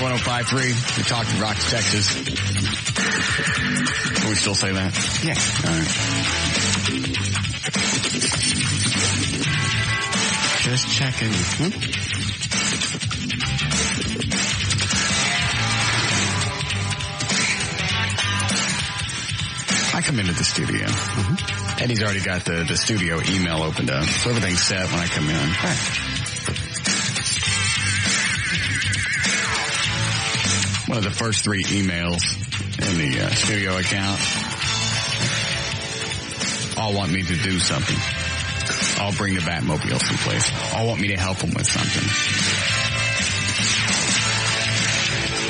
1053. We talked to Rock, Texas. Can we still say that? Yeah. All right. Just checking. I come into the studio. Eddie's already got the studio email opened up, so everything's set when I come in. Right. One of the first 3 emails in the studio account all want me to do something. All bring the Batmobile someplace. All want me to help them with something.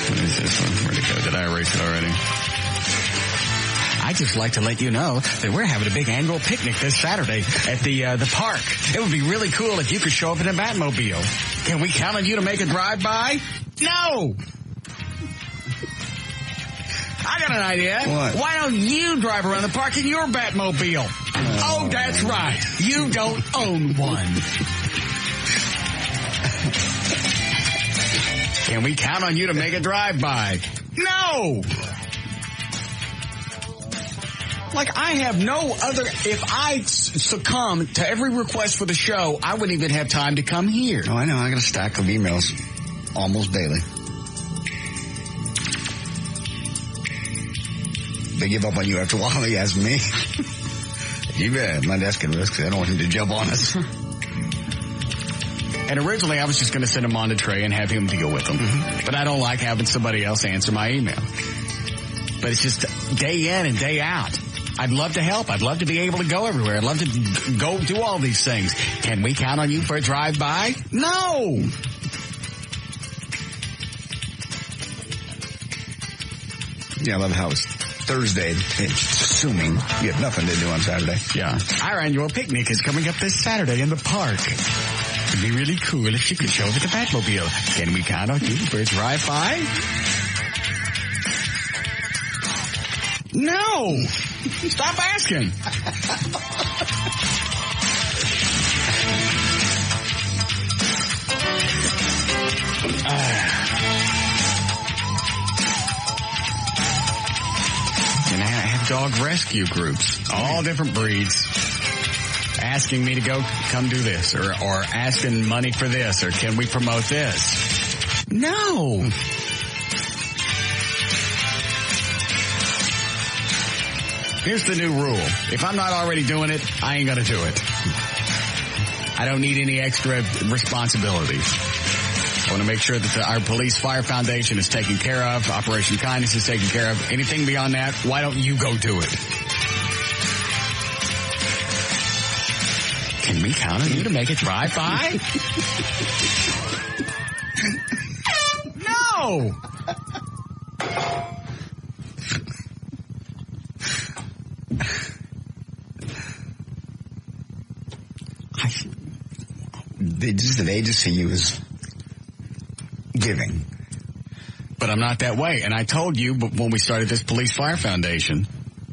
What is this one? Where'd it go? Did I erase it already? I'd just like to let you know that we're having a big annual picnic this Saturday at the park. It would be really cool if you could show up in a Batmobile. Can we count on you to make a drive-by? No! I got an idea. What? Why don't you drive around the park in your Batmobile? Oh, that's right. You don't own one. Can we count on you to make a drive-by? No! Like, I have no other... If I succumb to every request for the show, I wouldn't even have time to come here. Oh, I know. I got a stack of emails almost daily. They give up on you after a while. They ask me. You bet. My desk at risk. I don't want him to jump on us. And originally, I was just going to send them on to Trey and have him deal with them. Mm-hmm. But I don't like having somebody else answer my email. But it's just day in and day out. I'd love to help. I'd love to be able to go everywhere. I'd love to go do all these things. Can we count on you for a drive-by? No! Yeah, I love how it's Thursday, assuming you have nothing to do on Saturday. Yeah. Our annual picnic is coming up this Saturday in the park. It'd be really cool if you could show up at the Batmobile. Can we count on you for a drive-by? No! Stop asking. And I have dog rescue groups, all different breeds, asking me to come do this, or asking money for this, or can we promote this? No. Here's the new rule. If I'm not already doing it, I ain't going to do it. I don't need any extra responsibilities. I want to make sure that our Police Fire Foundation is taken care of. Operation Kindness is taken care of. Anything beyond that, why don't you go do it? Can we count on you to make a drive-by? No! They just see you as giving. But I'm not that way. And I told you when we started this Police Fire Foundation,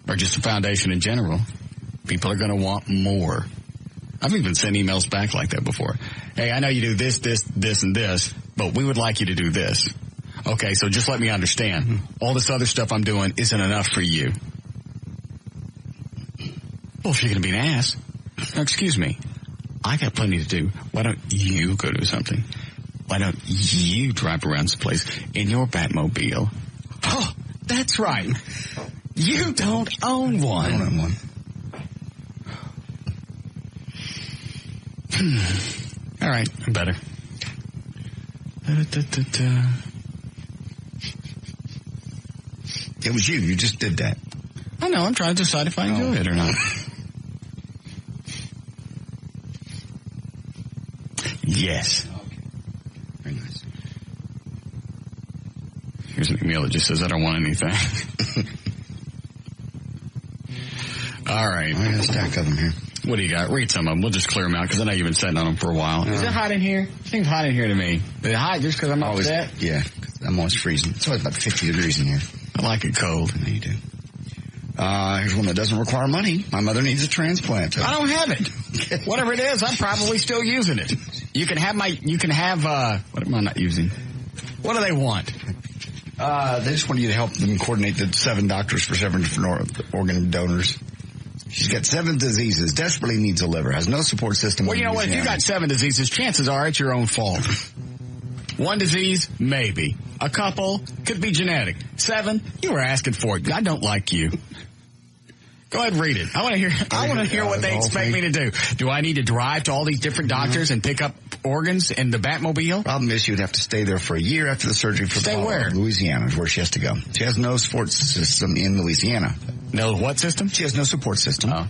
or just a foundation in general, people are going to want more. I've even sent emails back like that before. Hey, I know you do this, this, this, and this, but we would like you to do this. Okay, so just let me understand. Mm-hmm. All this other stuff I'm doing isn't enough for you. Well, if you're going to be an ass, excuse me, I got plenty to do. Why don't you go do something? Why don't you drive around this place in your Batmobile? Oh, that's right. You don't own one. I don't own one. All right, I'm better. It was you. You just did that. I know. I'm trying to decide if I enjoy it or not. Yes. Very nice. Here's an email that just says I don't want anything. All right. I got a stack of them here. What do you got? Read some of them. We'll just clear them out because I know you've been sitting on them for a while. Is it hot in here? It seems hot in here to me. Is it hot just because I'm upset? Yeah, I'm always freezing. It's always about 50 degrees in here. I like it cold. I know you do. Here's one that doesn't require money. My mother needs a transplant. I don't have it. Whatever it is, I'm probably still using it. You can have what am I not using? What do they want? They just want you to help them coordinate the 7 doctors for 7 different organ donors. She's got 7 diseases, desperately needs a liver, has no support system. Well, you know what? If you got 7 diseases, chances are it's your own fault. 1 disease, maybe. A couple, could be genetic. 7, you were asking for it. I don't like you. Go ahead and read it. I want to hear what they expect me to do. Do I need to drive to all these different doctors and pick up organs in the Batmobile? Problem is, you'd have to stay there for a year after the surgery. Stay where? Louisiana is where she has to go. She has no support system in Louisiana. No what system? She has no support system. Oh.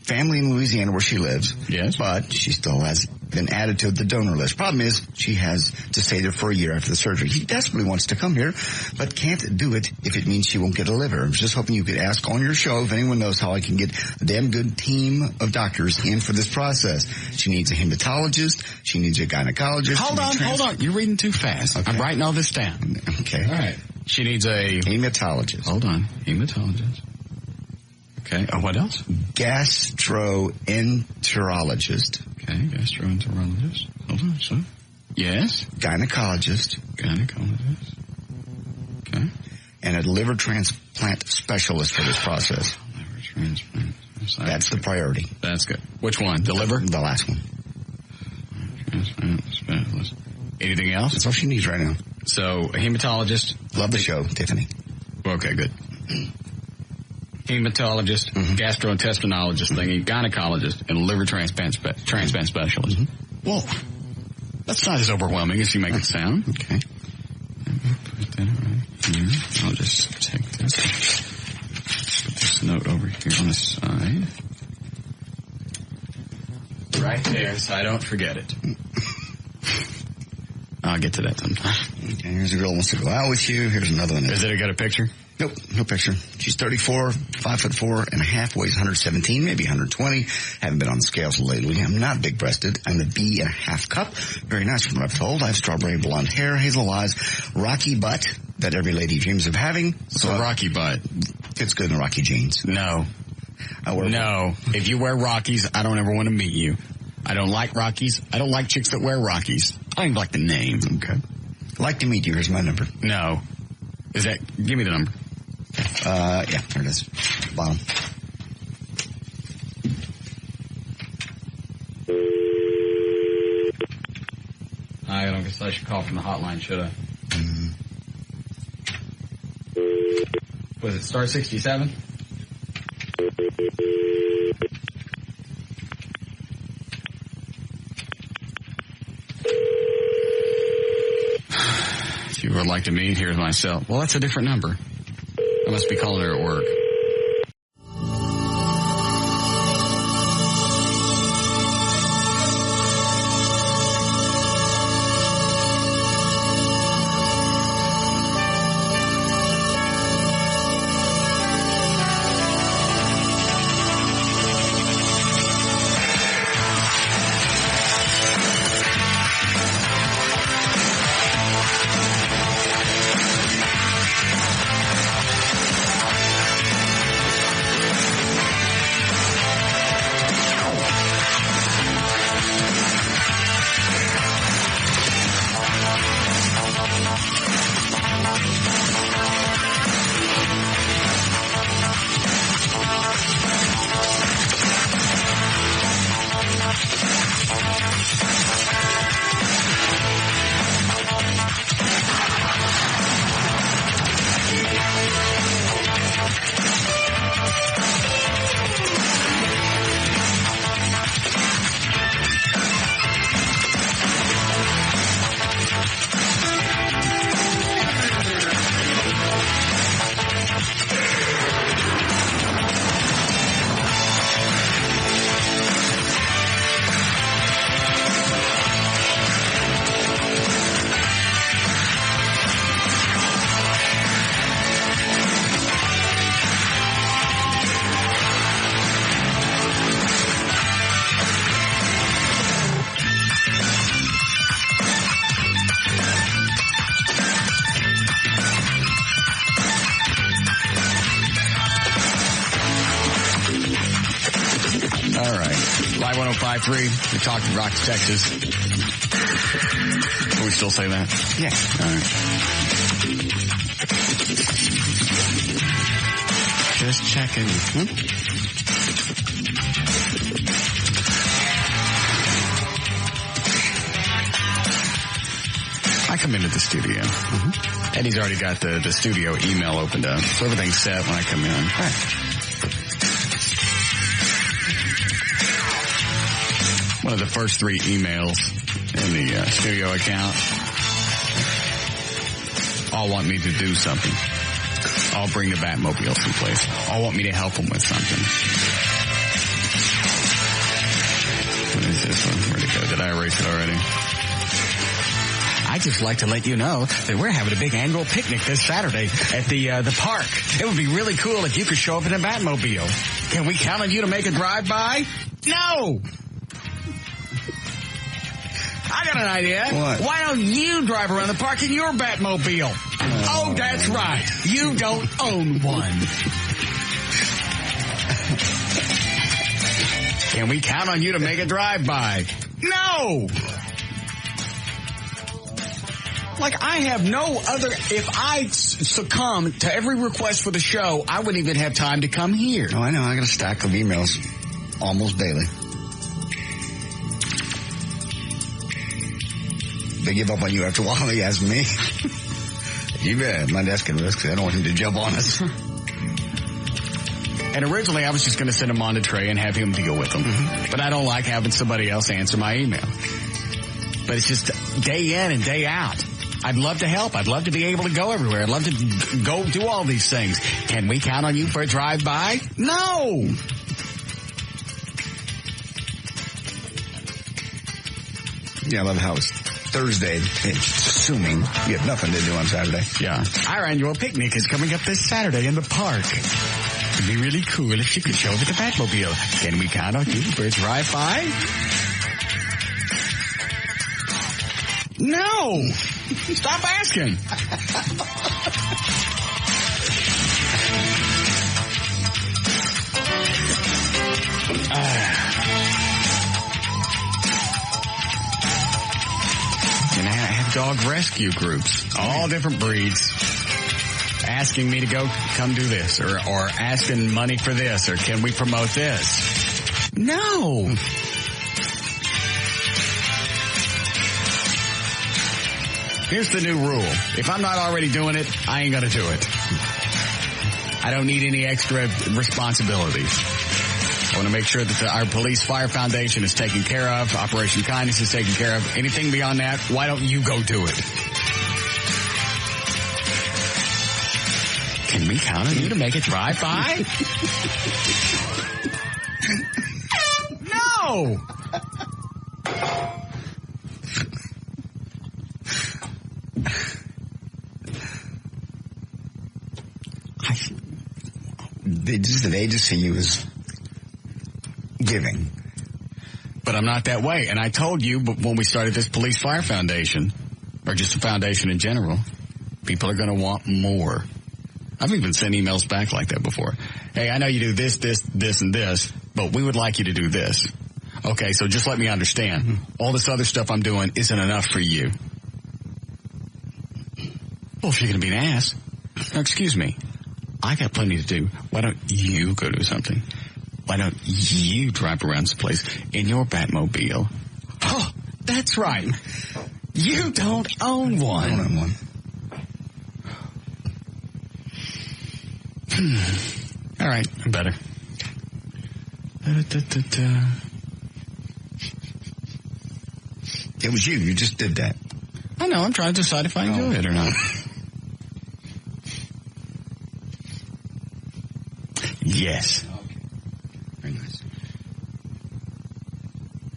Family in Louisiana where she lives. Yes. But she still has been added to the donor list. Problem is, she has to stay there for a year after the surgery. He desperately wants to come here, but can't do it if it means she won't get a liver. I was just hoping you could ask on your show if anyone knows how I can get a damn good team of doctors in for this process. She needs a hematologist. She needs a gynecologist. Hold on. You're reading too fast. Okay. I'm writing all this down. Okay. All right. She needs a hematologist. Hold on. Hematologist. Okay. Oh, what else? Gastroenterologist. Okay, gastroenterologist. Hold on, so. Yes. Gynecologist. Okay. And a liver transplant specialist for this process. Liver transplant. That's the priority. That's good. Which one? The liver? The last one. Transplant specialist. Anything else? That's all she needs right now. So, a hematologist. Love the show, Tiffany. Okay, good. Hematologist, gastrointestinologist thingy, gynecologist, and a liver transplant specialist. Whoa. That's not as overwhelming as you make it sound. Okay. Put that right here. I'll just take this. Put this note over here on the side. Right there, so I don't forget it. I'll get to that sometime. Okay, here's a girl who wants to go out with you. Here's another one. Is it got a picture? Nope, no picture. She's 34, 5'4.5", weighs 117, maybe 120. Haven't been on the scales lately. I'm not big-breasted. I'm a B.5 cup. Very nice from what I've told. I have strawberry blonde hair, hazel eyes, rocky butt that every lady dreams of having. So a rocky butt. Fits good in rocky jeans. No. If you wear Rockies, I don't ever want to meet you. I don't like Rockies. I don't like chicks that wear Rockies. I don't even like the name. Okay. Like to meet you. Here's my number. No. Give me the number. Yeah, there it is. Bottom. I don't guess I should call from the hotline, should I? Was it star 67? If you would like to meet, here's my cell. Well, that's a different number. I must be calling her at work. All right. Live 105.3. We talked in Rock, Texas. We still say that? Yeah. All right. Just checking. I come into the studio. Eddie's already got the studio email opened up, so everything's set when I come in. Right. One of the first 3 emails in the studio account all want me to do something. All bring the Batmobile someplace. All want me to help them with something. What is this one? Where'd it go? Did I erase it already? I'd just like to let you know that we're having a big annual picnic this Saturday at the park. It would be really cool if you could show up in a Batmobile. Can we count on you to make a drive-by? No! I got an idea. What? Why don't you drive around the park in your Batmobile? Oh, that's right. You don't own one. Can we count on you to make a drive-by? No! Like, I have no other... If I succumb to every request for the show, I wouldn't even have time to come here. Oh, I know. I got a stack of emails almost daily. They give up on you after a while. They ask me. You bet. My desk at risk. I don't want him to jump on us. And originally, I was just going to send them on to Trey and have him deal with them. But I don't like having somebody else answer my email. But it's just day in and day out. I'd love to help. I'd love to be able to go everywhere. I'd love to go do all these things. Can we count on you for a drive-by? No! Yeah, I love how it's Thursday. It's assuming you have nothing to do on Saturday. Yeah. Our annual picnic is coming up this Saturday in the park. It'd be really cool if you could show up at the Batmobile. Can we count on you for a drive-by? No! Stop asking. And I have dog rescue groups, all different breeds, asking me to come do this, or asking money for this, or can we promote this? No. Here's the new rule. If I'm not already doing it, I ain't gonna do it. I don't need any extra responsibilities. I want to make sure that our Police Fire Foundation is taken care of, Operation Kindness is taken care of. Anything beyond that, why don't you go do it? Can we count on you to make a drive-by? No! They just see you as giving. But I'm not that way. And I told you when we started this Police Fire Foundation, or just a foundation in general, people are going to want more. I've even sent emails back like that before. Hey, I know you do this, and this, but we would like you to do this. Okay, so just let me understand. All this other stuff I'm doing isn't enough for you. Well, if you're going to be an ass, now, excuse me, I got plenty to do. Why don't you go do something? Why don't you drive around someplace in your Batmobile? Oh, that's right. You don't own one. I don't own one. All right, I'm better. It was you. You just did that. I know. I'm trying to decide if I enjoy it or not. Yes. Okay. Very nice.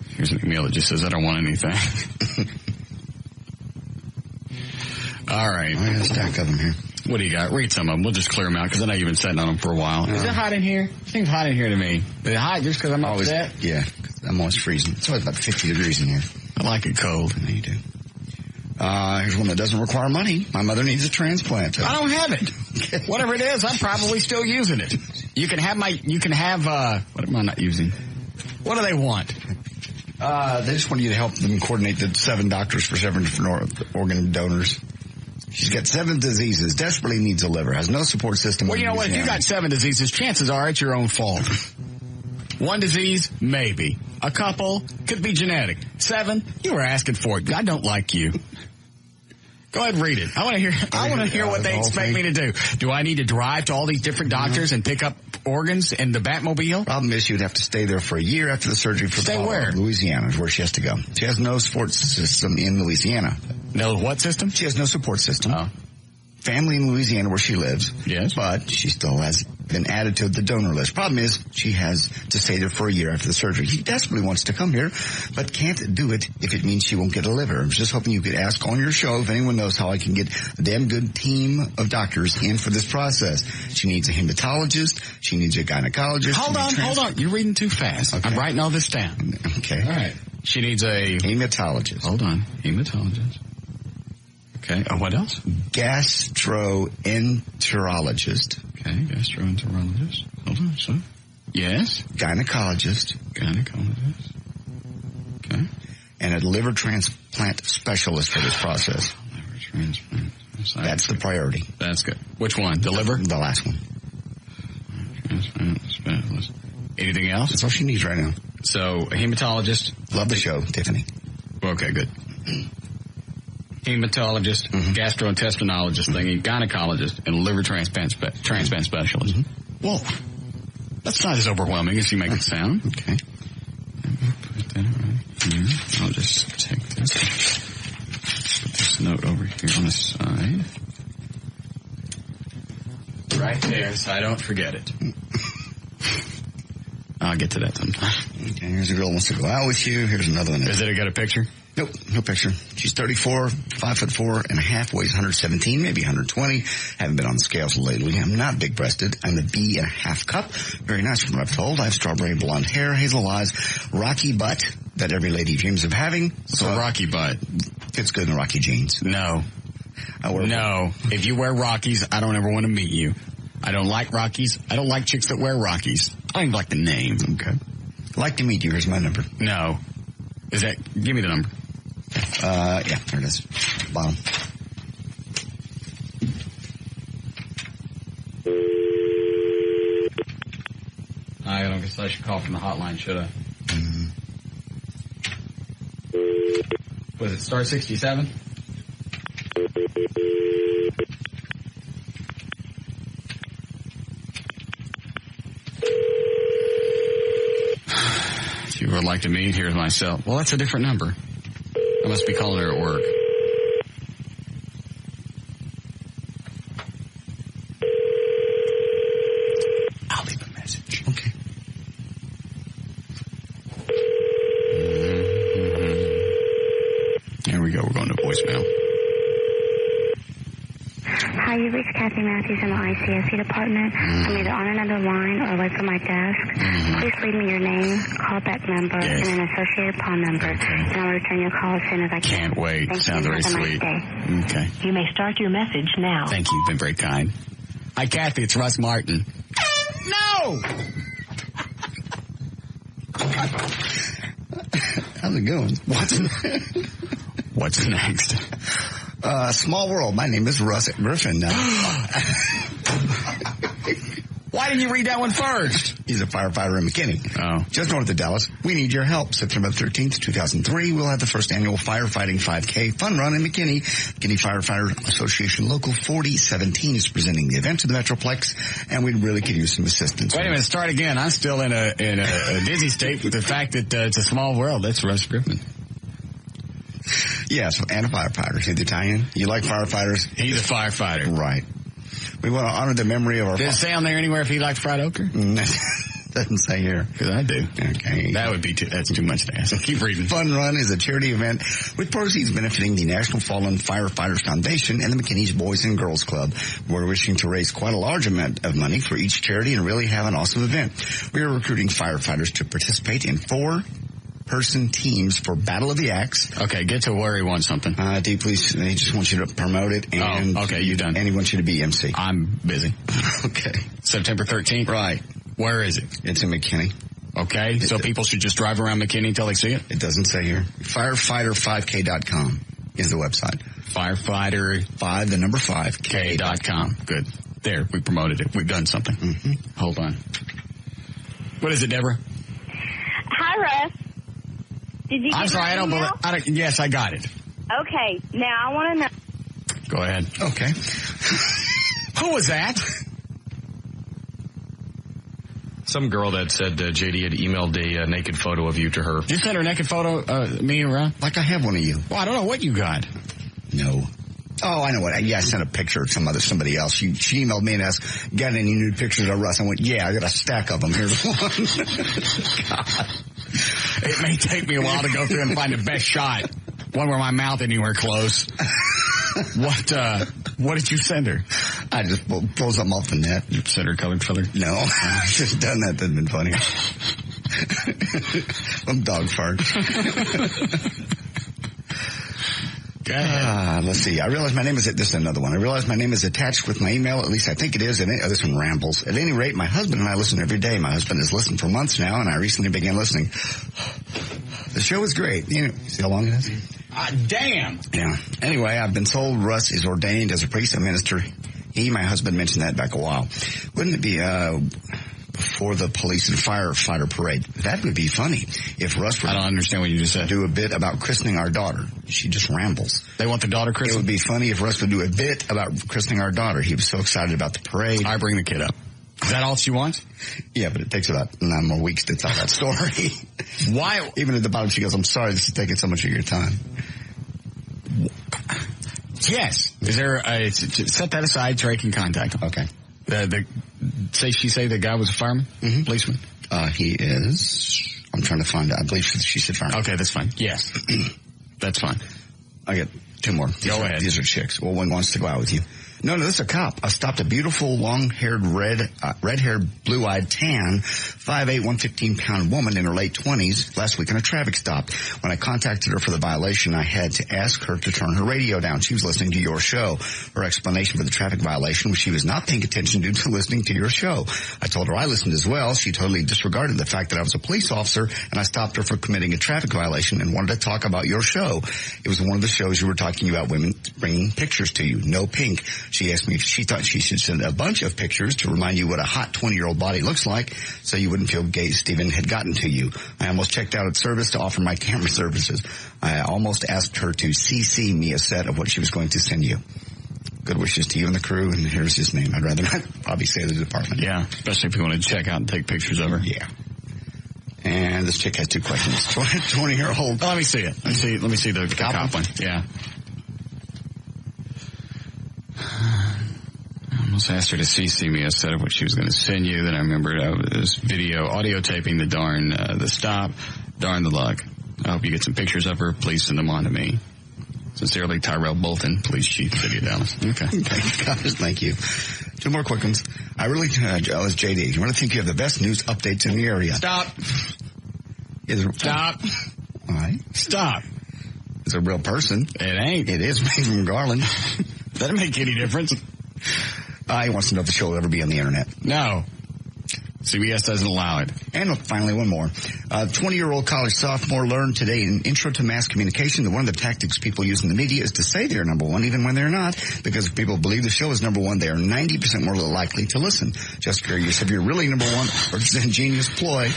Here's an email that just says, I don't want anything. All right. I got a stack of them here. What do you got? Read some of them. We'll just clear them out because I know you've been sitting on them for a while. Is it hot in here? It seems hot in here to me. Is it hot just because I'm upset? Yeah. I'm always freezing. It's always about 50 degrees in here. I like it cold. I know you do. Here's one that doesn't require money. My mother needs a transplant. I don't have it. Whatever it is, I'm probably still using it. You can have what am I not using? What do they want? They just wanted you to help them coordinate the 7 doctors for 7 different organ donors. She's got 7 diseases, desperately needs a liver, has no support system. Well, you know what? If you got 7 diseases, chances are it's your own fault. 1 disease, maybe. A couple, could be genetic. 7, you were asking for it. I don't like you. Go ahead and read it. I want to hear what they expect me to do. Do I need to drive to all these different doctors and pick up organs in the Batmobile? Problem is, she would have to stay there for a year after the surgery for Stay where? Louisiana is where she has to go. She has no support system in Louisiana. No what system? She has no support system. Oh. Family in Louisiana where she lives. Yes. But she still has been added to the donor list. Problem is, she has to stay there for a year after the surgery. He desperately wants to come here, but can't do it if it means she won't get a liver. I was just hoping you could ask on your show if anyone knows how I can get a damn good team of doctors in for this process. She needs a hematologist. She needs a gynecologist. Hold on. You're reading too fast. Okay. I'm writing all this down. Okay. All right. She needs a hematologist. Hold on. Hematologist. Okay. What else? Gastroenterologist. Okay. Gastroenterologist. Hold on. So, yes. Gynecologist. Okay. And a liver transplant specialist for this process. Liver transplant. That's the priority. That's good. Which one? The liver? The last one. Transplant specialist. Anything else? That's all she needs right now. So, a hematologist. Love the show, Tiffany. Okay, good. Hematologist, gastrointestinologist thingy, gynecologist, and a liver transplant specialist. Whoa. That's not as overwhelming as you make it sound. Okay. Put that right here. I'll just take this. Put this note over here on the side. Right there, so I don't forget it. I'll get to that sometime. Okay, here's a girl who wants to go out with you. Here's another one. Is it got a picture? Nope, no picture. She's 34, 5'4.5", weighs 117, maybe 120. Haven't been on the scales lately. I'm not big-breasted. I'm a B.5 cup. Very nice from what I've told. I have strawberry blonde hair, hazel eyes, rocky butt that every lady dreams of having. So rocky butt. Fits good in rocky jeans. No. If you wear Rockies, I don't ever want to meet you. I don't like Rockies. I don't like chicks that wear Rockies. I don't even like the name. Okay. I'd like to meet you. Here's my number. No. Give me the number. Yeah, there it is. Bottom. I don't guess I should call from the hotline, should I? Was it star 67? If you would like to meet, here's my cell. Well, that's a different number. I must be calling her at work. I'll leave a message. Okay. There we go. We're going to voicemail. Hi, you reached Kathy Matthews in the ICSC department. I'm either on another line or away from my desk. Please leave me your name, callback number, and an associated PON number, and I'll return your call as soon as I can. Can't wait. Thank Sounds you. very Have a sweet. nice day. Okay. You may start your message now. Thank you. You've been very kind. Hi, Kathy. It's Russ Martin. No! How's it going? What's next? Small world. My name is Russ Griffin. Why didn't you read that one first? He's a firefighter in McKinney. Oh. Just north of Dallas. We need your help. September 13th, 2003, we'll have the first annual firefighting 5K fun run in McKinney. McKinney Firefighter Association Local 4017 is presenting the event to the Metroplex, and we'd really could use some assistance. Wait a minute. Start again. I'm still in a dizzy state with the fact that it's a small world. That's Russ Griffin. Yes, and a firefighter. See the tie-in? You like firefighters? He's a firefighter. Right. We want to honor the memory of our... Did it say on there anywhere if he liked fried okra? Doesn't say here. Because I do. Okay. That would be that's too much to ask. Keep reading. Fun Run is a charity event with proceeds benefiting the National Fallen Firefighters Foundation and the McKinney's Boys and Girls Club. We're wishing to raise quite a large amount of money for each charity and really have an awesome event. We are recruiting firefighters to participate in 4-person teams for Battle of the Axe. Okay, get to where he wants something. He just wants you to promote it. And okay, you're done. And he wants you to be MC. I'm busy. Okay. September 13th? Right. Where is it? It's in McKinney. Okay, so people should just drive around McKinney until they see it? It doesn't say here. Firefighter5k.com is the website. Firefighter5, the number 5, K.com. Good. There, we promoted it. We've done something. Mm-hmm. Hold on. What is it, Deborah? Hi, Russ. Did you get I'm sorry, my email? Yes, I got it. Okay, now I want to know. Go ahead. Okay. Who was that? Some girl that said JD had emailed a naked photo of you to her. You sent her a naked photo, me around? Like I have one of you. Well, I don't know what you got. No. Oh, I know what. I sent a picture of somebody else. She emailed me and asked, got any new pictures of Russ? I went, yeah, I got a stack of them. Here's one. God. It may take me a while to go through and find the best shot. One where my mouth isn't anywhere close. What did you send her? I just pulled something off the net. You sent her colored feather? No, I've just done that. That'd been funny. I'm dog fart. Let's see. I realize my name is, this is another one. I realize my name is attached with my email. At least I think it is. This one rambles. At any rate, my husband and I listen every day. My husband has listened for months now, and I recently began listening. The show is great. You know, see how long it is? Damn. Yeah. Anyway, I've been told Russ is ordained as a priest and minister. My husband mentioned that back a while. Wouldn't it be, before the police and firefighter parade? That would be funny if Russ would. I don't understand what you just said. Do a bit about christening our daughter. She just rambles. They want the daughter christened? It would be funny if Russ would do a bit about christening our daughter. He was so excited about the parade. I bring the kid up. Is that all she wants? Yeah, but it takes about 9 more weeks to tell that story. Why? Even at the bottom, she goes, I'm sorry this is taking so much of your time. Yes. Is there set that aside, Trey can contact him. Okay. She say the guy was a fireman? Mm-hmm. Policeman? He is. I'm trying to find out. I believe she said fireman. Okay, that's fine. Yes. That's fine. I got 2 more. Go ahead. These are chicks. Well, one wants to go out with you. No, this is a cop. I stopped a beautiful, long-haired, red-haired, blue-eyed, tan, 5'8", 115-pound woman in her late 20s last week on a traffic stop. When I contacted her for the violation, I had to ask her to turn her radio down. She was listening to your show. Her explanation for the traffic violation was she was not paying attention due to listening to your show. I told her I listened as well. She totally disregarded the fact that I was a police officer, and I stopped her for committing a traffic violation and wanted to talk about your show. It was one of the shows you were talking about women bringing pictures to you. No pink. She asked me if she thought she should send a bunch of pictures to remind you what a hot 20-year-old body looks like so you wouldn't feel gay Stephen had gotten to you. I almost checked out at service to offer my camera services. I almost asked her to CC me a set of what she was going to send you. Good wishes to you and the crew, and here's his name. I'd rather not probably say the department. Yeah, especially if you want to check out and take pictures of her. Yeah. And this chick has 2 questions. 20-year-old. Oh, let me see it. Let me see the cop one. Yeah. I almost asked her to CC me a set of what she was going to send you. Then I remembered this audio taping the stop. Darn the luck. I hope you get some pictures of her. Please send them on to me. Sincerely, Tyrell Bolton, Police Chief, City of Dallas. Okay. Thank you. 2 more quick ones. I really, as JD, I really think you have the best news updates in the area. Stop. Stop. All right. Stop. It's a real person. It ain't. It is made from Garland. Doesn't make any difference. He wants to know if the show will ever be on the internet. No. CBS doesn't allow it. And finally, one more. 20-year-old college sophomore learned today in Intro to Mass Communication that one of the tactics people use in the media is to say they're number one, even when they're not, because if people believe the show is number one, they are 90% more likely to listen. Just curious if you're really number one or just an ingenious ploy.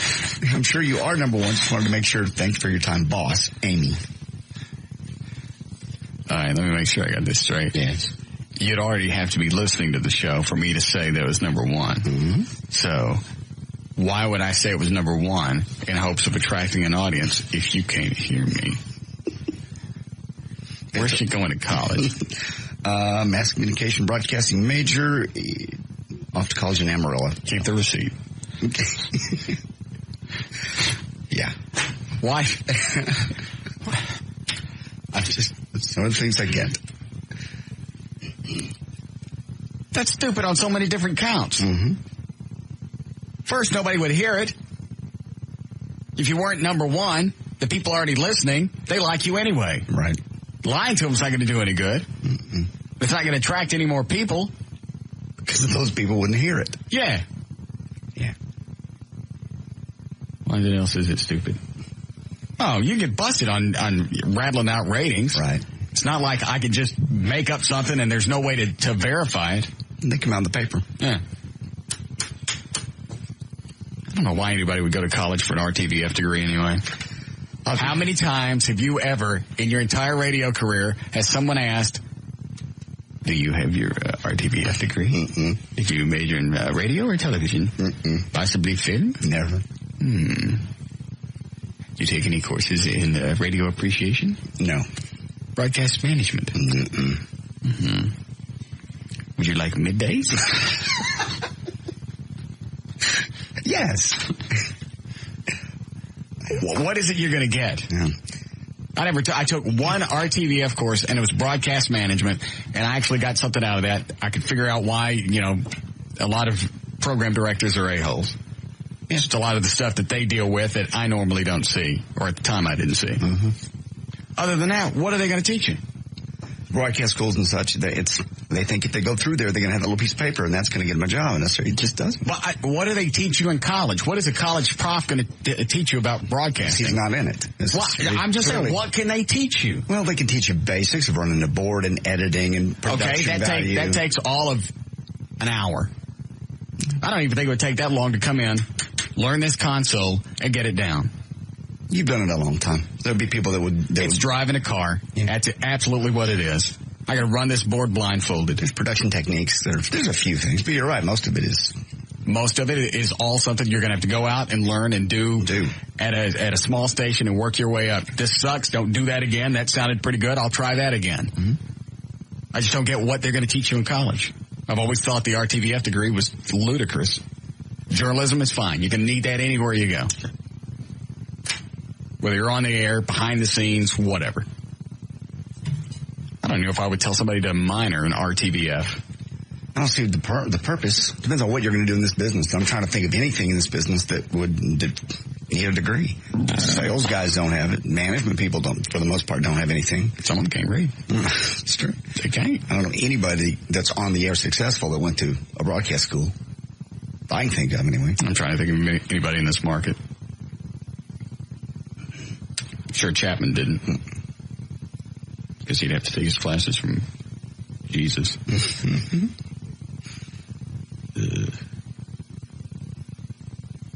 I'm sure you are number one. Just wanted to make sure. Thanks for your time, boss. Amy. All right, let me make sure I got this straight. Yes. You'd already have to be listening to the show for me to say that it was number one. Mm-hmm. So why would I say it was number one in hopes of attracting an audience if you can't hear me? Where's she going to college? Mass Communication Broadcasting major. Off to college in Amarillo. Keep the receipt. Okay. Yeah. Why? It's one of the things I get. That's stupid on so many different counts. Mm-hmm. First, nobody would hear it. If you weren't number one, the people already listening, they like you anyway. Right. Lying to them is not going to do any good. Mm-mm. It's not going to attract any more people. Because those people wouldn't hear it. Yeah. Yeah. What else is it stupid? Oh, you get busted on rattling out ratings. Right. It's not like I could just make up something and there's no way to verify it. They come out in the paper. Yeah. I don't know why anybody would go to college for an RTVF degree anyway. How many times have you ever, in your entire radio career, has someone asked, do you have your RTVF degree? Mm-mm. Did you major in radio or television? Mm-mm. Possibly film? Never. Did you take any courses in radio appreciation? No. Broadcast management? Mm-mm. Mm-hmm. Would you like middays? Yes. What is it you're going to get? Yeah. I took one RTVF course, and it was broadcast management, and I actually got something out of that. I could figure out why, a lot of program directors are a-holes. It's just a lot of the stuff that they deal with that I normally don't see, or at the time I didn't see. Mm-hmm. Other than that, what are they going to teach you? Broadcast schools and such, they think if they go through there, they're going to have a little piece of paper, and that's going to get them a job, and it just doesn't. But what do they teach you in college? What is a college prof going to teach you about broadcasting? He's not in it. I'm just saying, what can they teach you? Well, they can teach you basics of running the board and editing and production value. That takes all of an hour. I don't even think it would take that long to come in, learn this console, and get it down. You've done it a long time. There'll be people that would... It's driving a car. Yeah. That's absolutely what it is. I got to run this board blindfolded. There's production techniques. There's a few things, but you're right. Most of it is all something you're going to have to go out and learn and do at a small station and work your way up. This sucks. Don't do that again. That sounded pretty good. I'll try that again. Mm-hmm. I just don't get what they're going to teach you in college. I've always thought the RTVF degree was ludicrous. Journalism is fine. You can need that anywhere you go. Whether you're on the air, behind the scenes, whatever. I don't know if I would tell somebody to minor in RTVF. I don't see the purpose. Depends on what you're going to do in this business. I'm trying to think of anything in this business that would need a degree. Sales guys don't have it. Management people don't, for the most part, don't have anything. Some of them can't read. It's true. They can't. I don't know anybody that's on the air successful that went to a broadcast school. I can think of anyway. I'm trying to think of anybody in this market. Sure, Chapman didn't. Because he'd have to take his classes from Jesus.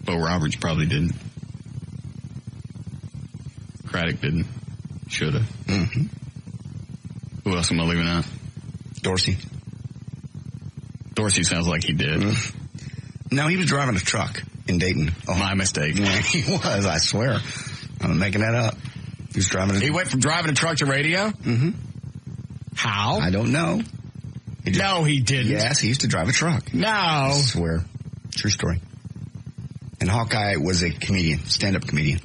Bo Roberts probably didn't. Craddock didn't. Shoulda. Mm-hmm. Who else am I leaving out? Dorsey. Dorsey sounds like he did. No, he was driving a truck in Dayton. Oh, my mistake. Yeah, he was, I swear. I'm making that up. He was driving He went from driving a truck to radio? Mm-hmm. How? I don't know. No, he didn't. Yes, he used to drive a truck. No. I swear. True story. And Hawkeye was a comedian, stand-up comedian.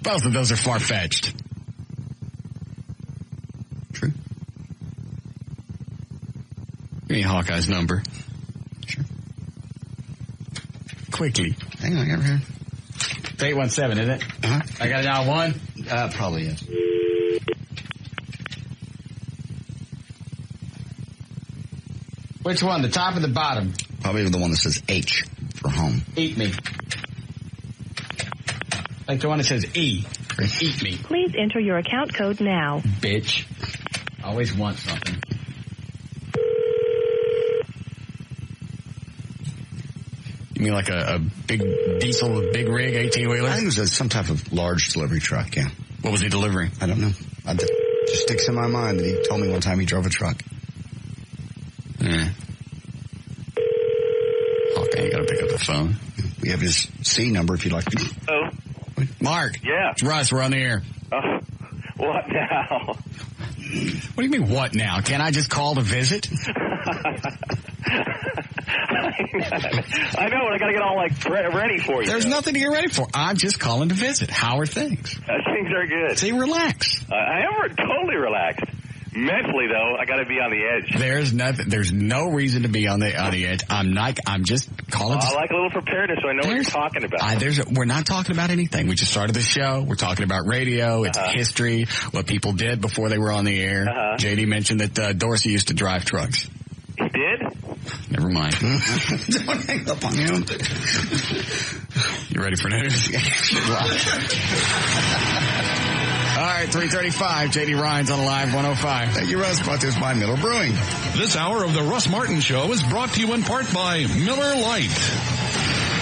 Both of those are far-fetched. True. Give me Hawkeye's number. Sure. Quickly. Hang on, I got it here. It's 817, isn't it? Uh-huh. I got it now, one? Probably is. Which one, the top or the bottom? Probably the one that says H for home. Eat me. Like the one that says E for eat me. Please enter your account code now. Bitch. Always want something. You mean like a big diesel, big rig, 18-wheeler? I think it was some type of large delivery truck, yeah. What was he delivering? I don't know. Just sticks in my mind that he told me one time he drove a truck. Yeah. Okay, you gotta pick up the phone. We have his C number if you'd like to. Oh. Mark. Yeah. It's Russ, we're on the air. What now? What do you mean, what now? Can't I just call to visit? I know, but I gotta get all, ready for you. There's nothing to get ready for. I'm just calling to visit. How are things? Things are good. See, relax. I am totally relaxed. Mentally, though, I gotta be on the edge. There's no reason to be on the edge. I'm just calling. I like a little preparedness so I know what you're talking about. We're not talking about anything. We just started the show. We're talking about radio. It's history, what people did before they were on the air. JD mentioned that Dorsey used to drive trucks. He did? Never mind. Don't hang up on him. You ready for news? All right, 3:35. J.D. Ryan's on Live 105. Thank you, Russ. Brought to us by Miller Brewing. This hour of the Russ Martin Show is brought to you in part by Miller Lite.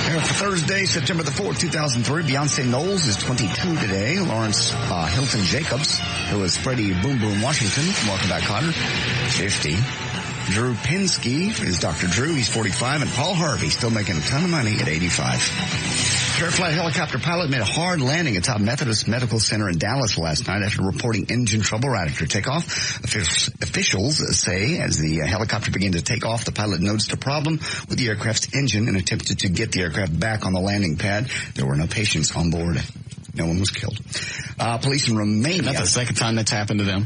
Here for Thursday, September the 4th, 2003, Beyonce Knowles is 22 today. Lawrence Hilton Jacobs, who is Freddie Boom Boom Washington, welcome back, Cotter, 50. Drew Pinsky is Dr. Drew, he's 45. And Paul Harvey, still making a ton of money at 85. Fairflight helicopter pilot made a hard landing atop Methodist Medical Center in Dallas last night after reporting engine trouble right after takeoff. Officials say as the helicopter began to take off, the pilot noticed a problem with the aircraft's engine and attempted to get the aircraft back on the landing pad. There were no patients on board. No one was killed. Police in Romania. That's the second time that's happened to them.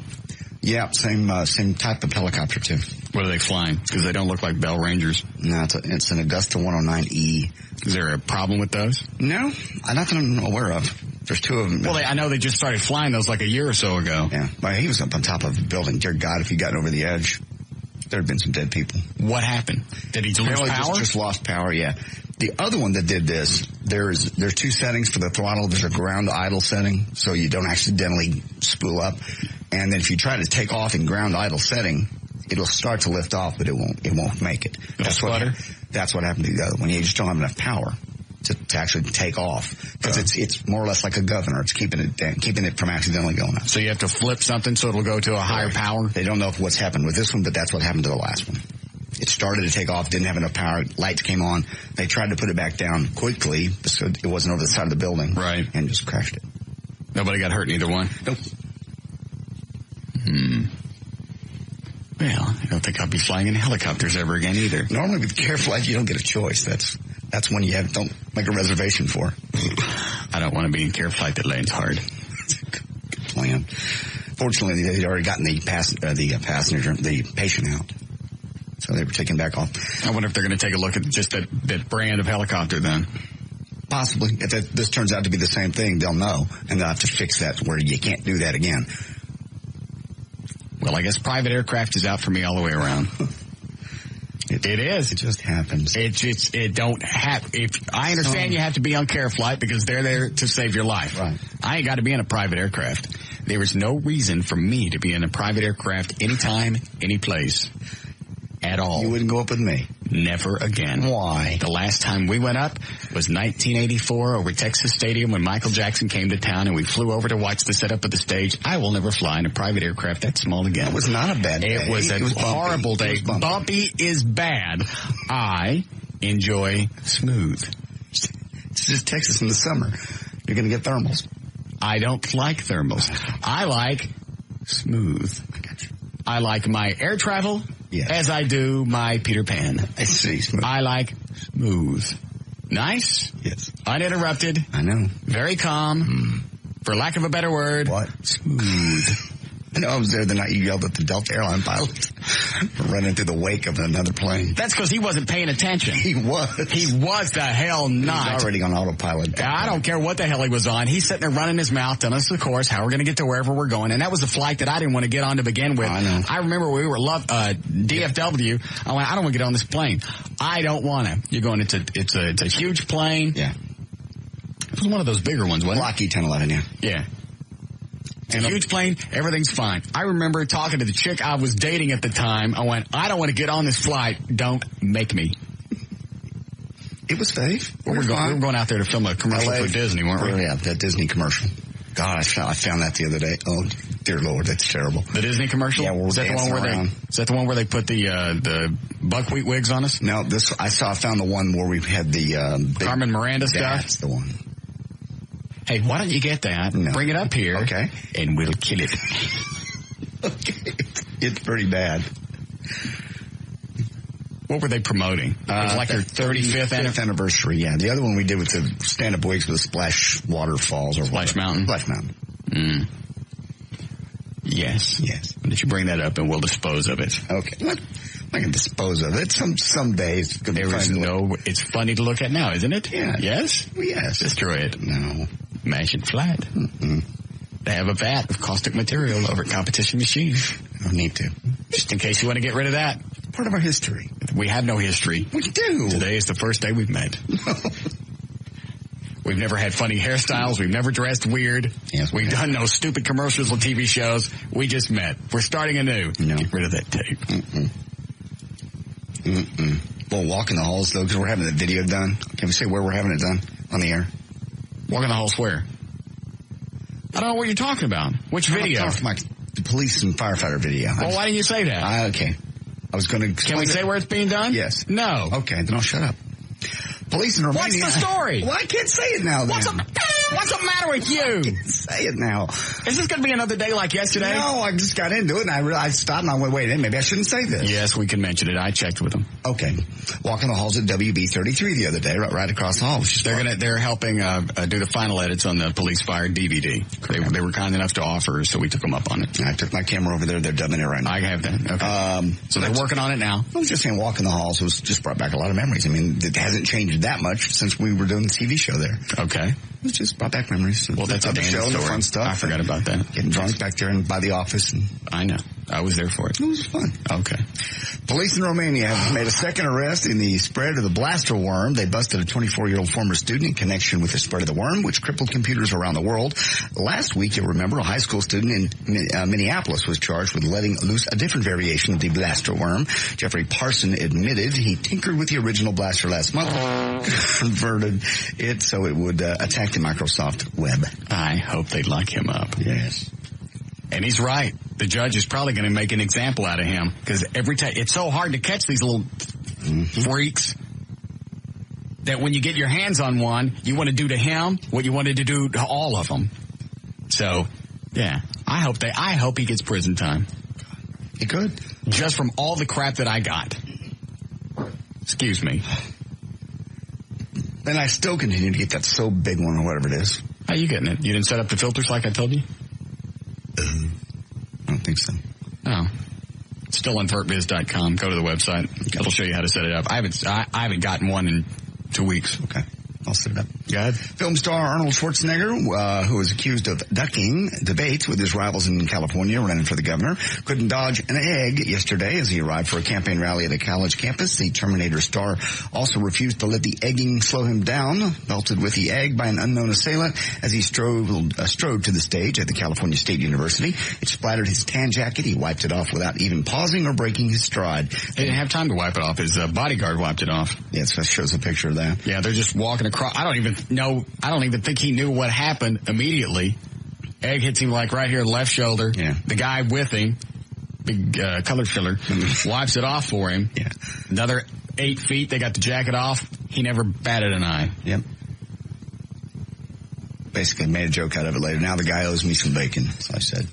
Yeah, same type of helicopter too. What are they flying? Because they don't look like Bell Rangers. No, it's an Augusta 109E. Is there a problem with those? No, not that I'm aware of. There's two of them. Well, I know they just started flying those like a year or so ago. Yeah, well, he was up on top of a building. Dear God, if he got over the edge, there had been some dead people. What happened? Did he lose power? Just lost power, yeah. The other one that did this, there's two settings for the throttle. There's a ground idle setting, so you don't accidentally spool up. And then if you try to take off in ground idle setting, it'll start to lift off, but it won't make it. That's what happened to the other one. You just don't have enough power to actually take off. Because it's more or less like a governor. It's keeping it from accidentally going up. So you have to flip something so it'll go to a higher power? They don't know what's happened with this one, but that's what happened to the last one. It started to take off, didn't have enough power, lights came on. They tried to put it back down quickly so it wasn't over the side of the building. Right. And just crashed it. Nobody got hurt in either one? Nope. Well, I don't think I'll be flying in helicopters ever again either. Normally with Careflight, you don't get a choice. That's one you don't make a reservation for. I don't want to be in Careflight that lands hard. Good plan. Fortunately, they'd already gotten the patient out. So they were taken back off. I wonder if they're going to take a look at just that brand of helicopter then. Possibly. If this turns out to be the same thing, they'll know, and they'll have to fix that where you can't do that again. Well, I guess private aircraft is out for me all the way around. It is. It just happens. It don't have. I understand you have to be on Careflight because they're there to save your life. Right. I ain't got to be in a private aircraft. There is no reason for me to be in a private aircraft anytime, any place. At all. You wouldn't go up with me? Never again. Why? The last time we went up was 1984 over Texas Stadium when Michael Jackson came to town and we flew over to watch the setup of the stage. I will never fly in a private aircraft that small again. It was not a bad day. It was a horrible day. Bumpy is bad. I enjoy smooth. It's just Texas in the summer. You're going to get thermals. I don't like thermals. I like smooth. I like my air travel. Yes. As I do my Peter Pan. I see. Smooth. I like smooth. Nice. Yes. Uninterrupted. I know. Very calm. For lack of a better word. What? Smooth. I know I was there the night you yelled at the Delta airline pilot for running through the wake of another plane. That's because he wasn't paying attention. He was. He was the hell not. He was already on autopilot. I don't care what the hell he was on. He's sitting there running his mouth, telling us, of course, how we're going to get to wherever we're going. And that was a flight that I didn't want to get on to begin with. I know. I remember we were DFW. I went, I don't want to get on this plane. I don't want to. You're going, it's a huge plane. Yeah. It was one of those bigger ones, wasn't it? Lockheed 1011, yeah. Yeah. And a huge plane, everything's fine. I remember talking to the chick I was dating at the time. I went, I don't want to get on this flight. Don't make me. It was safe. We were going out there to film a commercial for Disney, weren't we? Yeah, that Disney commercial. God, I found that the other day. Oh, dear Lord, that's terrible. The Disney commercial? Yeah, is that the one where they put the buckwheat wigs on us? No, I found the one where we had the Carmen Miranda stuff. That's the one. Hey, why don't you get that? No. Bring it up here. Okay. And we'll kill it. Okay. It's pretty bad. What were they promoting? It was like their 35th anniversary, yeah. The other one we did with the stand-up wigs with the Splash Waterfalls. Or Splash Mountain? Splash Mountain. Mm. Yes. Yes. Why don't you bring that up and we'll dispose of it? Okay. I can dispose of it. Some days. It's funny to look at now, isn't it? Yeah. Yes? Yes. Destroy it. No. Mash it flat. Mm-mm. They have a vat of caustic material over at Competition Machine. I don't need to. Just in case you want to get rid of that. Part of our history. We have no history. We do. Today is the first day we've met. We've never had funny hairstyles. We've never dressed weird. Yes, we've done no stupid commercials on TV shows. We just met. We're starting anew. No. Get rid of that tape. We'll walk in the halls, though, because we're having the video done. Can we say where we're having it done on the air? Walk in the halls where? I don't know what you're talking about. Which video? The police and firefighter video. Well, why didn't you say that? Okay. I was going to... Can we say where it's being done? Yes. No. Okay, then I'll shut up. Police in Romania... What's the story? Well, I can't say it now, then. What's the matter with you? I can't say it now. Is this going to be another day like yesterday? No, I just got into it, and I realized, stopped, and I went, wait, maybe I shouldn't say this. Yes, we can mention it. I checked with them. Okay. Walking the halls at WB33 the other day, right across the hall. They're helping do the final edits on the Police Fire DVD. They were kind enough to offer, so we took them up on it. I took my camera over there. They're dubbing it right now. I have that. Okay. So they're working on it now. I was just saying, walking the halls was just brought back a lot of memories. I mean, it hasn't changed that much since we were doing the TV show there. Okay. It just brought back memories. Well, that's a show and the fun stuff. I forgot about that. Getting drunk back there and by the office. And I know. I was there for it. It was fun. Okay. Police in Romania have made a second arrest in the spread of the blaster worm. They busted a 24-year-old former student in connection with the spread of the worm, which crippled computers around the world. Last week, you'll remember, a high school student in Minneapolis was charged with letting loose a different variation of the blaster worm. Jeffrey Parson admitted he tinkered with the original blaster last month, converted it so it would attack the Microsoft web. I hope they lock him up. Yes. And he's right. The judge is probably going to make an example out of him because every time it's so hard to catch these little freaks that when you get your hands on one, you want to do to him what you wanted to do to all of them. So, yeah, I hope he gets prison time. He could. Just from all the crap that I got. Excuse me. And I still continue to get that so big one or whatever it is. How are you getting it? You didn't set up the filters like I told you? I don't think so. Oh. StillInvertBiz.com. Go to the website. Okay. It'll show you how to set it up. I haven't gotten one in 2 weeks. Okay. I'll set it up. Go ahead. Film star Arnold Schwarzenegger, who was accused of ducking debates with his rivals in California running for the governor, couldn't dodge an egg yesterday as he arrived for a campaign rally at a college campus. The Terminator star also refused to let the egging slow him down, belted with the egg by an unknown assailant as he strode to the stage at the California State University. It splattered his tan jacket. He wiped it off without even pausing or breaking his stride. He didn't have time to wipe it off. His bodyguard wiped it off. Yes, that shows a picture of that. Yeah, they're just walking across. I don't even think he knew what happened immediately. Egg hits him like right here, left shoulder. Yeah. The guy with him, big color filler, wipes it off for him. Yeah. Another 8 feet, they got the jacket off. He never batted an eye. Yep. Basically made a joke out of it later. Now the guy owes me some bacon, so I said.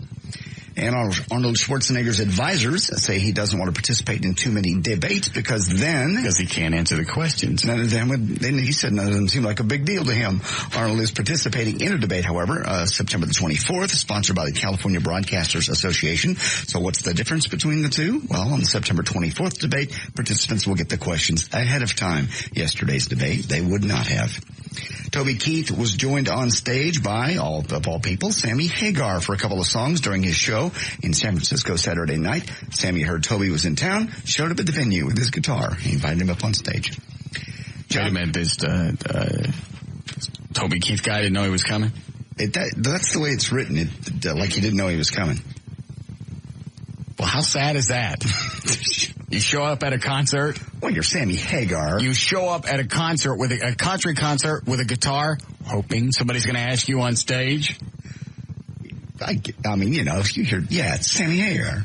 And Arnold Schwarzenegger's advisors say he doesn't want to participate in too many debates because he can't answer the questions. None of them he said none of them seem like a big deal to him. Arnold is participating in a debate, however, September the 24th, sponsored by the California Broadcasters Association. So what's the difference between the two? Well, on the September 24th debate, participants will get the questions ahead of time. Yesterday's debate, they would not have. Toby Keith was joined on stage by, of all people, Sammy Hagar for a couple of songs during his show in San Francisco Saturday night. Sammy heard Toby was in town, showed up at the venue with his guitar. He invited him up on stage. Wait a minute, this Toby Keith guy didn't know he was coming? That's the way it's written, like he didn't know he was coming. Well, how sad is that? You show up at a concert. Well, you're Sammy Hagar. You show up at a concert with a country concert with a guitar, hoping somebody's going to ask you on stage. I mean, if you hear, it's Sammy Hagar.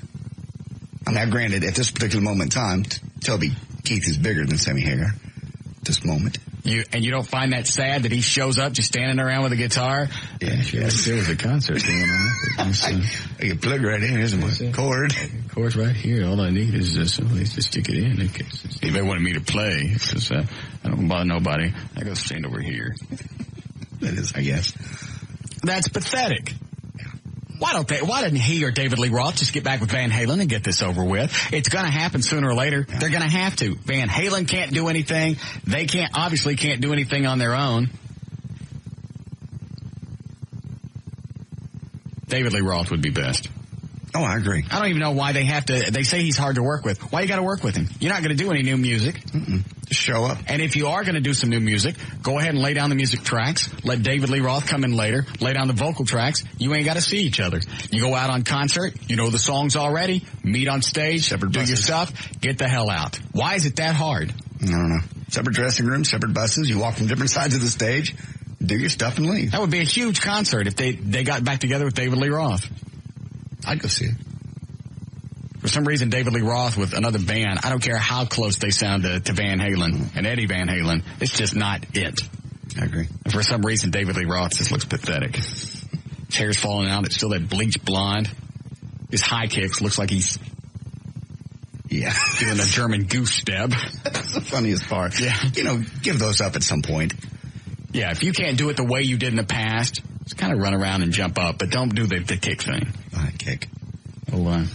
Now, granted, at this particular moment in time, Toby Keith is bigger than Sammy Hagar at this moment. You don't find that sad that he shows up just standing around with a guitar? Yes. There was a concert going on. You plug right in, isn't it? Cord. Chord's right here. All I need is just to stick it in. If they wanted me to play, because I don't bother nobody. I go stand over here. That is, I guess. That's pathetic. Why didn't he or David Lee Roth just get back with Van Halen and get this over with? It's going to happen sooner or later. They're going to have to. Van Halen can't do anything. They obviously can't do anything on their own. David Lee Roth would be best. Oh, I agree. I don't even know why they say he's hard to work with. Why you got to work with him? You're not going to do any new music. Just show up. And if you are going to do some new music, go ahead and lay down the music tracks. Let David Lee Roth come in later. Lay down the vocal tracks. You ain't got to see each other. You go out on concert. You know the songs already. Meet on stage. Separate do buses. your stuff. Get the hell out. Why is it that hard? I don't know. Separate dressing rooms, separate buses. You walk from different sides of the stage. Do your stuff and leave. That would be a huge concert if they got back together with David Lee Roth. I'd go see it. For some reason, David Lee Roth with another band, I don't care how close they sound to Van Halen and Eddie Van Halen, it's just not it. I agree. And for some reason, David Lee Roth just looks pathetic. His hair's falling out. It's still that bleached blonde. His high kicks looks like he's doing a German goose step. That's the funniest part. Yeah. Give those up at some point. Yeah, if you can't do it the way you did in the past, just kind of run around and jump up, but don't do the kick thing. Kick. Hold on.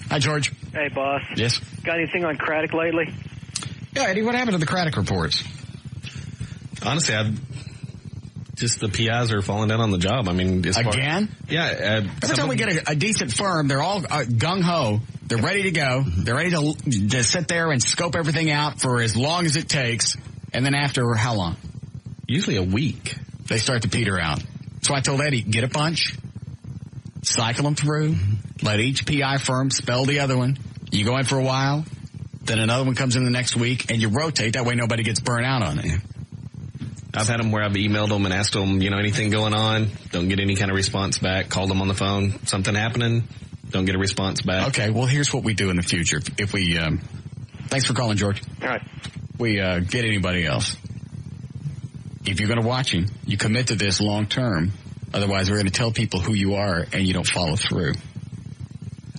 Hi, George. Hey, boss. Yes? Got anything on Craddock lately? Yeah, Eddie, what happened to the Craddock reports? Honestly, just the PIs are falling down on the job. I mean, Again? Yeah. Every time we get a decent firm, they're all gung-ho. They're ready to go. They're ready to sit there and scope everything out for as long as it takes. And then after how long? Usually a week. They start to peter out. So I told Eddie, get a bunch, cycle them through, let each PI firm spell the other one. You go in for a while, then another one comes in the next week, and you rotate. That way nobody gets burnt out on it. I've had them where I've emailed them and asked them, anything going on. Don't get any kind of response back. Called them on the phone. Something happening. Don't get a response back. Okay, well, here's what we do in the future. If we, thanks for calling, George. All right. We get anybody else. If you're going to watch him, you commit to this long term. Otherwise, we're going to tell people who you are and you don't follow through.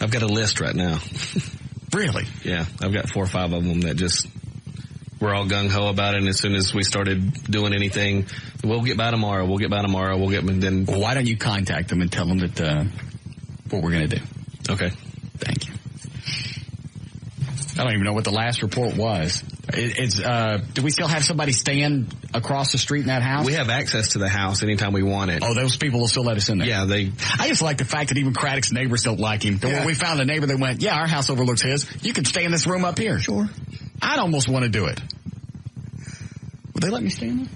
I've got a list right now. Really? Yeah, I've got 4 or 5 of them that we're all gung-ho about it, and as soon as we started doing anything, we'll get by tomorrow, then... Well, why don't you contact them and tell them that, what we're going to do? Okay. Thank you. I don't even know what the last report was. Do we still have somebody staying across the street in that house? We have access to the house anytime we want it. Oh, those people will still let us in there? Yeah, I just like the fact that even Craddock's neighbors don't like him. Yeah. When we found a neighbor that went, our house overlooks his. You can stay in this room up here. Sure. I'd almost want to do it. Would they let me stay in there?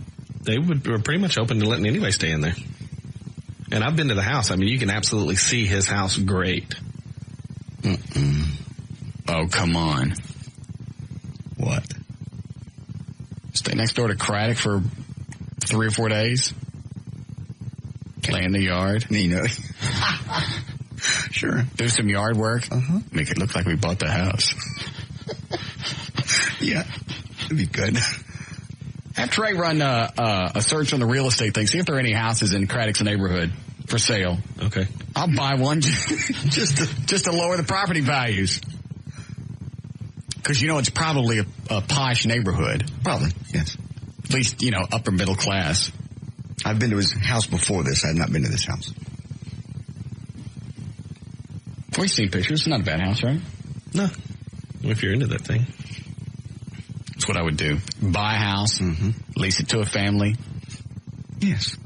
They were pretty much open to letting anybody stay in there. And I've been to the house. I mean, you can absolutely see his house great. Mm-mm. Oh, come on. What? Stay next door to Craddock for 3 or 4 days? Play in the yard? Sure. Do some yard work? Uh-huh. Make it look like we bought the house. Yeah. That'd be good. Have Trey run a search on the real estate thing. See if there are any houses in Craddock's neighborhood for sale. Okay. I'll buy one just to lower the property values. Because, it's probably a posh neighborhood. Probably, yes. At least, upper middle class. I've been to his house before this. I have not been to this house. We've seen pictures. It's not a bad house, right? No. If you're into that thing. That's what I would do. Buy a house, lease it to a family. Yes.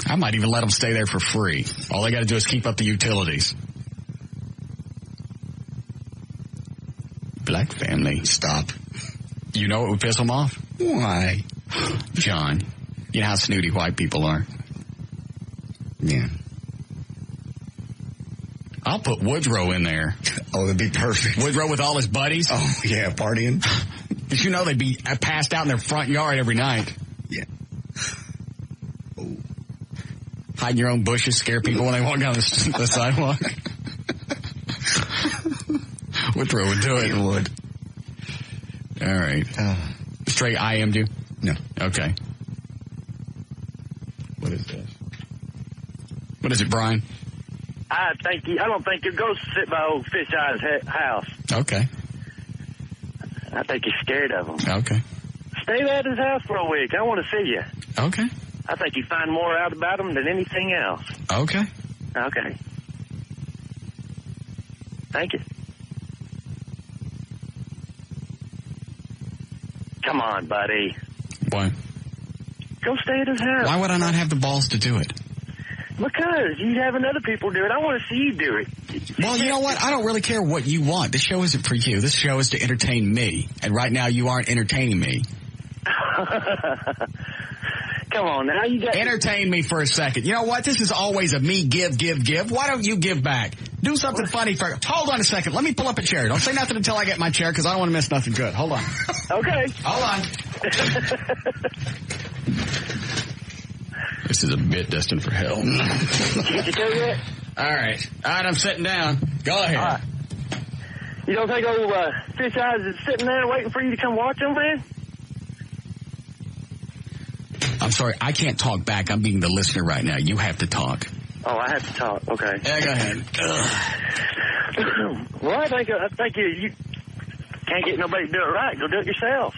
I might even let them stay there for free. All they got to do is keep up the utilities. Black family. Stop. You know it would piss them off? Why? John, you know how snooty white people are. Yeah. I'll put Woodrow in there. Oh, that'd be perfect. Woodrow with all his buddies? Oh, yeah, partying. Because they'd be passed out in their front yard every night. Yeah. Oh. Hide in your own bushes, scare people when they walk down the sidewalk. Woodrow would do it. He would. All right. Straight IM'd you? No. Okay. What is this? What is it, Brian? I don't think you go sit by old Fish Eye's house. Okay. I think you're scared of him. Okay. Stay at his house for a week. I want to see you. Okay. I think you find more out about him than anything else. Okay. Okay. Thank you. Come on, buddy. What? Go stay at his house. Why would I not have the balls to do it? Because you having other people do it. I want to see you do it. Well, you know what? I don't really care what you want. This show isn't for you. This show is to entertain me. And right now you aren't entertaining me. Come on now. You got entertain me for a second. You know what? This is always a me give. Why don't you give back? Do something funny for... Hold on a second. Let me pull up a chair. Don't say nothing until I get my chair because I don't want to miss nothing good. Hold on. Okay. Hold on. This is a bit destined for hell. Did you do yet? All right, I'm sitting down. Go ahead. All right. You don't think old Fish Eyes is sitting there waiting for you to come watch him, man? I'm sorry, I can't talk back. I'm being the listener right now. You have to talk. Oh, I have to talk. Okay. Yeah, go ahead. Well, I think you can't get nobody to do it right. Go do it yourself.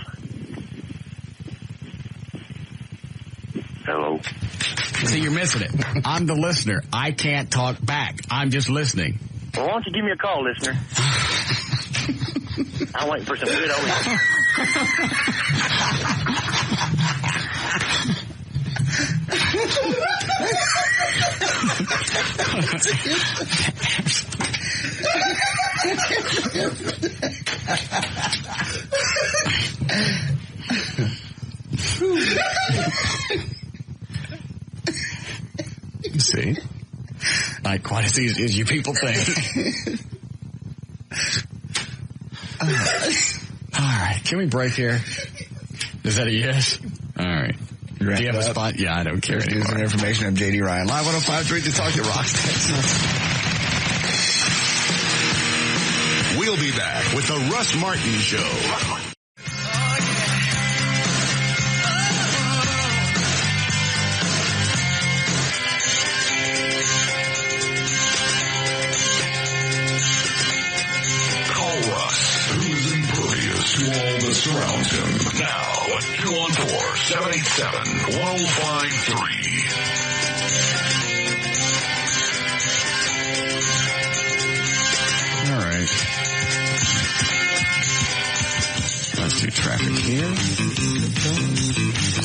Hello. See, you're missing it. I'm the listener. I can't talk back. I'm just listening. Well, why don't you give me a call, listener? I'm waiting for some good old... See? Not quite as easy as you people think. All right. Can we break here? Is that a yes? All right. Do you have a spot? Yeah, I don't care anymore. News and information. I'm J.D. Ryan. Live 105.3 to Talk to Rocks, Texas. We'll be back with the Russ Martin Show. To all that surrounds him. Now, 214-787-1053. All right. Let's do traffic here.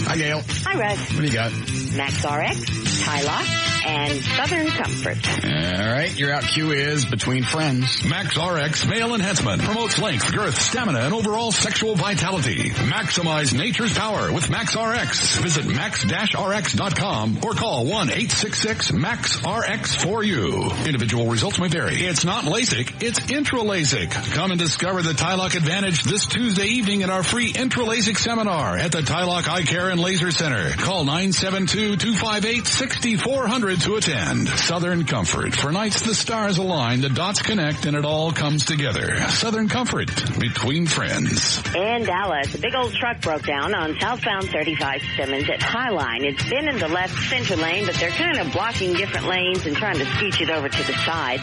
Hi, Gail. Hi, Russ. What do you got? Max RX, Tylock, and Southern Comfort. All right. Your out cue is Between Friends. Max RX Male Enhancement promotes length, girth, stamina, and overall sexual vitality. Maximize nature's power with Max RX. Visit max-rx.com or call 1-866-MAX-RX-4U. Individual results may vary. It's not LASIK, it's Intra-LASIK. Come and discover the Tylock Advantage this Tuesday evening at our free Intra-LASIK seminar at the Tylock Eye Care and Laser Center. Call 972-258-6400 to attend. Southern Comfort. For nights the stars align, the dots connect, and it all comes together. Southern Comfort. Between Friends. In Dallas, a big old truck broke down on southbound 35 Simmons at Highline. It's been in the left center lane, but they're kind of blocking different lanes and trying to scooch it over to the side.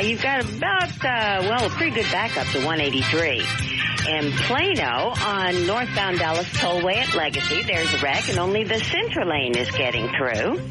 You've got about, a pretty good backup to 183. In Plano, on northbound Dallas Tollway at Legacy, there's a wreck, and only the center lane is getting through.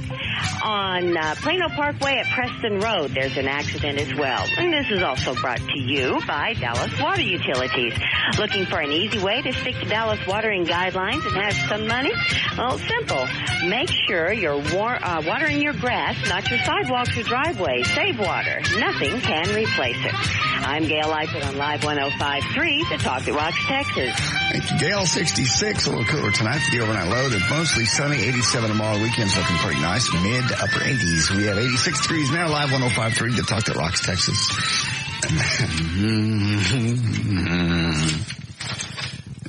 On Plano Parkway at Preston Road, there's an accident as well. And this is also brought to you by Dallas Water Utilities. Looking for an easy way to stick to Dallas watering guidelines and have some money? Well, simple. Make sure you're watering your grass, not your sidewalks or driveways. Save water. Nothing can replace it. I'm Gail Lightfoot on Live 105.3, the Talk That Rocks, Texas. Thank you, Gail. 66, a little cooler tonight for the overnight low. It's mostly sunny, 87 tomorrow. Weekend's looking pretty nice, mid to upper 80s. We have 86 degrees now, Live 105.3, the Talk That Rocks, Texas.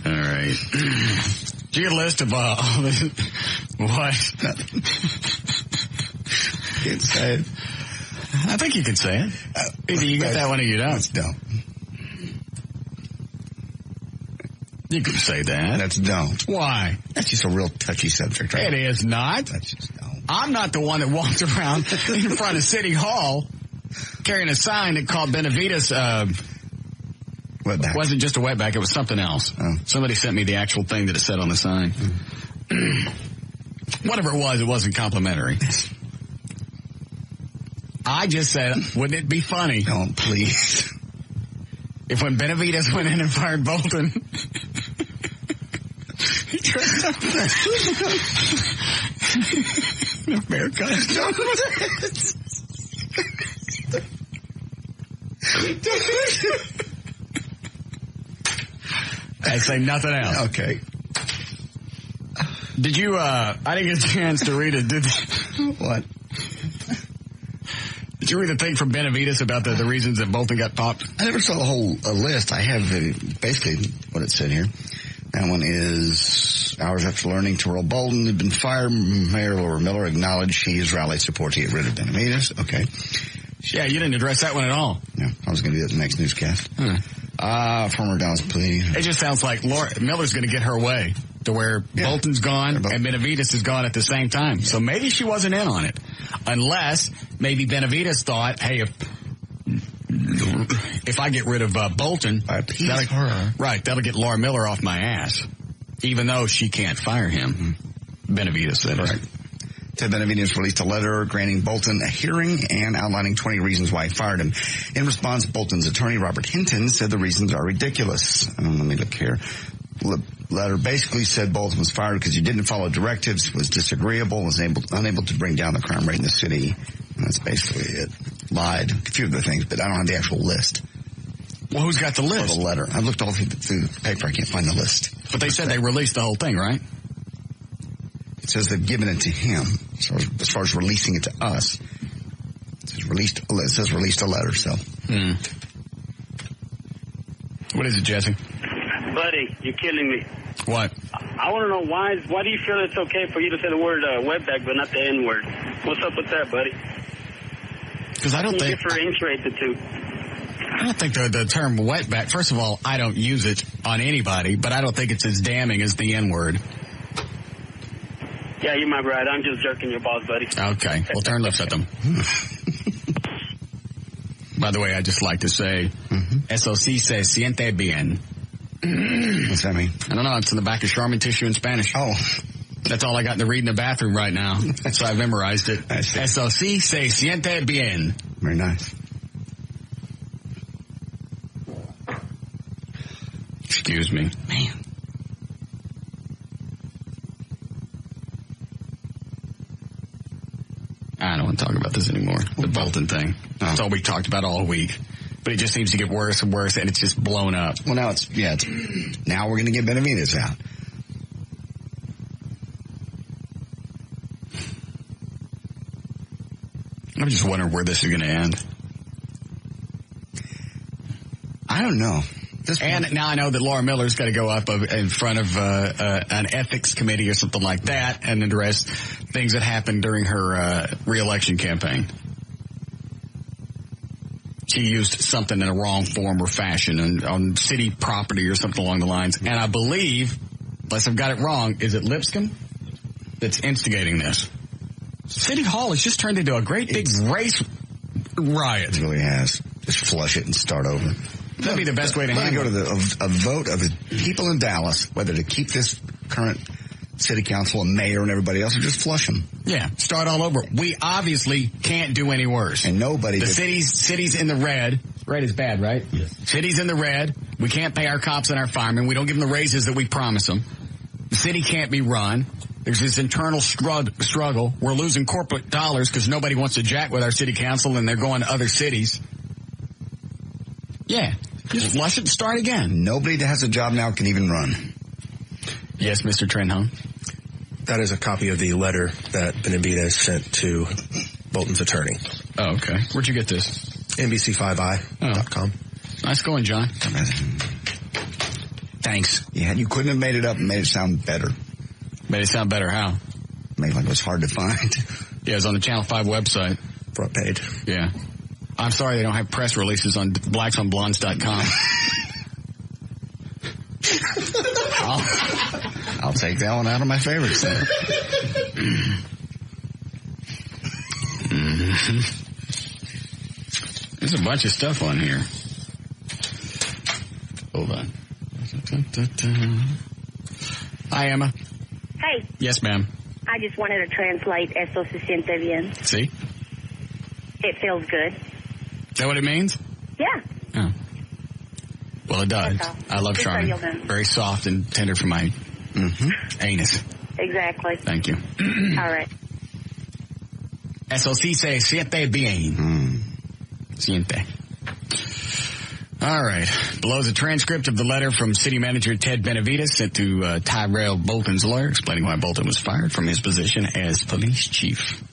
All right. Did you get a list of what? Can't say it. I think you can say it. Either you get that one or you don't. Don't. You can say that. That's don't. Why? That's just a real touchy subject, right? It is not. That's just don't. I'm not the one that walked around in front of City Hall carrying a sign that called Benavides, Wetback. It wasn't just a wetback, it was something else. Oh. Somebody sent me the actual thing that it said on the sign. Whatever it wasn't complimentary. I just said, wouldn't it be funny? Don't, please. If when Benavides went in and fired Bolton, he tripped up. America. I say nothing else. Okay. Did you, I didn't get a chance to read it. What? Did you read the thing from Benavides about the reasons that Bolton got popped? I never saw the whole list. I have basically what it said here. That one is hours after learning Terrell Bolton had been fired. Mayor Laura Miller acknowledged she has rallied support to get rid of Benavides. Okay. Yeah, you didn't address that one at all. Yeah, I was going to do that in the next newscast. Former Dallas police. It just sounds like Laura Miller's going to get her way to where Bolton's gone and Benavides is gone at the same time. Yeah. So maybe she wasn't in on it. Unless maybe Benavides thought, hey, if I get rid of Bolton, that'll get Laura Miller off my ass. Even though she can't fire him. Benavides said it. Ted Benavides released a letter granting Bolton a hearing and outlining 20 reasons why he fired him. In response, Bolton's attorney, Robert Hinton, said the reasons are ridiculous. Let me look here. The letter basically said Bolton was fired because he didn't follow directives, was disagreeable, was unable to bring down the crime rate in the city. And that's basically it. Lied. A few of the things, but I don't have the actual list. Well, who's got the list? The letter. I looked all through the paper. I can't find the list. But they said they released the whole thing, right? It says they've given it to him. So as far as releasing it to us, it says released a letter. So, What is it, Jesse? Buddy, you're killing me. What? I want to know why do you feel it's okay for you to say the word wetback but not the N word? What's up with that, buddy? Because I don't think differentiate the two. I don't think the term wetback. First of all, I don't use it on anybody, but I don't think it's as damning as the N word. Yeah, you might be right. I'm just jerking your balls, buddy. Okay. Well, turn looks at them. By the way, I just like to say, SOC se siente bien. What's that mean? I don't know. It's in the back of Charmin tissue in Spanish. Oh. That's all I got to read in the bathroom right now. So I've memorized it. SOC se siente bien. Very nice. Excuse me. Man. I don't want to talk about this anymore. The Bolton thing. That's all we talked about all week. But it just seems to get worse and worse, and it's just blown up. Well, now now we're going to get Benavides out. I'm just wondering where this is going to end. I don't know. And now I know that Laura Miller's got to go up in front of an ethics committee or something like that and address things that happened during her re-election campaign. She used something in a wrong form or fashion on city property or something along the lines. And I believe, unless I've got it wrong, is it Lipscomb that's instigating this? City Hall has just turned into a great big race riot. It really has. Just flush it and start over. That'd be the best way to handle it. Let me go to a vote of the people in Dallas, whether to keep this current city council and mayor and everybody else, or just flush them. Yeah, start all over. We obviously can't do any worse. And nobody. The city's in the red. Red is bad, right? Yes. City's in the red. We can't pay our cops and our firemen. We don't give them the raises that we promise them. The city can't be run. There's this internal struggle. We're losing corporate dollars because nobody wants to jack with our city council, and they're going to other cities. Yeah. Just flush it and start again. Nobody that has a job now can even run. Yes, Mr. Trenholm. That is a copy of the letter that Benavides sent to Bolton's attorney. Oh, okay. Where'd you get this? NBC5i.com. Nice going, John. Thanks. Yeah, you couldn't have made it up and made it sound better. Made it sound better how? Made it like it was hard to find. Yeah, it was on the Channel 5 website. Front page. Yeah. I'm sorry they don't have press releases on blacksonblondes.com. I'll take that one out of my favorites. There's a bunch of stuff on here. Hold on. Hi, Emma. Hey. Yes, ma'am. I just wanted to translate Eso se siente bien. See? It feels good. Is that what it means? Yeah. Oh. Well, it does. I love Charmin. Very soft and tender for my anus. Exactly. Thank you. All right. Eso sí se siente bien. Siente. All right. Below is a transcript of the letter from City Manager Ted Benavides sent to Tyrell Bolton's lawyer explaining why Bolton was fired from his position as police chief.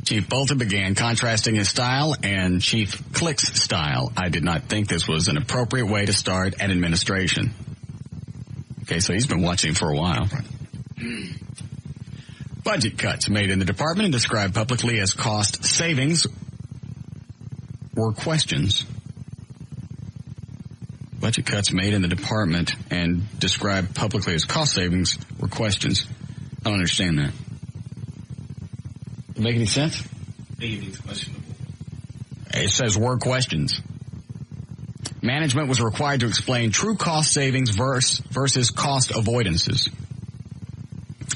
Chief Bolton began contrasting his style and Chief Click's style. I did not think this was an appropriate way to start an administration. Okay, so he's been watching for a while. Budget cuts made in the department and described publicly as cost savings were questions. Budget cuts made in the department and described publicly as cost savings were questions. I don't understand that. Make any sense? I think it means questionable. It says were questions. Management was required to explain true cost savings versus cost avoidances.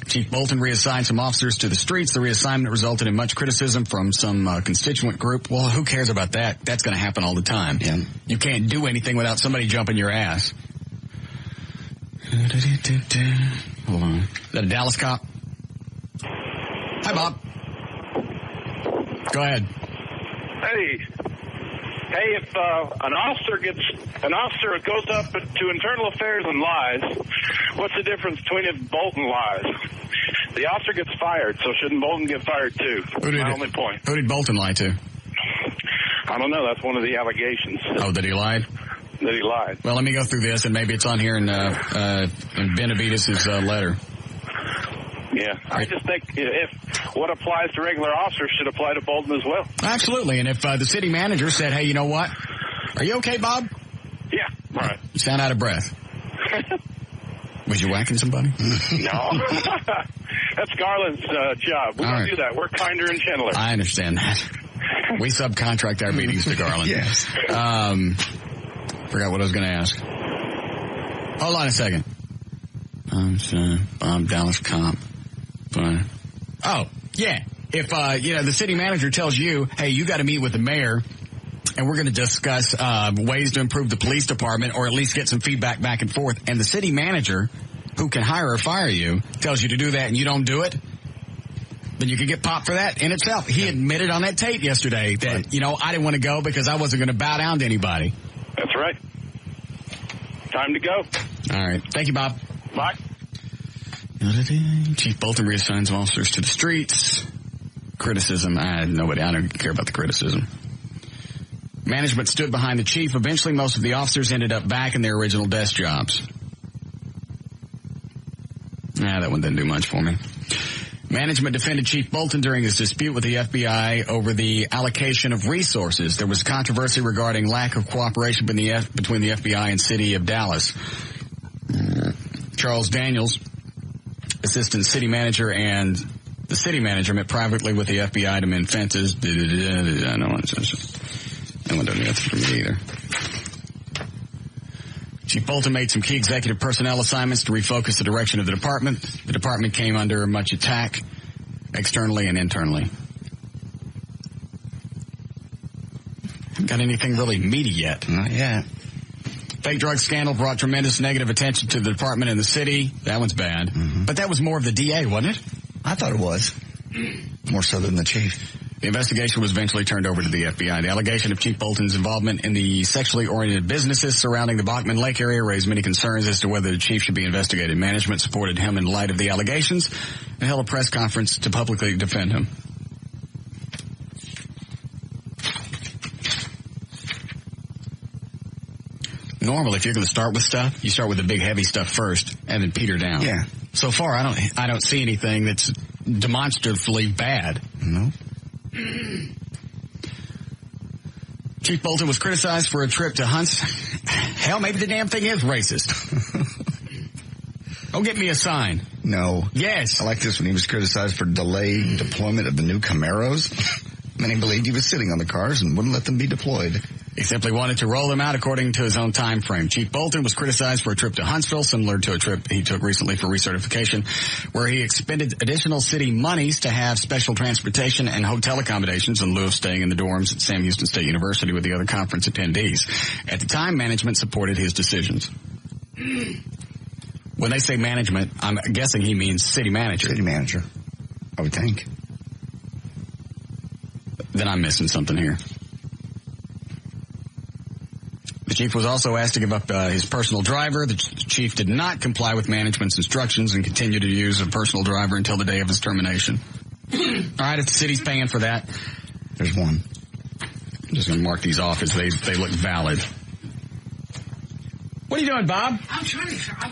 Chief Bolton reassigned some officers to the streets. The reassignment resulted in much criticism from some constituent group. Well, who cares about that? That's going to happen all the time. Yeah. You can't do anything without somebody jumping your ass. Hold on. Is that a Dallas cop? Hi, Bob. Go ahead. Hey, if an officer goes up to internal affairs and lies, what's the difference between if Bolton lies? The officer gets fired, so shouldn't Bolton get fired too? That's my only point. Who did Bolton lie to? I don't know. That's one of the allegations. Oh, that he lied? That he lied. Well, let me go through this, and maybe it's on here in Benavides' letter. Yeah, I just think if what applies to regular officers should apply to Bolton as well. Absolutely, and if the city manager said, hey, you know what? Are you okay, Bob? Yeah, right. You sound out of breath. Was you whacking somebody? No. That's Garland's job. We don't do that. We're kinder and gentler. I understand that. We subcontract our meetings to Garland. Yes. Forgot what I was going to ask. Hold on a second. I'm Dallas cop. Oh, yeah. If, the city manager tells you, hey, you got to meet with the mayor and we're going to discuss ways to improve the police department or at least get some feedback back and forth, and the city manager, who can hire or fire you, tells you to do that and you don't do it, then you could get popped for that in itself. He admitted on that tape yesterday that, I didn't want to go because I wasn't going to bow down to anybody. That's right. Time to go. All right. Thank you, Bob. Bye. Chief Bolton reassigns officers to the streets. Criticism. I don't care about the criticism. Management stood behind the chief. Eventually, most of the officers ended up back in their original desk jobs. That one didn't do much for me. Management defended Chief Bolton during his dispute with the FBI over the allocation of resources. There was controversy regarding lack of cooperation between the FBI and City of Dallas. Charles Daniels, assistant city manager, and the city manager met privately with the FBI to mend fences. That one doesn't answer for me either. Chief Bolton made some key executive personnel assignments to refocus the direction of the department. The department came under much attack, externally and internally. Haven't got anything really meaty yet. Not yet. Fake drug scandal brought tremendous negative attention to the department and the city. That one's bad. Mm-hmm. But that was more of the DA, wasn't it? I thought it was. More so than the chief. The investigation was eventually turned over to the FBI. The allegation of Chief Bolton's involvement in the sexually oriented businesses surrounding the Bachman Lake area raised many concerns as to whether the chief should be investigated. Management supported him in light of the allegations and held a press conference to publicly defend him. Normally, if you're going to start with stuff, you start with the big, heavy stuff first and then peter down. Yeah. So far, I don't see anything that's demonstratively bad. No. Chief Bolton was criticized for a trip to Hunts. Hell, maybe the damn thing is racist. Don't get me a sign. No. Yes. I like this when he was criticized for delayed deployment of the new Camaros. Many believed he was sitting on the cars and wouldn't let them be deployed. He simply wanted to roll them out according to his own time frame. Chief Bolton was criticized for a trip to Huntsville, similar to a trip he took recently for recertification, where he expended additional city monies to have special transportation and hotel accommodations in lieu of staying in the dorms at Sam Houston State University with the other conference attendees. At the time, management supported his decisions. When they say management, I'm guessing he means city manager. City manager. I would think. Then I'm missing something here. The chief was also asked to give up his personal driver. The chief did not comply with management's instructions and continued to use a personal driver until the day of his termination. All right, if the city's paying for that, there's one. I'm just going to mark these off as they look valid. What are you doing, Bob? I'm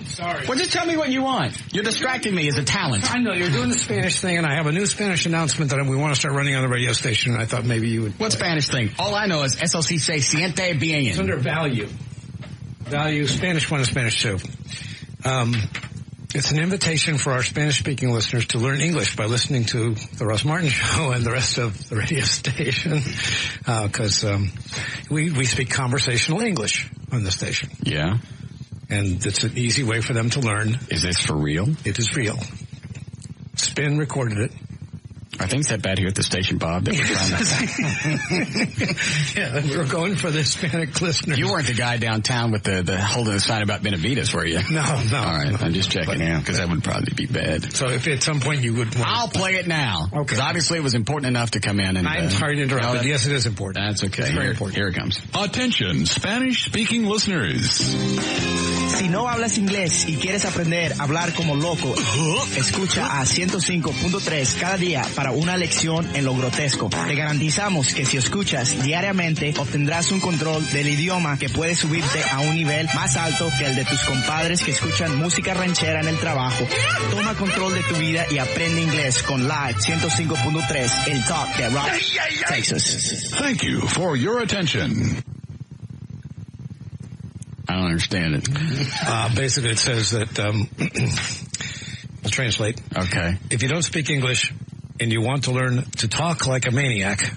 sorry. Well, just tell me what you want. You're distracting me as a talent. I know, you're doing the Spanish thing, and I have a new Spanish announcement that we want to start running on the radio station, and I thought maybe you would... What Spanish thing? All I know is SLC se siente bien. It's under value. Value, Spanish 1 and Spanish 2. It's an invitation for our Spanish-speaking listeners to learn English by listening to the Russ Martin Show and the rest of the radio station, because we speak conversational English on the station. Yeah. And it's an easy way for them to learn. Is this for real? It is real. Spin recorded it. Are things that bad here at the station, Bob? That Yeah, we were going for the Hispanic listeners. You weren't the guy downtown with the holding the sign about Benavides, were you? No. All right, I'm just checking, because that would probably be bad. So if at some point you would want... I'll play it now. Okay. Because obviously it was important enough to come in and... I'm sorry to interrupt, but yes, it is important. That's okay. It's very important. Here it comes. Attention, Spanish-speaking listeners. Si no hablas inglés y quieres aprender a hablar como loco, escucha a 105.3 cada día para una lección en lo grotesco. Te garantizamos que si escuchas diariamente, obtendrás un control del idioma que puede subirte a un nivel más alto que el de tus compadres que escuchan música ranchera en el trabajo. Toma control de tu vida y aprende inglés con Live 105.3, el talk de Rock, Texas. Thank you for your attention. I don't understand it. Basically, it says that, I'll translate. Okay. If you don't speak English and you want to learn to talk like a maniac,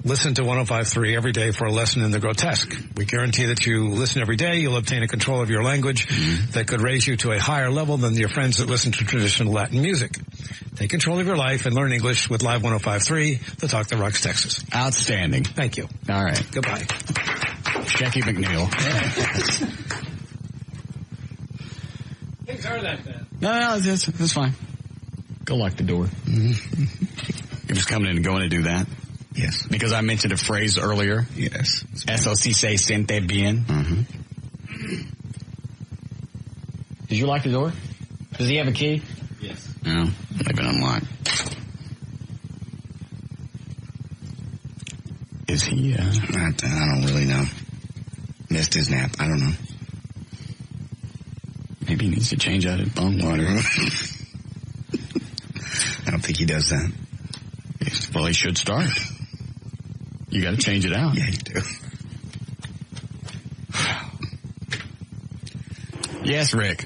listen to 105.3 every day for a lesson in the grotesque. We guarantee that you listen every day, you'll obtain a control of your language that could raise you to a higher level than your friends that listen to traditional Latin music. Take control of your life and learn English with Live 105.3, the talk that rocks Texas. Outstanding. Thank you. All right. Goodbye. Jackie McNeil. Things are that bad. No, that's fine. Go lock the door. You're just coming in and going to do that? Yes. Because I mentioned a phrase earlier? Yes. SLC se siente bien. Mm-hmm. Did you lock the door? Does he have a key? Yes. No, leave it unlocked. Is he, I don't really know. Missed his nap. I don't know. Maybe he needs to change out his bone water. I don't think he does that. Well, he should start. You got to change it out. Yeah, you do. Yes, Rick.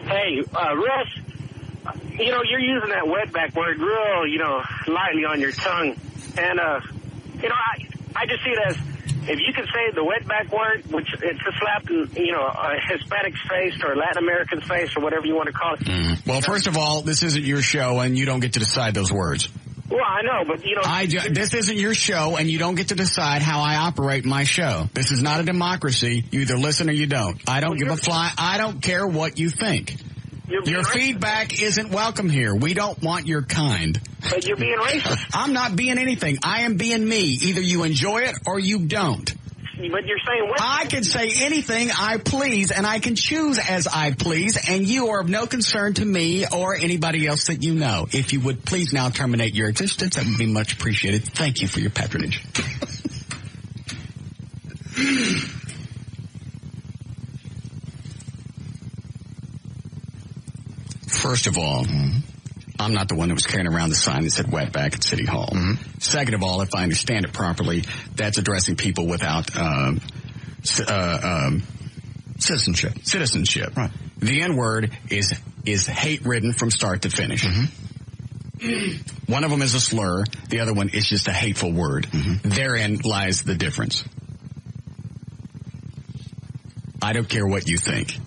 Hey, Russ, you're using that wetback word real, lightly on your tongue. And, I just see it as, if you can say the wetback word, which it's a slap in, a Hispanic's face or Latin American's face or whatever you want to call it. Mm. Well, first of all, this isn't your show, and you don't get to decide those words. Well, I know, but, this isn't your show, and you don't get to decide how I operate my show. This is not a democracy. You either listen or you don't. I don't give a fly. I don't care what you think. Your feedback isn't welcome here. We don't want your kind. But you're being racist. I'm not being anything. I am being me. Either you enjoy it or you don't. But you're saying what? I can say anything I please, and I can choose as I please, and you are of no concern to me or anybody else that you know. If you would please now terminate your existence, that would be much appreciated. Thank you for your patronage. First of all, I'm not the one that was carrying around the sign that said wetback at City Hall. Mm-hmm. Second of all, if I understand it properly, that's addressing people without citizenship. Right. The N-word is hate-ridden from start to finish. Mm-hmm. One of them is a slur. The other one is just a hateful word. Mm-hmm. Therein lies the difference. I don't care what you think.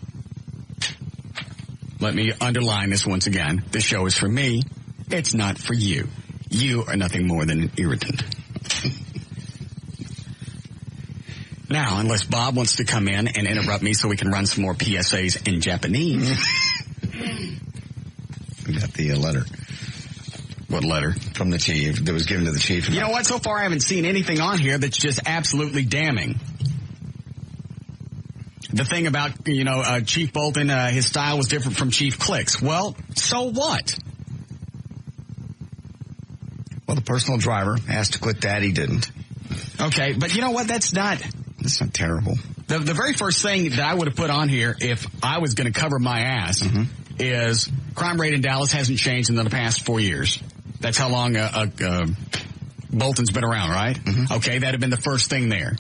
Let me underline this once again. This show is for me. It's not for you. You are nothing more than an irritant. Now, unless Bob wants to come in and interrupt me so we can run some more PSAs in Japanese. We got the letter. What letter? From the chief that was given to the chief. You know what? So far I haven't seen anything on here that's just absolutely damning. The thing about, Chief Bolton, his style was different from Chief Click's. Well, so what? Well, the personal driver asked to quit that. He didn't. Okay, but you know what? That's not terrible. The very first thing that I would have put on here if I was going to cover my ass is crime rate in Dallas hasn't changed in the past 4 years. That's how long Bolton's been around, right? Okay, that'd have been the first thing there.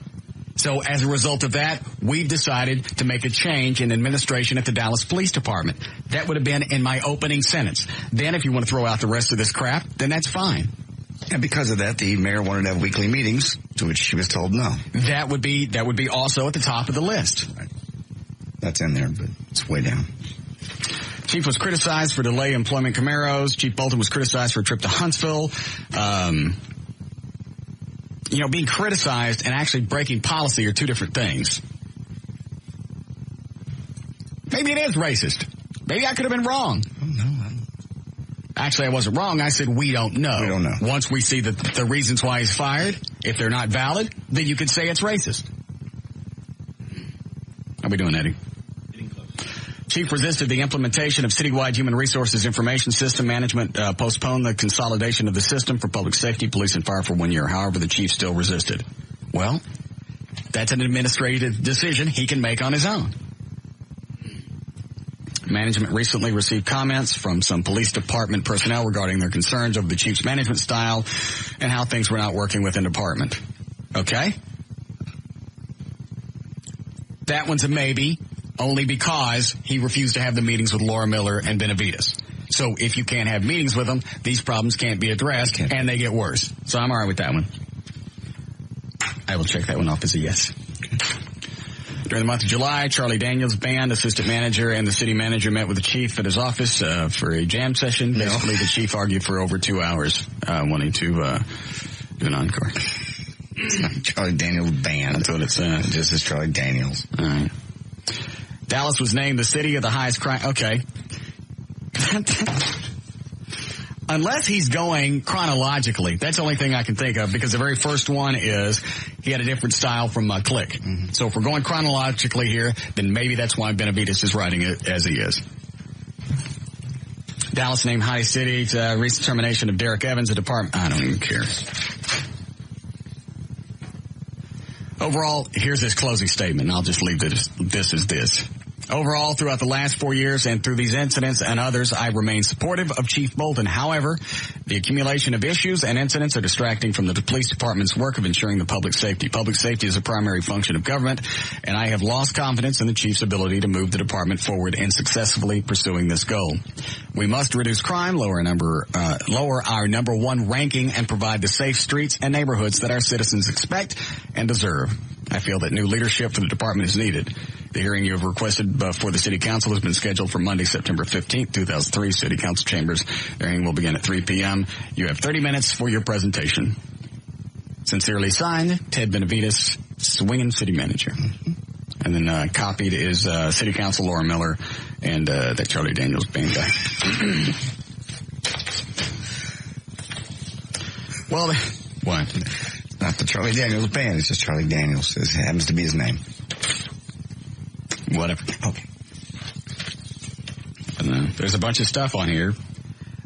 So as a result of that, we've decided to make a change in administration at the Dallas Police Department. That would have been in my opening sentence. Then if you want to throw out the rest of this crap, then that's fine. And because of that, the mayor wanted to have weekly meetings, to which she was told no. That would be also at the top of the list. Right. That's in there, but it's way down. Chief was criticized for delay employment Camaros. Chief Bolton was criticized for a trip to Huntsville. Being criticized and actually breaking policy are two different things. Maybe it is racist. Maybe I could have been wrong. Oh, no. Actually, I wasn't wrong. I said we don't know. We don't know. Once we see the reasons why he's fired, if they're not valid, then you could say it's racist. How we doing, Eddie? Chief resisted the implementation of citywide human resources information system management, postponed the consolidation of the system for public safety, police, and fire for 1 year. However, the chief still resisted. Well, that's an administrative decision he can make on his own. Management recently received comments from some police department personnel regarding their concerns over the chief's management style and how things were not working within the department. Okay? That one's a maybe, only because he refused to have the meetings with Laura Miller and Benavides. So if you can't have meetings with them, these problems can't be addressed, and they get worse. So I'm all right with that one. I will check that one off as a yes. During the month of July, Charlie Daniels' band, assistant manager, and the city manager met with the chief at his office for a jam session. Basically, the chief argued for over 2 hours, wanting to do an encore. It's not Charlie Daniels' band. That's what it said. It just is Charlie Daniels. All right. Dallas was named the city of the highest crime. Okay. Unless he's going chronologically. That's the only thing I can think of, because the very first one is he had a different style from Click. Mm-hmm. So if we're going chronologically here, then maybe that's why Benavides is writing it as he is. Dallas named highest city to recent termination of Derek Evans, a department. I don't even care. Overall, here's his closing statement, and I'll just leave this as this. Overall, throughout the last 4 years and through these incidents and others, I remain supportive of Chief Bolton. However, the accumulation of issues and incidents are distracting from the police department's work of ensuring the public safety. Public safety is a primary function of government, and I have lost confidence in the chief's ability to move the department forward in successfully pursuing this goal. We must reduce crime, lower our number one ranking, and provide the safe streets and neighborhoods that our citizens expect and deserve. I feel that new leadership for the department is needed. The hearing you have requested for the City Council has been scheduled for Monday, September 15th, 2003, City Council Chambers. The hearing will begin at 3 p.m. You have 30 minutes for your presentation. Sincerely signed, Ted Benavides, Swinging City Manager. And then copied is City Council Laura Miller and that Charlie Daniels band guy. Well, what? Not the Charlie Daniels band. It's just Charlie Daniels. It happens to be his name. Whatever. Okay. There's a bunch of stuff on here.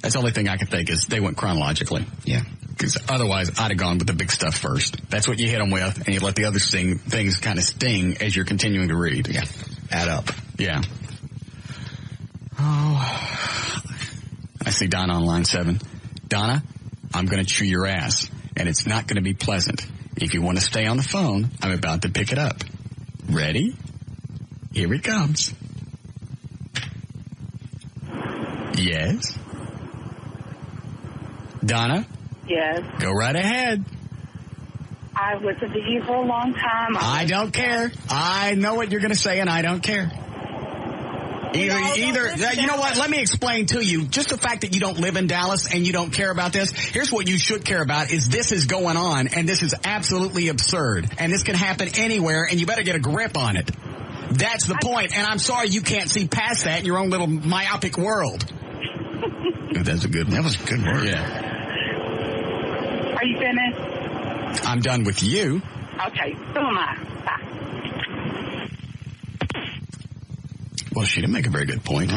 That's the only thing I can think is they went chronologically. Yeah. Because otherwise, I'd have gone with the big stuff first. That's what you hit them with, and you let the other things kind of sting as you're continuing to read. Yeah. Add up. Yeah. Oh. I see Donna on line 7. Donna, I'm going to chew your ass, and it's not going to be pleasant. If you want to stay on the phone, I'm about to pick it up. Ready? Here it comes. Yes? Donna? Yes. Go right ahead. I was with you for a long time. I don't care. I know what you're going to say, and I don't care. Either, you know what? Let me explain to you. Just the fact that you don't live in Dallas and you don't care about this, here's what you should care about is this is going on, and this is absolutely absurd. And this can happen anywhere, and you better get a grip on it. That's the point, and I'm sorry you can't see past that in your own little myopic world. That's a good one. That was a good word. Yeah. Are you finished? I'm done with you. Okay, so am I. Bye. Well, she didn't make a very good point.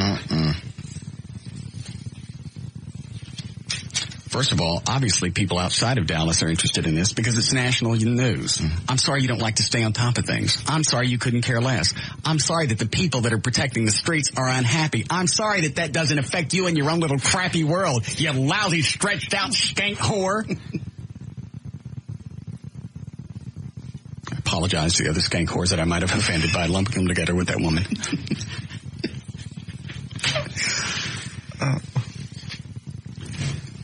First of all, obviously people outside of Dallas are interested in this because it's national news. I'm sorry you don't like to stay on top of things. I'm sorry you couldn't care less. I'm sorry that the people that are protecting the streets are unhappy. I'm sorry that doesn't affect you in your own little crappy world, you lousy, stretched out skank whore. I apologize to the other skank whores that I might have offended by lumping them together with that woman.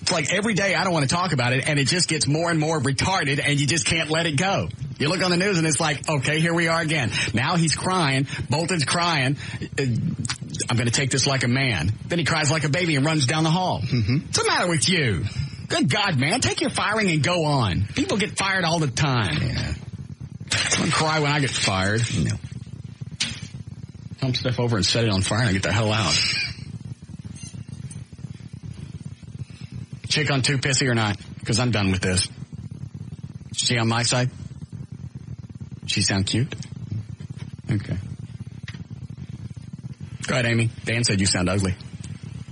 It's like every day I don't want to talk about it, and it just gets more and more retarded, and you just can't let it go. You look on the news, and it's like, okay, here we are again. Now he's crying. Bolton's crying. I'm going to take this like a man. Then he cries like a baby and runs down the hall. What's the matter with you? Good God, man. Take your firing and go on. People get fired all the time. Yeah. I don't cry when I get fired. No. Dump stuff over and set it on fire, and I get the hell out. Chick on too pissy or not? Because I'm done with this. Is she on my side? She sound cute? Okay. Go ahead, Amy. Dan said you sound ugly.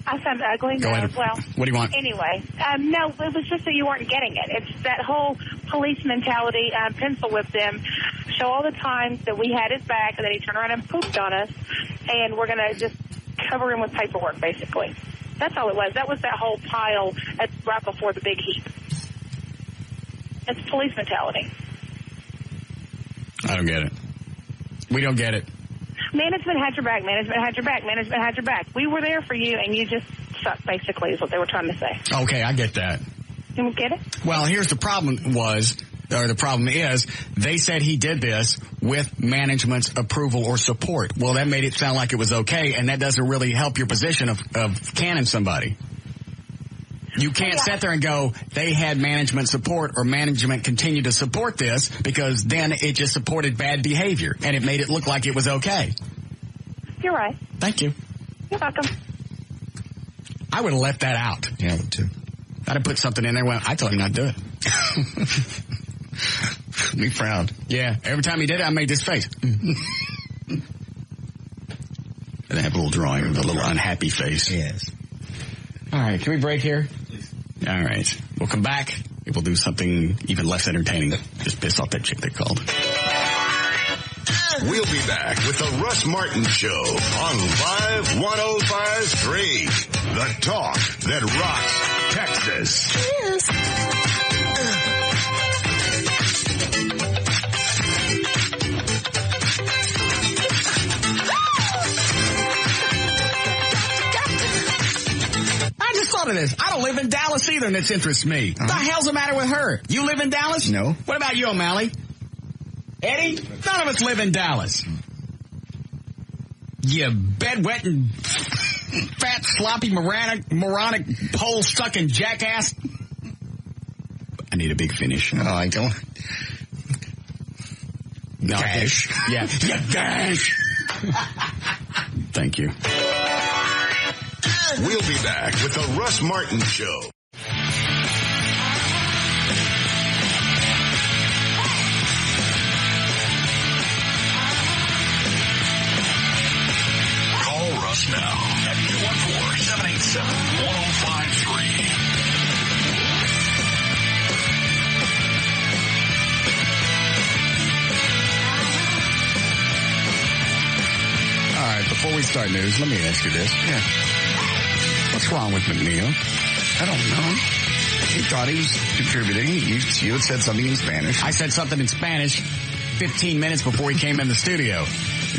I sound ugly? Go ahead. Well, what do you want? Anyway, no, it was just that you weren't getting it. It's that whole police mentality, pencil whipped them, show all the times that we had his back, and then he turned around and pooped on us, and we're going to just cover him with paperwork, basically. That's all it was. That was that whole pile right before the big heap. It's police mentality. I don't get it. We don't get it. Management had your back. Management had your back. Management had your back. We were there for you, and you just suck, basically, is what they were trying to say. Okay, I get that. You get it? Well, here's the problem the problem is, they said he did this with management's approval or support. Well, that made it sound like it was okay, and that doesn't really help your position of canning somebody. You can't sit there and go, they had management support or management continued to support this, because then it just supported bad behavior, and it made it look like it was okay. You're right. Thank you. You're welcome. I would have left that out. Yeah, I would too. I'd have put something in there when I told him not to do it. We frowned. Yeah, every time he did it, I made this face. And I have a little drawing of a little unhappy face. Yes. All right, can we break here? All right. We'll come back. We'll do something even less entertaining. Just piss off that chick that called. We'll be back with the Russ Martin Show on 51053. The talk that rocks Texas. Yes. Of this. I don't live in Dallas either, and this interests me. What the hell's the matter with her? You live in Dallas? No. What about you, O'Malley? Eddie? None of us live in Dallas. You bedwetting, fat, sloppy, moronic, hole-sucking jackass. I need a big finish. No, I don't. No, Gash. Yeah. Gash. Thank you. We'll be back with the Russ Martin Show. Call Russ now at 214-787-1053. All right, before we start news, let me ask you this. Yeah. What's wrong with McNeil? I don't know. He thought he was contributing. You had said something in Spanish. I said something in Spanish 15 minutes before he came in the studio.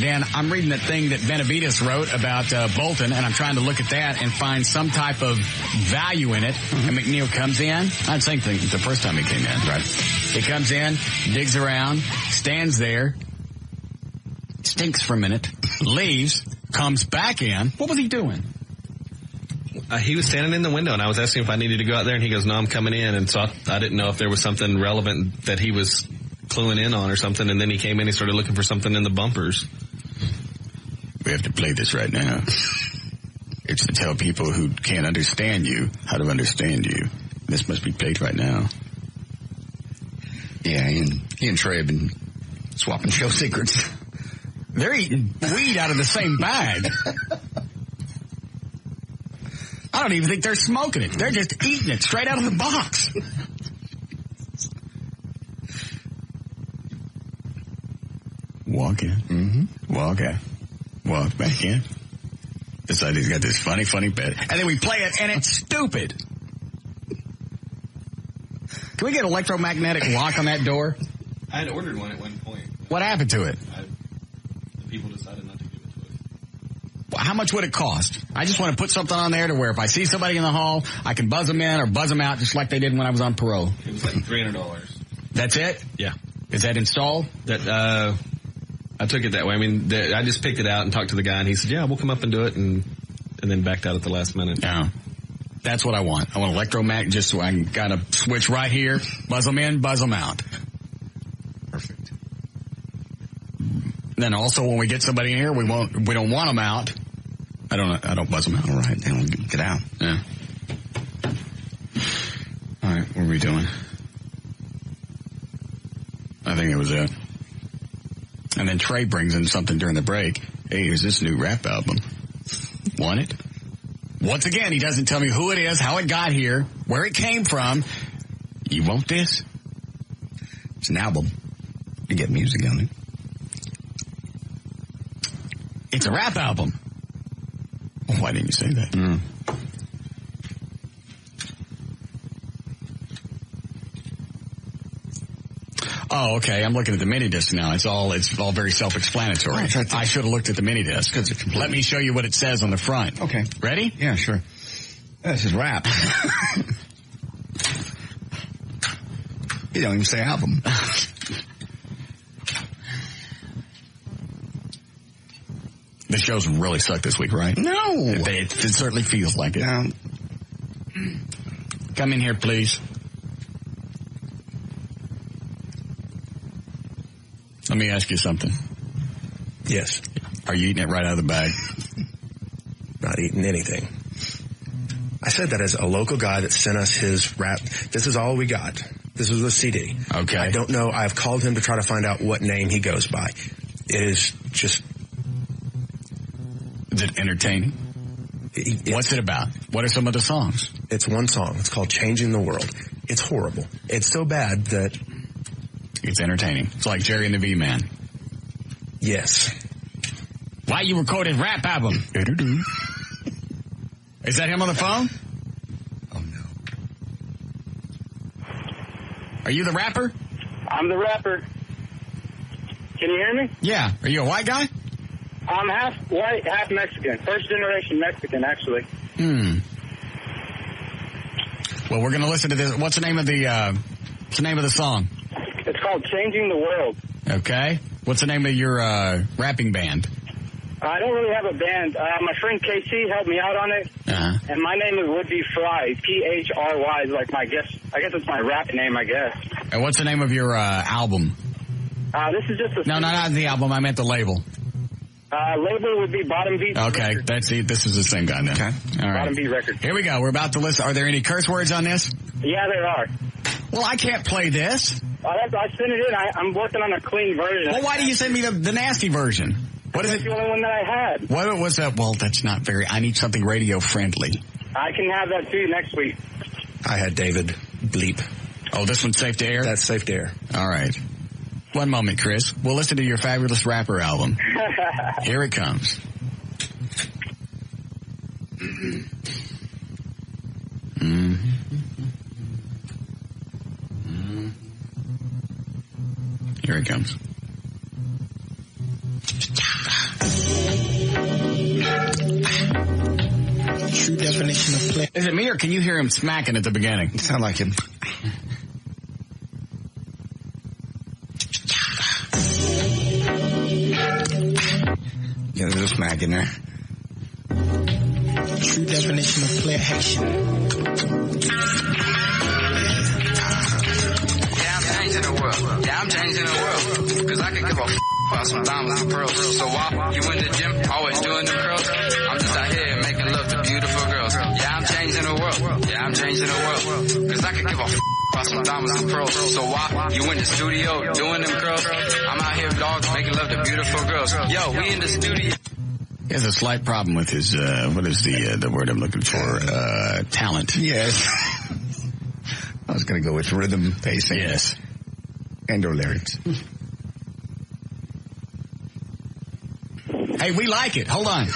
Dan, I'm reading that thing that Benavides wrote about Bolton, and I'm trying to look at that and find some type of value in it. Mm-hmm. And McNeil comes in. I think the first time he came in. Right. He comes in, digs around, stands there, stinks for a minute, leaves, comes back in. What was he doing? He was standing in the window, and I was asking if I needed to go out there, and he goes, no, I'm coming in. And so I didn't know if there was something relevant that he was cluing in on or something, and then he came in and started looking for something in the bumpers. We have to play this right now. It's to tell people who can't understand you how to understand you. This must be played right now. Yeah, he and Trey have been swapping show secrets. They're eating weed out of the same bag. I don't even think they're smoking it. They're just eating it straight out of the box. Walk in. Mm-hmm. Walk out. Walk back in. Decide he's got this funny bed. And then we play it, and it's stupid. Can we get an electromagnetic lock on that door? I had ordered one at one point. What happened to it? The people decided not to give it to us. Well, how much would it cost? I just want to put something on there to where if I see somebody in the hall, I can buzz them in or buzz them out just like they did when I was on parole. It was like $300. That's it? Yeah. Is that installed? I took it that way. I mean, I just picked it out and talked to the guy, and he said, yeah, we'll come up and do it, and then backed out at the last minute. Yeah. That's what I want. I want electromagnetic just so I can got a switch right here, buzz them in, buzz them out. Perfect. Then also when we get somebody in here, we don't want them out. I don't buzz them out. All right, then we'll get out. Yeah. All right, what are we doing? I think it was it. And then Trey brings in something during the break. Hey, here's this new rap album. Want it? Once again, he doesn't tell me who it is, how it got here, where it came from. You want this? It's an album. You get music on it. It's a rap album. Well, why didn't you say that? Oh, okay. I'm looking at the mini disc now. It's all very self-explanatory. I should have looked at the mini disc. Let me show you what it says on the front. Okay. Ready? Yeah, sure. This is rap. You don't even say album. The shows really suck this week, right? No. It certainly feels like it. No. Come in here, please. Let me ask you something. Yes. Are you eating it right out of the bag? Not eating anything. I said that as a local guy that sent us his rap. This is all we got. This was the CD. Okay. I don't know. I've called him to try to find out what name he goes by. It is just... Is it entertaining? What's it about? What are some of the songs? It's one song. It's called Changing the World. It's horrible. It's so bad that... It's entertaining. It's like Jerry and the V-Man. Yes. Why you record his rap album? Is that him on the phone? Oh, no. Are you the rapper? I'm the rapper. Can you hear me? Yeah. Are you a white guy? I'm half white, half Mexican. First generation Mexican, actually. Well, we're going to listen to this. What's the name of the song? It's called Changing the World. Okay. What's the name of your rapping band? I don't really have a band. My friend KC helped me out on it. Uh-huh. And my name is Would Be Fry. Phry is like I guess it's my rap name, I guess. And what's the name of your album? This is just a... No, not the album. I meant the label. Label would be Bottom Beat Okay, Records. that's it. This is the same guy now. Okay. All right. Bottom Beat Records. Here we go. We're about to listen. Are there any curse words on this? Yeah, there are. Well, I can't play this. I sent it in. I'm working on a clean version. Well, why do you send me the nasty version? What is That's it? the only one that I had. What was that? Well, that's not very... I need something radio friendly. I can have that too next week. I had David bleep. Oh, this one's safe to air? That's safe to air. All right. One moment, Chris. We'll listen to your fabulous rapper album. Here it comes. Here it comes. True definition of play. Is it me or can you hear him smacking at the beginning? Sound like him. Yeah, there's a smack in there. True definition of play action. Yeah, I'm changing the world. Cause I can give a about some diamonds and pearls. So while you in the gym, always doing them curls, I'm just out here making love to beautiful girls. Yeah, I'm changing the world. Yeah, I'm changing the world. Cause I can give a about some diamonds and pearls. So why you in the studio doing them curls? I'm out here, dog, making love to beautiful girls. Yo, we in the studio. He has a slight problem with his, what is the word I'm looking for? Talent. Yes. I was going to go with rhythm, pacing. Yes. And or lyrics. Hey, we like it. Hold on.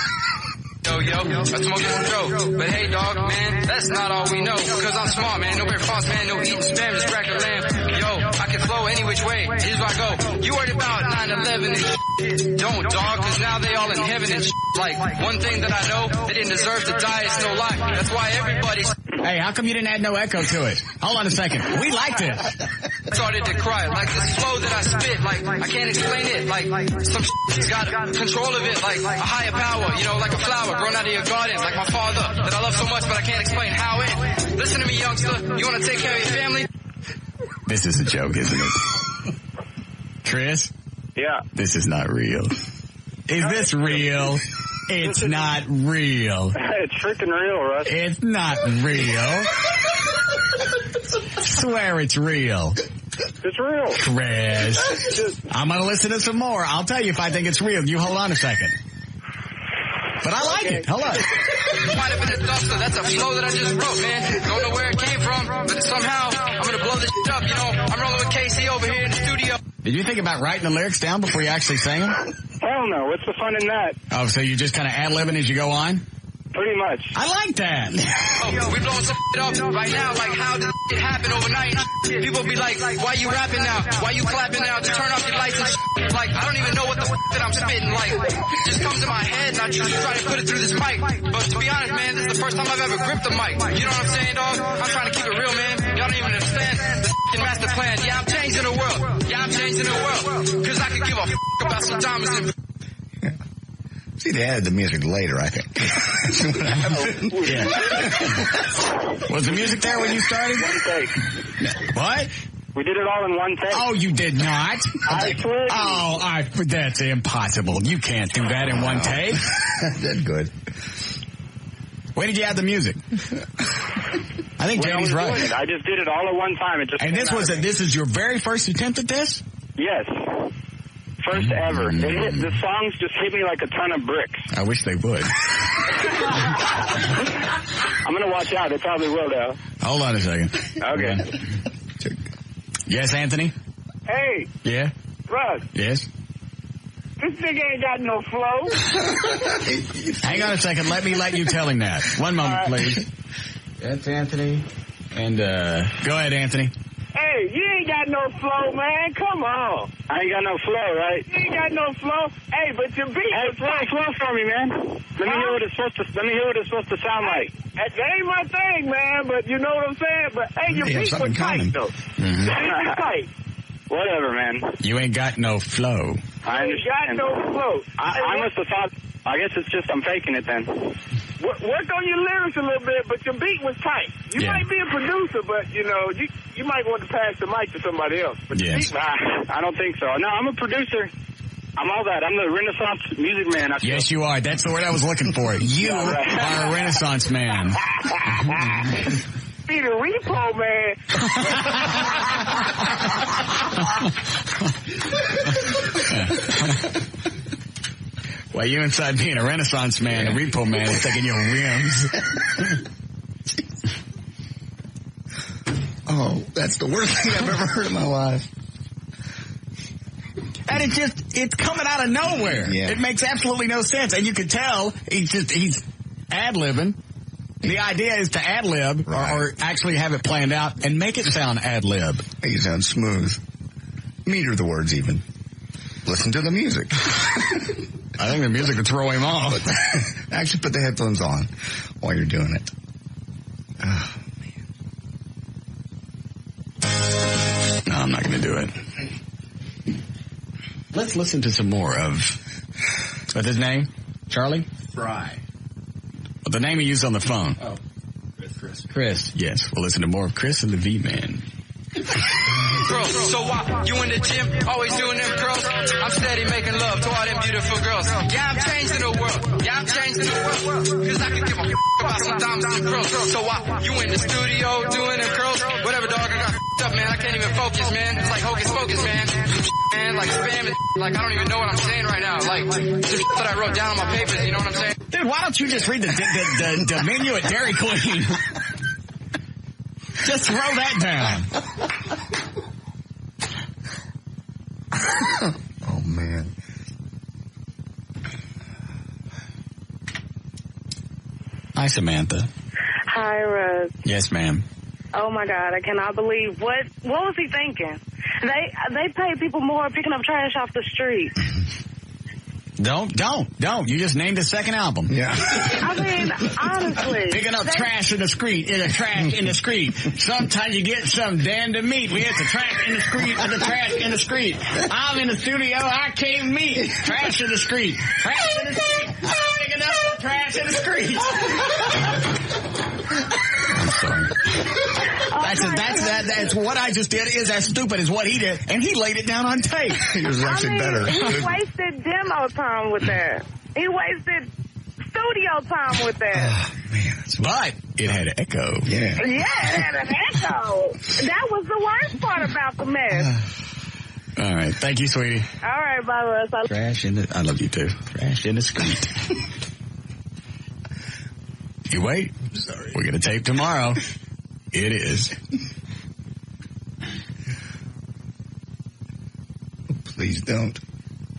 Yo, I smoke some dope. But hey, dog, man, that's not all we know. Cause I'm smart, man. No bread false, man. No eating spam, just crack a lamb. Yo, I can flow any which way. Here's where I go. You worried about 9/11 and shit. Don't, dog, cause now they all in heaven and shit. Like, one thing that I know, they didn't deserve to die, it's no lie. That's why everybody's... Hey, how come you didn't add no echo to it? Hold on a second. We like this. Started to cry. Like this flow that I spit, like I can't explain it. Like some shit's got control of it, like a higher power, you know, like a flower grown out of your garden, like my father that I love so much, but I can't explain how it. Listen to me, youngster. You want to take care of your family? This is a joke, isn't it? Chris? Yeah. This is not real. Is this real? It's not real. It's freaking real, Russ. It's not real. Swear it's real. It's real. Chris. I'm going to listen to some more. I'll tell you if I think it's real. You hold on a second. But I like it. Hold on. Might have been a duster. That's a flow that I just wrote, man. Don't know where it came from, but somehow I'm going to blow this shit up, you know. I'm rolling with Casey over here in the studio. Did you think about writing the lyrics down before you actually sang them? Hell no. What's the fun in that? Oh, so you just kind of ad-libbing as you go on? Pretty much. I like that. Oh, we blowing some shit up right now. Like, how did it happen overnight? People be like, why you rapping now? Why you clapping now? To turn off your lights and shit. Like, I don't even know what the that I'm spitting. Like, it just comes in my head and I just try to put it through this mic. But to be honest, man, this is the first time I've ever gripped a mic. You know what I'm saying, dog? I'm trying to keep it real, man. Y'all don't even understand the master plan. Yeah, I'm changing the world. Yeah, I'm changing the world. Cause I could give a about some diamonds and... See, they added the music later, I think. That's what happened. Yeah. Was the music there when you started? One take. What? We did it all in one take. Oh, you did not? I swear. Oh, that's impossible. You can't do that in one take. That's good. Where did you add the music? I think Jamie's right. I just did it all at one time. It just and this is your very first attempt at this? Yes. First ever. The songs just hit me like a ton of bricks. I wish they would. I'm going to watch out. They probably will, though. Hold on a second. Okay. Yes, Anthony? Hey. Yeah? Russ. Yes? This nigga ain't got no flow. Hang on a second. Let you tell him that. One moment, please. That's Anthony. And, go ahead, Anthony. Hey, you ain't got no flow, man. Come on. I ain't got no flow, right? You ain't got no flow. Hey, but your beat was right. Flow for me, man. Let me hear what it's supposed to sound like. That ain't my thing, man, but you know what I'm saying? But hey, your beat was tight, though. Mm-hmm. Your beat was tight. Whatever, man. You ain't got no flow. I understand. You ain't got no flow. I must have thought, I guess it's just I'm faking it then. Work on your lyrics a little bit, but your beat was tight. You might be a producer, but, you know, you might want to pass the mic to somebody else. But yes. I don't think so. No, I'm a producer. I'm all that. I'm the Renaissance music man. Yes, you are. That's the word I was looking for. You are a Renaissance man. Be the repo man. Well, you inside being a Renaissance man, a repo man is taking your rims. Oh, that's the worst thing I've ever heard in my life. And it's coming out of nowhere. Yeah. It makes absolutely no sense. And you can tell he's ad-libbing. The idea is to ad-lib or actually have it planned out and make it sound ad-lib. Make it sound smooth. Meter the words even. Listen to the music. I think the music would throw him off. Actually put the headphones on while you're doing it. Oh, man. No, I'm not going to do it. Let's listen to some more of, what's his name? Charlie? Fry. Well, the name he used on the phone. Oh, Chris. Yes, we'll listen to more of Chris and the V-Man. Bro, so why you in the gym, always doing them curls? I'm steady making love to all them beautiful girls. Yeah, I'm changing the world. Yeah, I'm changing the world. Cause I can give a about some diamonds and pearls. So why you in the studio doing them curls? Whatever, dog, I got can't even focus, man. It's like hocus pocus, man. Man, like spam and like I don't even know what I'm saying right now. Like just that I wrote down on my papers, you know what I'm saying? Dude, why don't you just read the menu at Dairy Queen? Just throw that down. Oh, man. Hi, Samantha. Hi, Russ. Yes, ma'am. Oh my God, I cannot believe what was he thinking? They pay people more picking up trash off the street. Don't. You just named the second album. Yeah. I mean, honestly. Picking up trash in the street, trash in the street. Sometimes you get some damn to meet. We hit the trash in the street or the trash in the street. I'm in the studio, I can't meet. Trash in the street. Trash in the street. I'm picking up trash in the street. I'm sorry. That's what I just did is as stupid as what he did, and he laid it down on tape. It was actually better. He wasted demo time with that. He wasted studio time with that. Oh, man. But it had echo. Yeah. Yeah, it had an echo. That was the worst part about the mess. All right. Thank you, sweetie. All right, bye, Russ. Trash in the... I love you, too. Trash in the street. You wait. Sorry. We're going to tape tomorrow. It is. Please don't.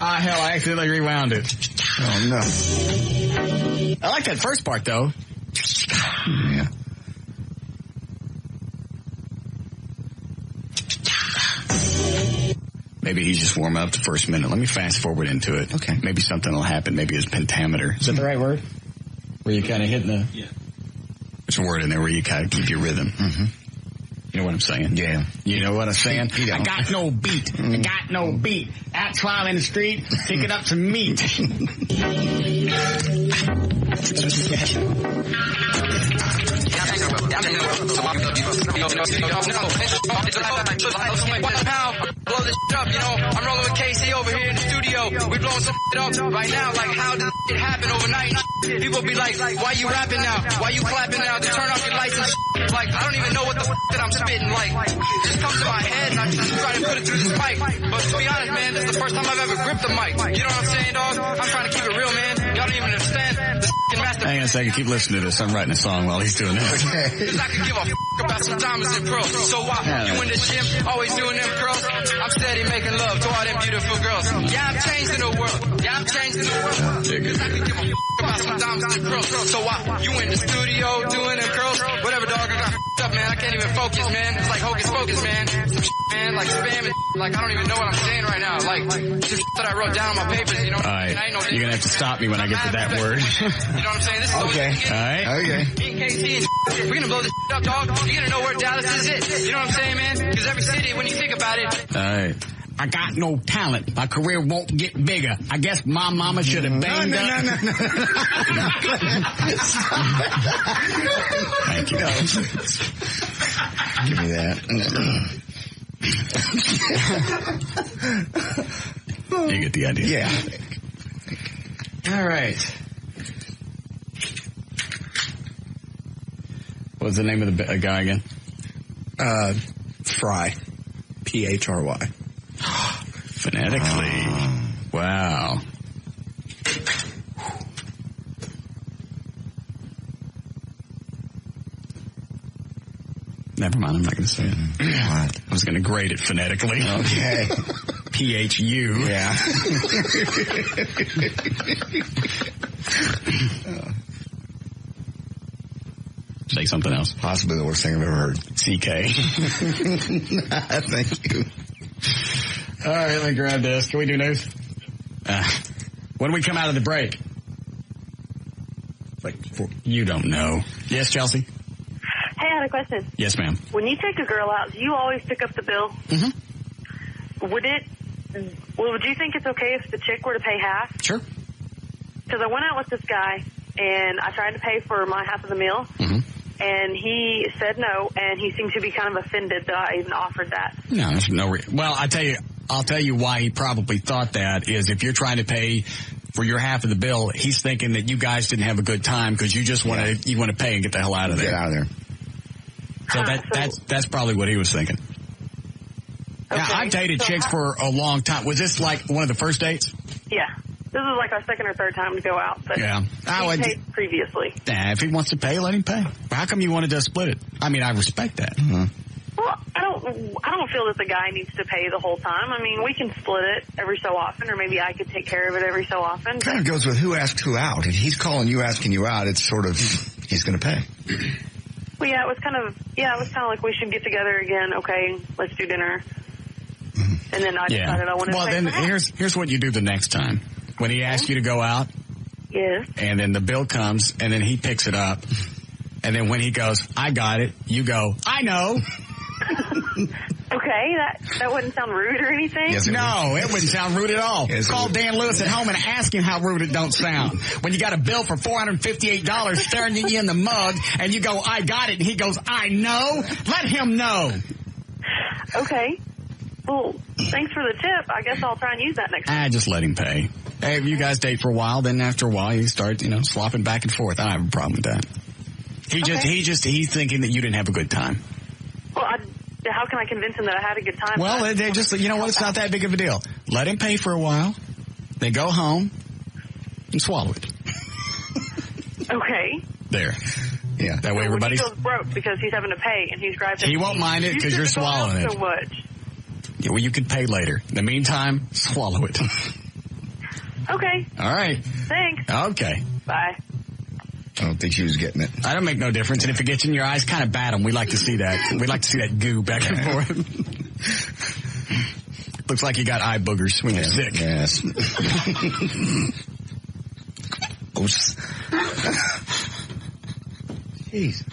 Ah, hell, I accidentally rewound it. Oh, no. I like that first part, though. Yeah. Maybe he's just warming up the first minute. Let me fast forward into it. Okay. Maybe something will happen. Maybe his pentameter. Is that the right word? Where you kind of hitting the... Yeah. There's a word in there where you kind of keep your rhythm. Mm-hmm. You know what I'm saying? Yeah. You know what I'm saying? Yeah. I got no beat. I got no beat. Out trial in the street, picking up some meat. Blow this shit up, you know. I'm rolling with KC over here in the studio. We blowing some shit up right now. Like, how did it happen overnight? People be like, why you rapping now? Why you clapping now? To turn off your lights and shit. Like, I don't even know what the that I'm spitting. Like, it just comes to my head and I just try to put it through this mic. But to be honest, man, this is the first time I've ever gripped a mic. You know what I'm saying, dog? I'm trying to keep it real, man. Y'all don't even understand. Hang on a second. Keep listening to this. I'm writing a song while he's doing this. Cause I can give a about some diamonds and pearls. So why you in the gym always doing them curls? I'm steady making love to all them beautiful girls. Yeah, I'm changing the world. Yeah, I'm changing the world. Cause I can give a about some diamonds and pearls. So why you in the studio doing them curls? Whatever, dog. I got up, man. I can't even focus, man. It's like hocus pocus, man. Some man, like spam and like I don't even know what I'm saying right now. Like just that I wrote down on my papers, you know. All right. You're gonna have to stop me when I get to that word. You know what I'm saying? This is okay. All right. Okay. Me and KC and we're gonna blow this up, dog. You're gonna know where Dallas is it. You know what I'm saying, man? Because every city, when you think about it. All right. I got no talent. My career won't get bigger. I guess my mama should have banged up. No. Thank you. Give me that. You get the idea. Yeah. All right. What's the name of the guy again? Fry. Phry. Phonetically. Wow. Never mind, I'm not going to say it. I was going to grade it phonetically. Okay. Phu. Yeah. Say something else. Possibly the worst thing I've ever heard. CK. Thank you. All right, let me grab this. Can we do news? When do we come out of the break? You don't know. Yes, Chelsea? Hey, I had a question. Yes, ma'am. When you take a girl out, do you always pick up the bill? Mm-hmm. Would you think it's okay if the chick were to pay half? Sure. Because I went out with this guy, and I tried to pay for my half of the meal, and he said no, and he seemed to be kind of offended that I even offered that. No, there's no well, I'll tell you why he probably thought that is if you're trying to pay for your half of the bill, he's thinking that you guys didn't have a good time because you just want to pay and get the hell out of there. Get out of there. So that's probably what he was thinking. Now, I've dated chicks for a long time. Was this like one of the first dates? Yeah. This is like our second or third time to go out. But Yeah. he paid previously. If he wants to pay, let him pay. How come you wanted to split it? I mean, I respect that. Mm-hmm. Well, I don't feel that the guy needs to pay the whole time. I mean, we can split it every so often, or maybe I could take care of it every so often. Kind of goes with who asks who out. If he's calling you, asking you out, it's sort of, he's going to pay. Well, yeah, it was kind of like we should get together again. Okay, let's do dinner. And then I decided I wanted to pay then for that. here's what you do the next time. When he asks you to go out. Yes. And then the bill comes, and then he picks it up. And then when he goes, I got it, you go, I know. Okay, that wouldn't sound rude or anything. Yes, no, it wouldn't sound rude at all. Yes, call Dan Lewis at home and ask him how rude it don't sound. When you got a bill for $458 staring you in the mug, and you go, I got it, and he goes, I know. Let him know. Okay. Well, thanks for the tip. I guess I'll try and use that next time. Just let him pay. Hey, if you guys date for a while, then after a while you start, swapping back and forth. I don't have a problem with that. He's thinking that you didn't have a good time. Well, how can I convince him that I had a good time? Well, they just, you know what? It's not that big of a deal. Let him pay for a while. Then go home and swallow it. Okay. There. Yeah. That way everybody's. He feels broke because he's having to pay and he's driving. He won't mind it because you're swallowing it. So much. Yeah, well, you can pay later. In the meantime, swallow it. Okay. All right. Thanks. Okay. Bye. I don't think she was getting it. I don't make no difference. And if it gets in your eyes, kind of bat them. We like to see that. We like to see that goo back and forth. Looks like you got eye boogers when you're sick. Yes. Jesus.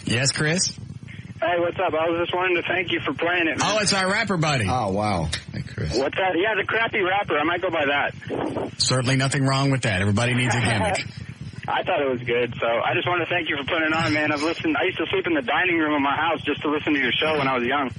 Yes, Chris? Hey, what's up? I was just wanting to thank you for playing it, man. Oh, it's our rapper buddy. Oh, wow. Hey, Chris. What's that? Yeah, the crappy rapper. I might go by that. Certainly nothing wrong with that. Everybody needs a gimmick. I thought it was good, so I just want to thank you for putting it on, man. I used to sleep in the dining room of my house just to listen to your show when I was young.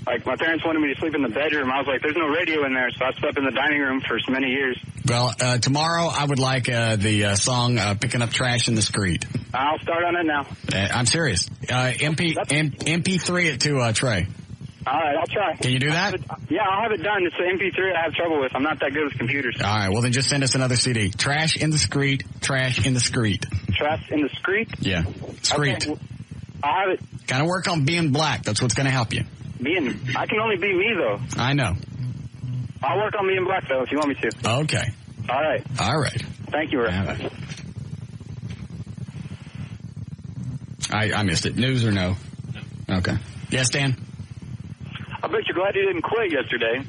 Like, my parents wanted me to sleep in the bedroom. I was like, there's no radio in there, so I slept in the dining room for many years. Well, tomorrow I would like the song Picking Up Trash in the Street. I'll start on it now. I'm serious. MP3 it to Trey. All right, I'll try. Can you do that? I'll have it done. It's the MP3 I have trouble with. I'm not that good with computers. All right, well, then just send us another CD. Trash in the Street, Trash in the Street. Trash in the Street? Yeah, Street. Okay, I'll have it. Kind of work on being black. That's what's going to help you. I can only be me, though. I know. I'll work on being black, though, if you want me to. Okay. All right. All right. Thank you, Russ. I missed it. News or no? Okay. Yes, Dan? I bet you're glad you didn't quit yesterday.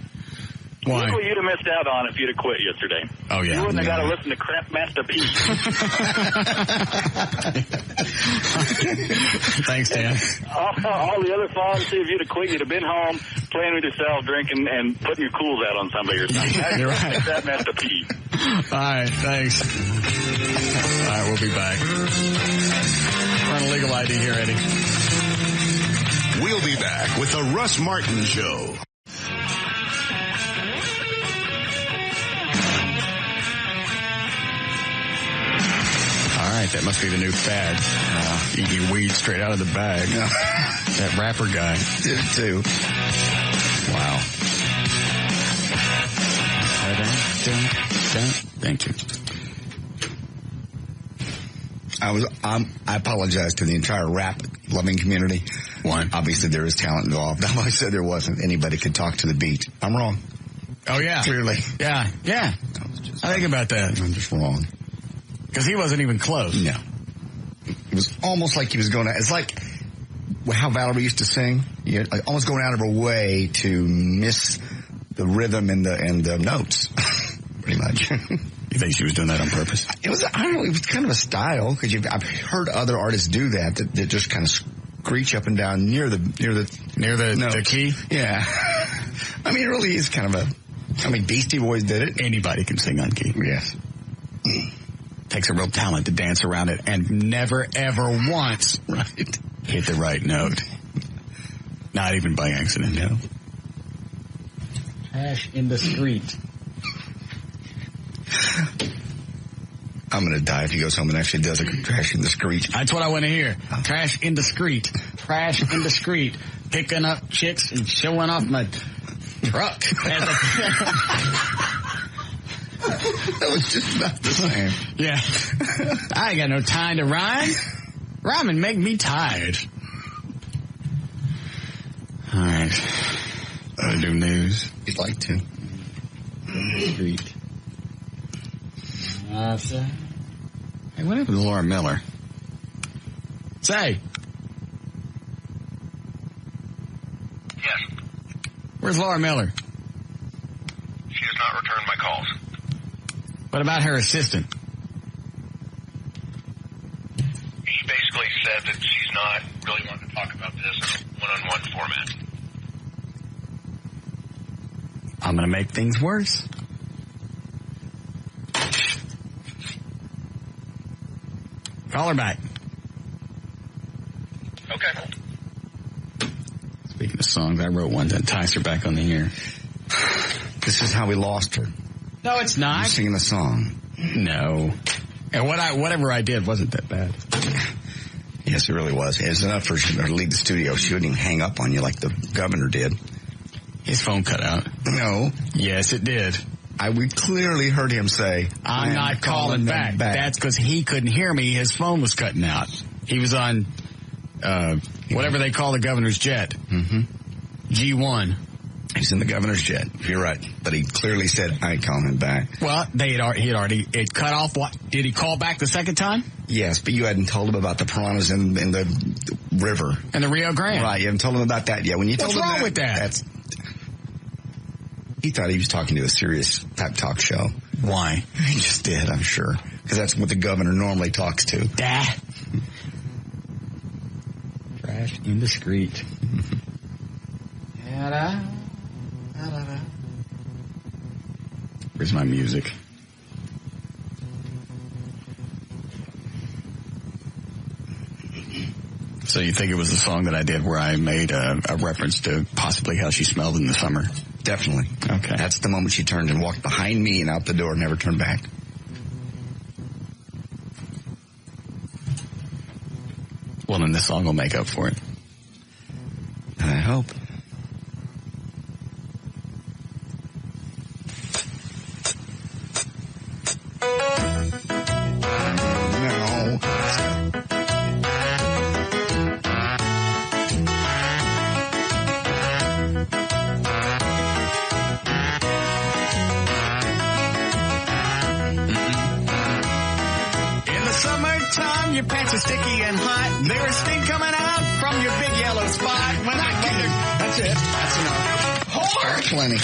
Why? Look what you'd have missed out on if you'd have quit yesterday. Oh, yeah. You wouldn't have got to listen to Crap Master Pete. Thanks, Dan. All the other fun, see, if you'd have quit, you'd have been home, playing with yourself, drinking, and putting your cools out on somebody or something. You're right. Crap Master Pete. All right, thanks. All right, we'll be back. Run a legal ID here, Eddie. We'll be back with the Russ Martin Show. All right, that must be the new fad. Eating weed straight out of the bag. Yeah. That rapper guy. Did it too. Wow. Thank you. I apologize to the entire rap loving community. Why? Obviously there is talent involved. I said there wasn't. Anybody could talk to the beat. I'm wrong. Oh, yeah. Clearly. Yeah. I think about that. I'm just wrong. Because he wasn't even close. No. It was almost like he was going to, it's like how Valerie used to sing. Like almost going out of her way to miss the rhythm and the notes. Pretty much. You think she was doing that on purpose? It was, I don't know, it was kind of a style, because I've heard other artists do that just kind of screech up and down near the key? Yeah. I mean, it really is kind of Beastie Boys did it. Anybody can sing on key. Yes. Takes a real talent to dance around it and never, ever once hit the right note. Not even by accident, no. Trash in the street. I'm going to die if he goes home and actually does a trash indiscreet. That's what I want to hear. Trash indiscreet. Trash indiscreet. Picking up chicks and showing off my truck. That was just about the same. Yeah. I ain't got no time to rhyme. Rhyming make me tired. All right. Want to do news? You'd like to. Street. Hey, what happened to Laura Miller? Say. Yes. Where's Laura Miller? She has not returned my calls. What about her assistant? He basically said that she's not really wanting to talk about this in a one-on-one format. I'm going to make things worse. Call her back. Okay. Speaking of songs, I wrote one that ties her back on the air. This is how we lost her. No, it's not. You're singing a song. No. And whatever I did wasn't that bad. Yes, it really was. It was enough for her to leave the studio. She wouldn't even hang up on you like the governor did. His phone cut out. No. Yes, it did. We clearly heard him say, I'm not calling back. That's because he couldn't hear me. His phone was cutting out. He was on whatever they call the governor's jet. Mm-hmm. G1. He's in the governor's jet. You're right. But he clearly said, I ain't calling him back. Well, it cut off. What? Did he call back the second time? Yes, but you hadn't told him about the piranhas in the river. And the Rio Grande. Right, you haven't told him about that yet. When you told him wrong with that? He thought he was talking to a serious type talk show. Why? He just did, I'm sure. Because that's what the governor normally talks to. Trash indiscreet. Where's my music? So you think it was the song that I did where I made a reference to possibly how she smelled in the summer? Definitely. Okay. That's the moment she turned and walked behind me and out the door and never turned back. Well, then this song will make up for it. I hope. Your pants are sticky and hot. There's stink coming out from your big yellow spot. When I get it. That's it. That's enough. Whore! That's plenty.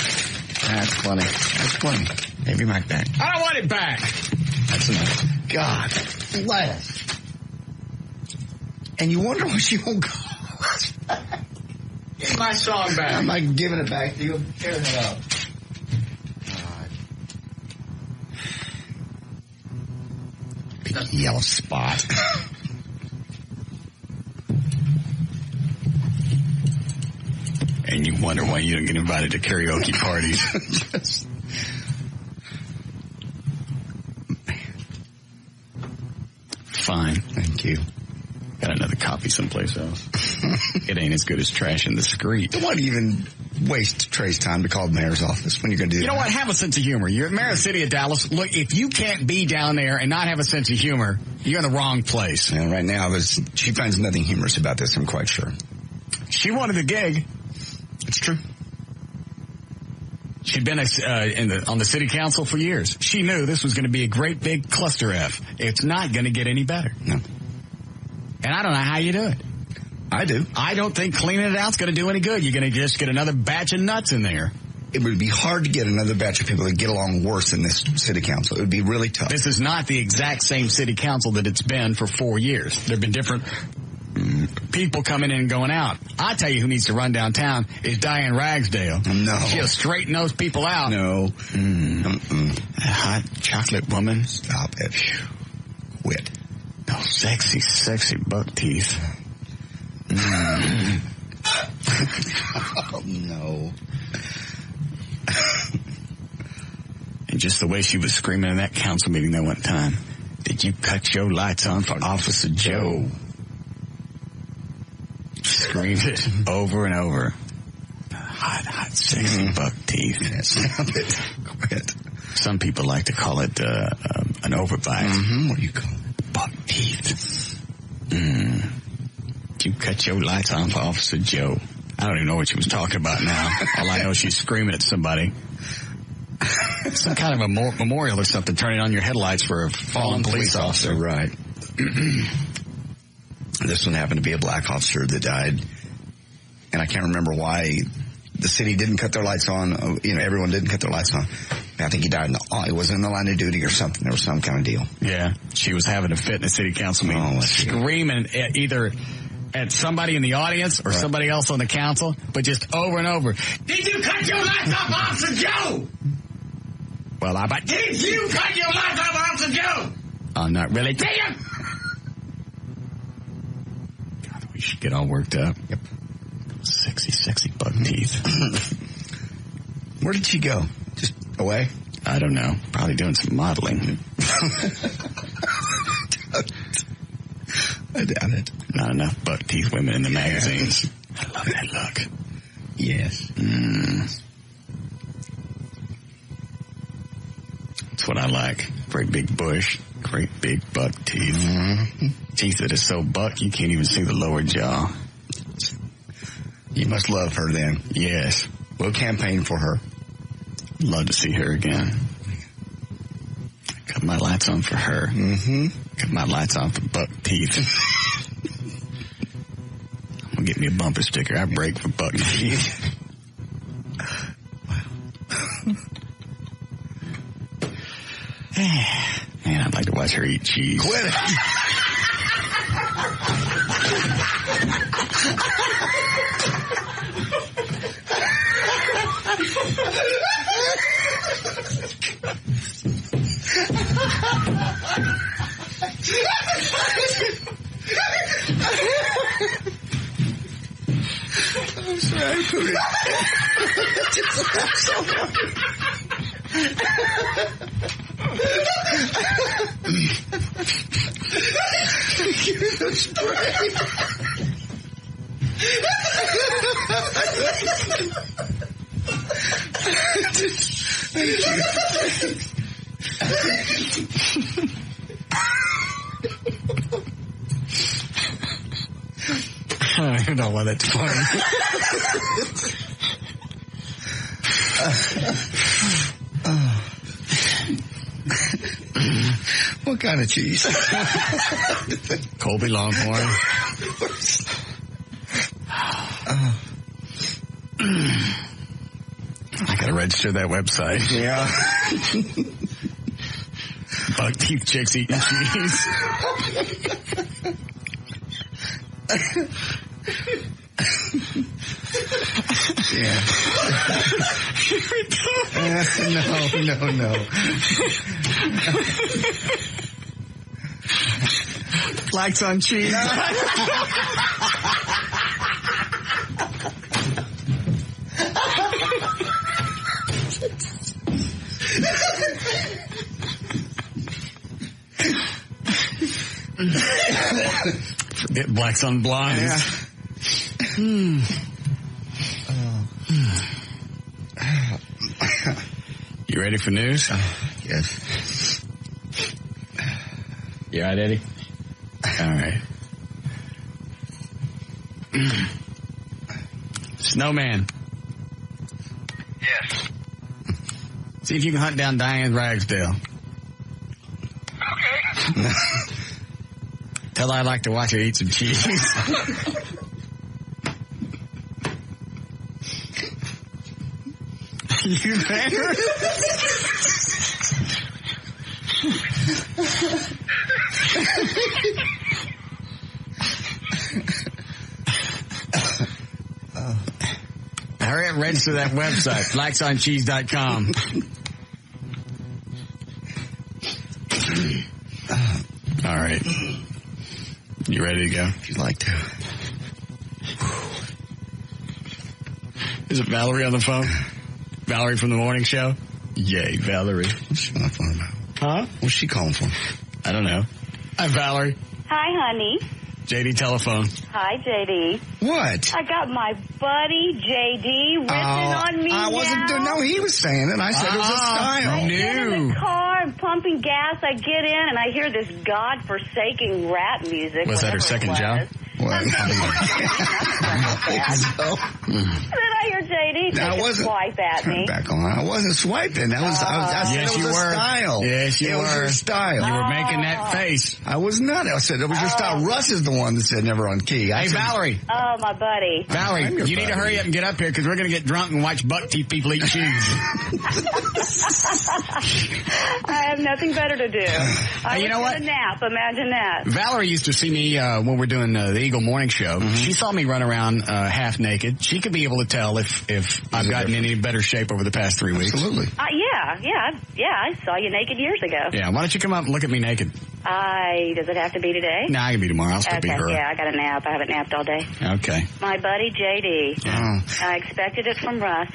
That's plenty. That's plenty. Have your mic back. I don't want it back. That's enough. God bless. And you wonder why she won't go. Get my song back. I'm like giving it back to you. Tearing it up. Yellow spot. And you wonder why you don't get invited to karaoke parties. Fine. Thank you. Got another copy someplace else. It ain't as good as Trash Indiscreet. Don't want to even waste Trey's time to call the mayor's office when you're going to do that. You know what? Have a sense of humor. You're at Mayor City of Dallas. Look, if you can't be down there and not have a sense of humor, you're in the wrong place. And right now, she finds nothing humorous about this, I'm quite sure. She wanted the gig. It's true. She'd been on the city council for years. She knew this was going to be a great big cluster F. It's not going to get any better. No. And I don't know how you do it. I do. I don't think cleaning it out's going to do any good. You're going to just get another batch of nuts in there. It would be hard to get another batch of people that get along worse than this city council. It would be really tough. This is not the exact same city council that it's been for 4 years. There have been different people coming in and going out. I tell you who needs to run downtown is Diane Ragsdale. No. She'll straighten those people out. No. Hot chocolate woman. Stop it. Quit. No, sexy, sexy buck teeth. Oh, no. And just the way she was screaming in that council meeting that one time. Did you cut your lights on for Officer Joe? Screamed it over and over. Hot, sexy buck teeth. Stop it. Quit. Some people like to call it an overbite. Mm-hmm. What do you call it? Buck teeth. Did you cut your lights on for Officer Joe? I don't even know what she was talking about now. All I know is she's screaming at somebody. Some kind of a memorial or something, turning on your headlights for a fallen police officer. Right. This one happened to be a black officer that died. And I can't remember why the city didn't cut their lights on. Everyone didn't cut their lights on. I think he died it was in the line of duty or something. There was some kind of deal. Yeah. She was having a fit in a city council meeting, screaming either at somebody in the audience or somebody else on the council, but just over and over. Did you cut your lights off, Officer Joe? Well, did you cut your lights off, Officer Joe? Oh, not really. Did you? God, we should get all worked up. Yep. Sexy buck teeth. Where did she go? Just away? I don't know. Probably doing some modeling. I doubt it. Not enough buck teeth women in the magazines. I love that look. Yes. That's what I like. Great big bush. Great big buck teeth. Mm-hmm. Teeth that are so buck you can't even see the lower jaw. You must love her then. Yes. We'll campaign for her. Love to see her again. Cut my lights on for her. Mm-hmm. Cut my lights on for buck teeth. I'm gonna get me a bumper sticker. I break for buck teeth. Man, I'd like to watch her eat cheese. Quit it. I'm sorry, I put it. Give me the spray. I don't know why that's funny. What kind of cheese? Colby Longhorn. I gotta register that website. Yeah. Buck teeth chicks eating cheese. Yeah. Here we go. No. Lights on cheese. Forget blacks on blondes. Yeah. You ready for news? Yes. You all right, Eddie? All right. Snowman. Yes. See if you can hunt down Diane Ragsdale. Okay. Tell her I'd like to watch her eat some cheese. You there? Hurry up, register that website, blacksoncheese.com. All right. You ready to go? If you'd like to. Is it Valerie on the phone? Valerie from the morning show? Yay, Valerie. What's she on the phone about? Huh? What's she calling for? I don't know. Hi, Valerie. Hi, honey. JD telephone. Hi, JD. What? I got my buddy JD ripping on me I wasn't now. No, he was saying it. I said it was a style. I get in the car, I'm pumping gas. I get in, and I hear this godforsaken rap music. Was that her second job? What? Then I hear JD take a swipe at me. Back on. I wasn't swiping. That was. I said Yes, it was you a were. style. Yes, you it was were. your style. You were making that face. I was not. I said it was your style. Russ is the one that said never on key. Hey, Valerie. Oh, my buddy. Valerie, you need to hurry up and get up here because we're going to get drunk and watch buck teeth people eat shoes. I have nothing better to do. I you know was what? gonna nap. Imagine that. Valerie used to see me when we're doing the Eagle Morning Show. She saw me run around half naked. She could be able to tell if I've gotten in any better shape over the past 3 weeks. Absolutely. Yeah. I saw you naked years ago. Yeah, why don't you come up and look at me naked? Does it have to be today? Nah, I can be tomorrow. I'll still be her. Yeah, I got a nap. I haven't napped all day. Okay. My buddy JD. Yeah. I expected it from Russ.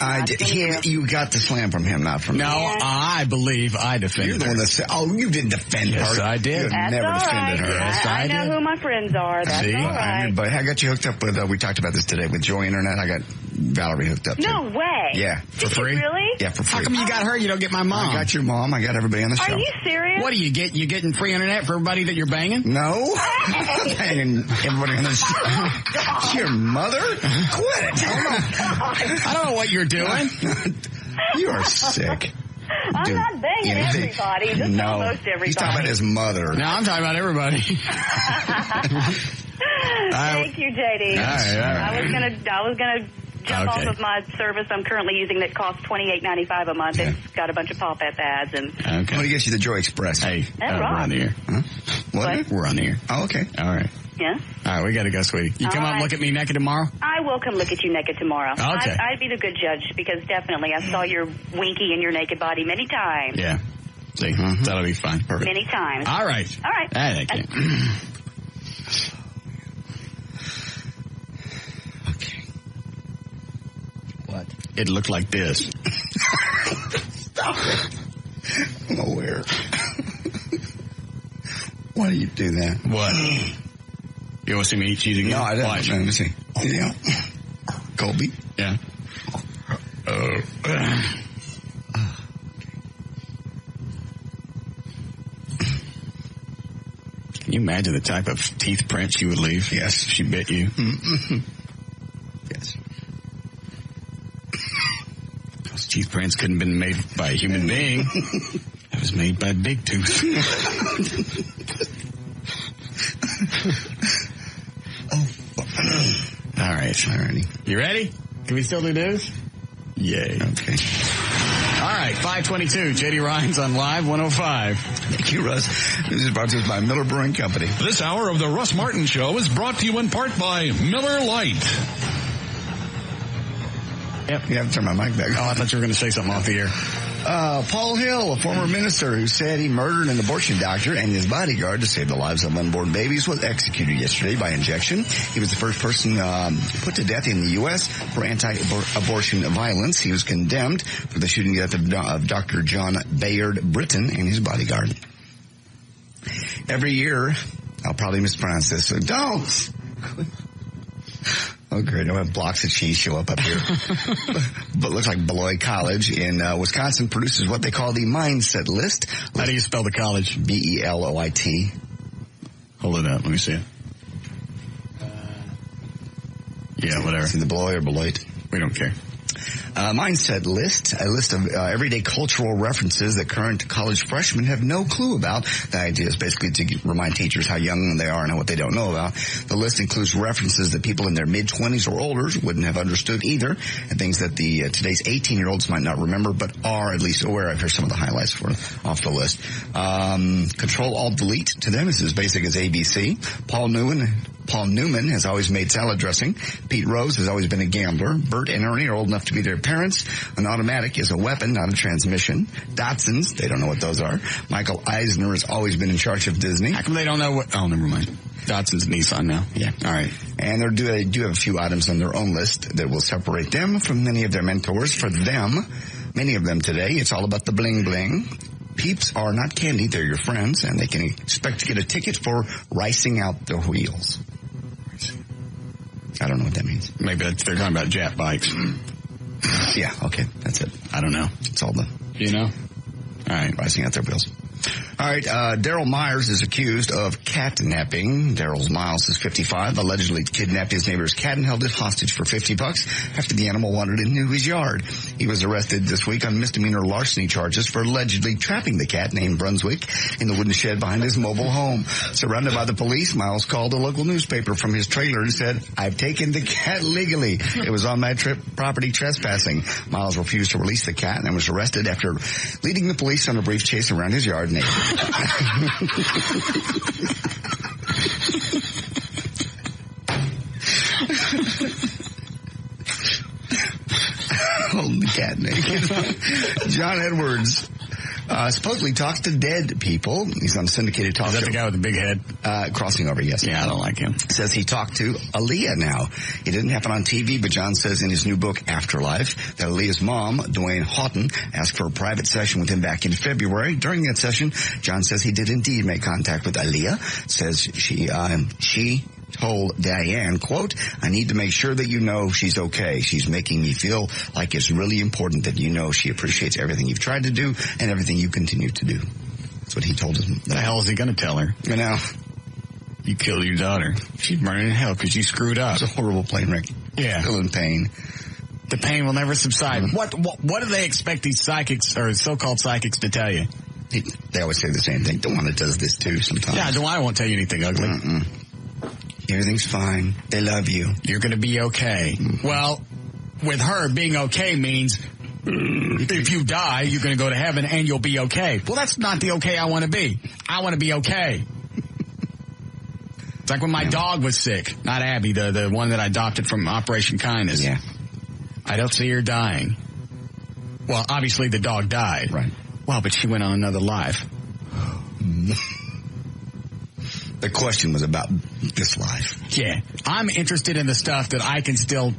You got the slam from him, not from me. No, I believe I defended You're the one that said, you didn't defend her. Yes, I did. You That's never all defended right. her. Yes, I know who my friends are. That's all right. But I got you hooked up with, we talked about this today, with Joy Internet. I got Valerie hooked up No too. way. Yeah. Did you really? Yeah, for free. How come you got her? You don't get my mom. I got your mom. I got everybody on the show. Are you serious? What do you get? You getting free internet for everybody that you're banging? No. I'm not banging everybody on the show. Your mother? Quit it. I don't know what you're doing. You are sick. I'm not banging everybody. Just almost everybody. He's talking about his mother. No, I'm talking about everybody. Thank you, JD. All right. I was gonna jump Okay. off of my service I'm currently using that costs $28.95 a month. Yeah. It's got a bunch of pop-up ads and. Okay. I'm going to get you the Joy Express. Hey, That we're rocks. on the air. Huh? What? We're on the air. Oh, okay. All right. Yeah. All right, we got to go, sweetie. You come All up and right. look at me naked tomorrow? I will come look at you naked tomorrow. Okay. I'd be the good judge because definitely I saw your winky and your naked body many times. Yeah. See, that'll be fine. Perfect. Many times. All right. All right. Thank you. Okay. What? It looked like this. Stop it. I'm aware. Why do you do that? What? You want to see me eat cheese again? No, I don't. Watch. Let me see. Yeah. Colby? Yeah. Can you imagine the type of teeth print she would leave? Yes. If she bit you. Mm-hmm. Yes. Those teeth prints couldn't have been made by a human being. It was made by Big Tooth. All right. Alrighty. You ready? Can we still do news? Yay. Okay. All right, 522. JD Ryan's on Live 105. Thank you, Russ. This is brought to us by Miller Brewing Company. This hour of the Russ Martin Show is brought to you in part by Miller Lite. Yep. You have to turn my mic back. Oh, I thought you were going to say something off the air. Paul Hill, a former minister who said he murdered an abortion doctor and his bodyguard to save the lives of unborn babies, was executed yesterday by injection. He was the first person put to death in the U.S. for anti-abortion violence. He was condemned for the shooting death of Dr. John Bayard Britton and his bodyguard. Every year, I'll probably mispronounce this, so don't. Oh, great. I'll have blocks of cheese show up here. But it looks like Beloit College in Wisconsin produces what they call the Mindset List. How do you spell the college? Beloit. Hold it up. Let me see it. Yeah, whatever. Is it the Beloit or Beloit? We don't care. Mindset List, a list of everyday cultural references that current college freshmen have no clue about. The idea is basically to remind teachers how young they are and what they don't know about. The list includes references that people in their mid-20s or older wouldn't have understood either, and things that the today's 18-year-olds might not remember but are at least aware of. Here's some of the highlights off the list. Control-Alt-Delete to them is as basic as ABC. Paul Newman has always made salad dressing. Pete Rose has always been a gambler. Bert and Ernie are old enough to be their parents. An automatic is a weapon, not a transmission. Datsuns, they don't know what those are. Michael Eisner has always been in charge of Disney. How come they don't know what? Oh, never mind. Datsun's Nissan now. Yeah. All right. And they do have a few items on their own list that will separate them from many of their mentors. For them, many of them today, it's all about the bling bling. Peeps are not candy. They're your friends, and they can expect to get a ticket for ricing out their wheels. I don't know what that means. Maybe they're talking about Jap bikes. Yeah, okay. That's it. I don't know. It's all the... You know? All right. Ricing out their wheels. All right, Daryl Myers is accused of catnapping. Daryl Miles is 55, allegedly kidnapped his neighbor's cat and held it hostage for $50 after the animal wandered into his yard. He was arrested this week on misdemeanor larceny charges for allegedly trapping the cat named Brunswick in the wooden shed behind his mobile home. Surrounded by the police, Miles called a local newspaper from his trailer and said, "I've taken the cat legally. It was on my property trespassing." Miles refused to release the cat and was arrested after leading the police on a brief chase around his yard naked. Holding the cat naked. John Edwards supposedly talks to dead people. He's on syndicated talk show. Is that the guy with the big head? Crossing over, yes. Yeah, I don't like him. Says he talked to Aaliyah now. It didn't happen on TV, but John says in his new book, Afterlife, that Aaliyah's mom, Dwayne Houghton, asked for a private session with him back in February. During that session, John says he did indeed make contact with Aaliyah. Says she told Diane, quote, "I need to make sure that you know she's okay. She's making me feel like it's really important that you know she appreciates everything you've tried to do and everything you continue to do." That's what he told him. The hell is he going to tell her? You know, you killed your daughter. She's burning in hell because you screwed up. It's a horrible plane wreck. Yeah. Still in pain. The pain will never subside. Mm-hmm. What do they expect these psychics or so-called psychics to tell you? They always say the same thing. DeWanda does this too sometimes. Yeah, DeWanda won't tell you anything ugly. Mm-mm. Everything's fine. They love you. You're going to be okay. Mm-hmm. Well, with her, being okay means if you die, you're going to go to heaven and you'll be okay. Well, that's not the okay I want to be. I want to be okay. It's like when my dog was sick. Not Abby, the one that I adopted from Operation Kindness. Yeah. I don't see her dying. Well, obviously the dog died. Right. Well, but she went on another life. The question was about this life. Yeah. I'm interested in the stuff that I can still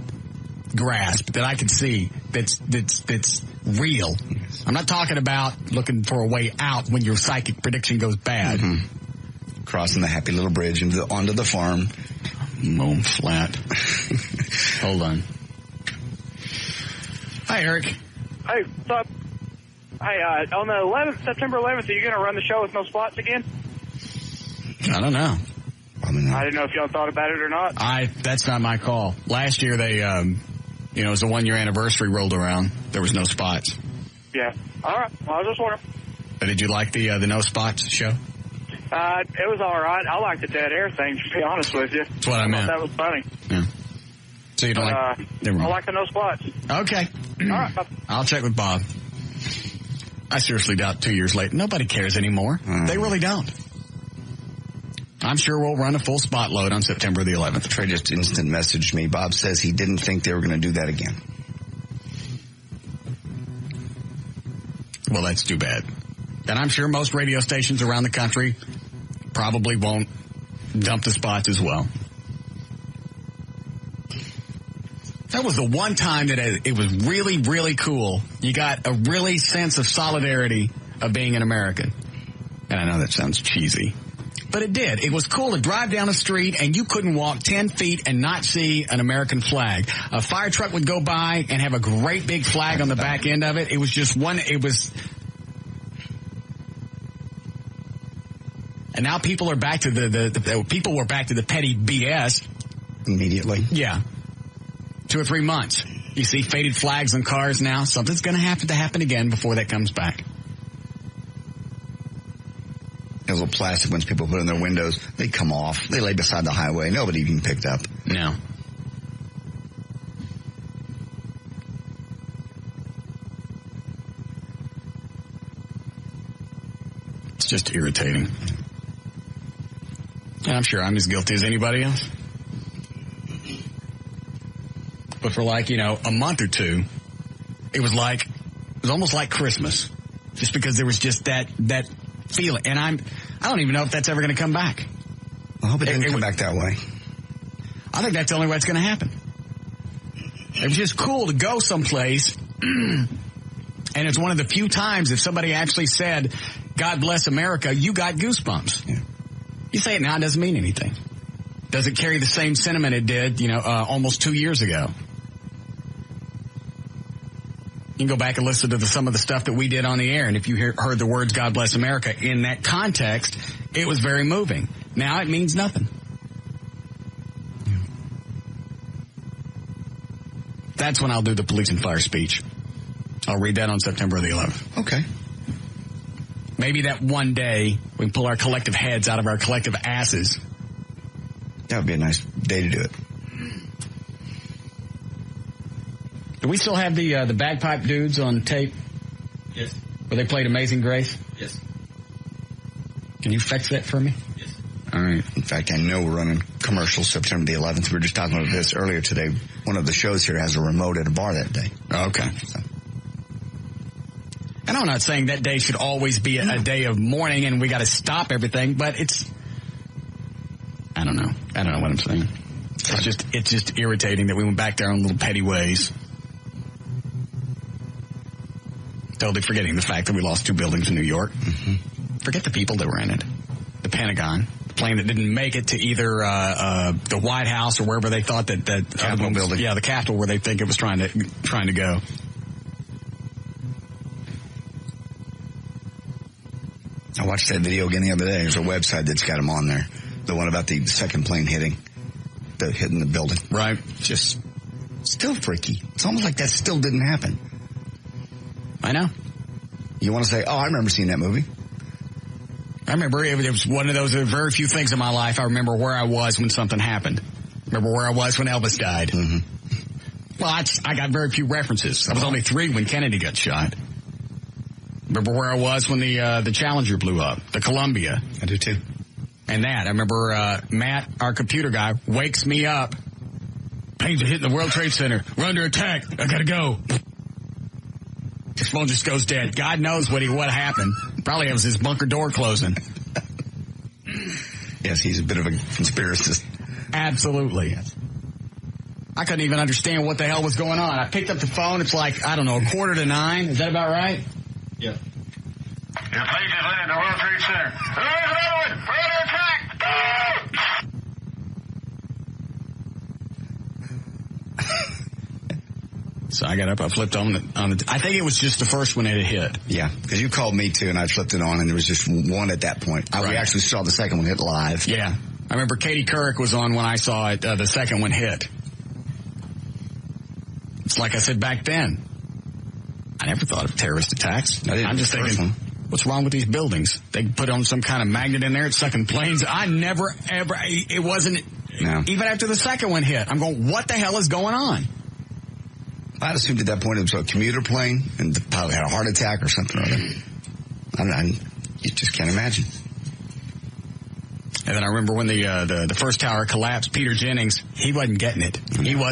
grasp, that I can see, that's real. Yes. I'm not talking about looking for a way out when your psychic prediction goes bad. Mm-hmm. Crossing the happy little bridge onto the farm. Moan flat. Hold on. Hi, Eric. Hey, what's up? Hey, on the 11th, September 11th, are you going to run the show with no spots again? I don't know. I didn't know if y'all thought about it or not. That's not my call. Last year they, it was the 1-year anniversary rolled around. There was no spots. Yeah. All right. Well, I was just wondering. Did you like the no spots show? It was all right. I like the dead air thing, to be honest with you. That's what I meant. That was funny. Yeah. So you don't like? I like the no spots. Okay. All right. I'll check with Bob. I seriously doubt 2 years later. Nobody cares anymore. They really don't. I'm sure we'll run a full spot load on September the 11th. Trey just instant messaged me. Bob says he didn't think they were going to do that again. Well, that's too bad. And I'm sure most radio stations around the country probably won't dump the spots as well. That was the one time that it was really, really cool. You got a really sense of solidarity of being an American. And I know that sounds cheesy. But it did. It was cool to drive down the street and you couldn't walk 10 feet and not see an American flag. A fire truck would go by and have a great big flag on the back end of it. It was just one, it was... And now people are back to people were back to the petty BS. Immediately. Yeah. 2 or 3 months. You see faded flags on cars now. Something's going to have to happen again before that comes back. Those little plastic ones people put in their windows, they come off. They lay beside the highway. Nobody even picked up. No. It's just irritating. And I'm sure I'm as guilty as anybody else. But for a month or two, it was almost like Christmas. Just because there was just that feeling. And I don't even know if that's ever going to come back. I hope it didn't come back that way. I think that's the only way it's going to happen. It was just cool to go someplace and And it's one of the few times if somebody actually said, God bless America, you got goosebumps. Yeah. You say it now, it doesn't mean anything. Doesn't carry the same sentiment it did, almost 2 years ago. You can go back and listen to some of the stuff that we did on the air, and if you heard the words God bless America in that context, it was very moving. Now it means nothing. That's when I'll do the police and fire speech. I'll read that on September the 11th. Okay. Maybe that one day we can pull our collective heads out of our collective asses. That would be a nice day to do it. Do we still have the bagpipe dudes on tape? Yes. Where they played Amazing Grace? Yes. Can you fix that for me? Yes. All right. In fact, I know we're running commercials September the 11th. We were just talking about this earlier today. One of the shows here has a remote at a bar that day. Okay. So. And I'm not saying that day should always be a day of mourning and we got to stop everything, but it's... I don't know what I'm saying. It's just irritating that we went back there on little petty ways. Totally forgetting the fact that we lost 2 buildings in New York. Mm-hmm. Forget the people that were in it. The Pentagon, the plane that didn't make it to either the White House or wherever they thought that Capitol building. Yeah, the Capitol where they think it was trying to go. I watched that video again the other day. There's a website that's got them on there. The one about the second plane hitting the building. Right. Just still freaky. It's almost like that still didn't happen. I know. You want to say, I remember seeing that movie. I remember it was one of those very few things in my life. I remember where I was when something happened. Remember where I was when Elvis died. Mm-hmm. Well, I got very few references. I was only 3 when Kennedy got shot. Remember where I was when the Challenger blew up, the Columbia. I do too. And that, I remember Matt, our computer guy, wakes me up. Planes are hitting the World Trade Center. We're under attack. I gotta go. His phone just goes dead. God knows what happened. Probably it was his bunker door closing. Yes, he's a bit of a conspiracist. Absolutely. Yes. I couldn't even understand what the hell was going on. I picked up the phone. It's like, I don't know, 8:45. Is that about right? Yeah. Your plane just landed in the World Trade Center. There's another one! We're under attack! So I got up, I flipped on the I think it was just the first one that it hit. Yeah, because you called me too, and I flipped it on, and there was just one at that point. Right. We actually saw the second one hit live. Yeah. I remember Katie Couric was on when I saw it, the second one hit. It's like I said back then. I never thought of terrorist attacks. I'm just thinking, what's wrong with these buildings? They put on some kind of magnet in there, it's sucking planes. I never, ever, it wasn't, no. Even after the second one hit, I'm going, what the hell is going on? I assumed at that point it was a commuter plane and the pilot had a heart attack or something or other. You just can't imagine. And then I remember when the first tower collapsed, Peter Jennings, he wasn't getting it.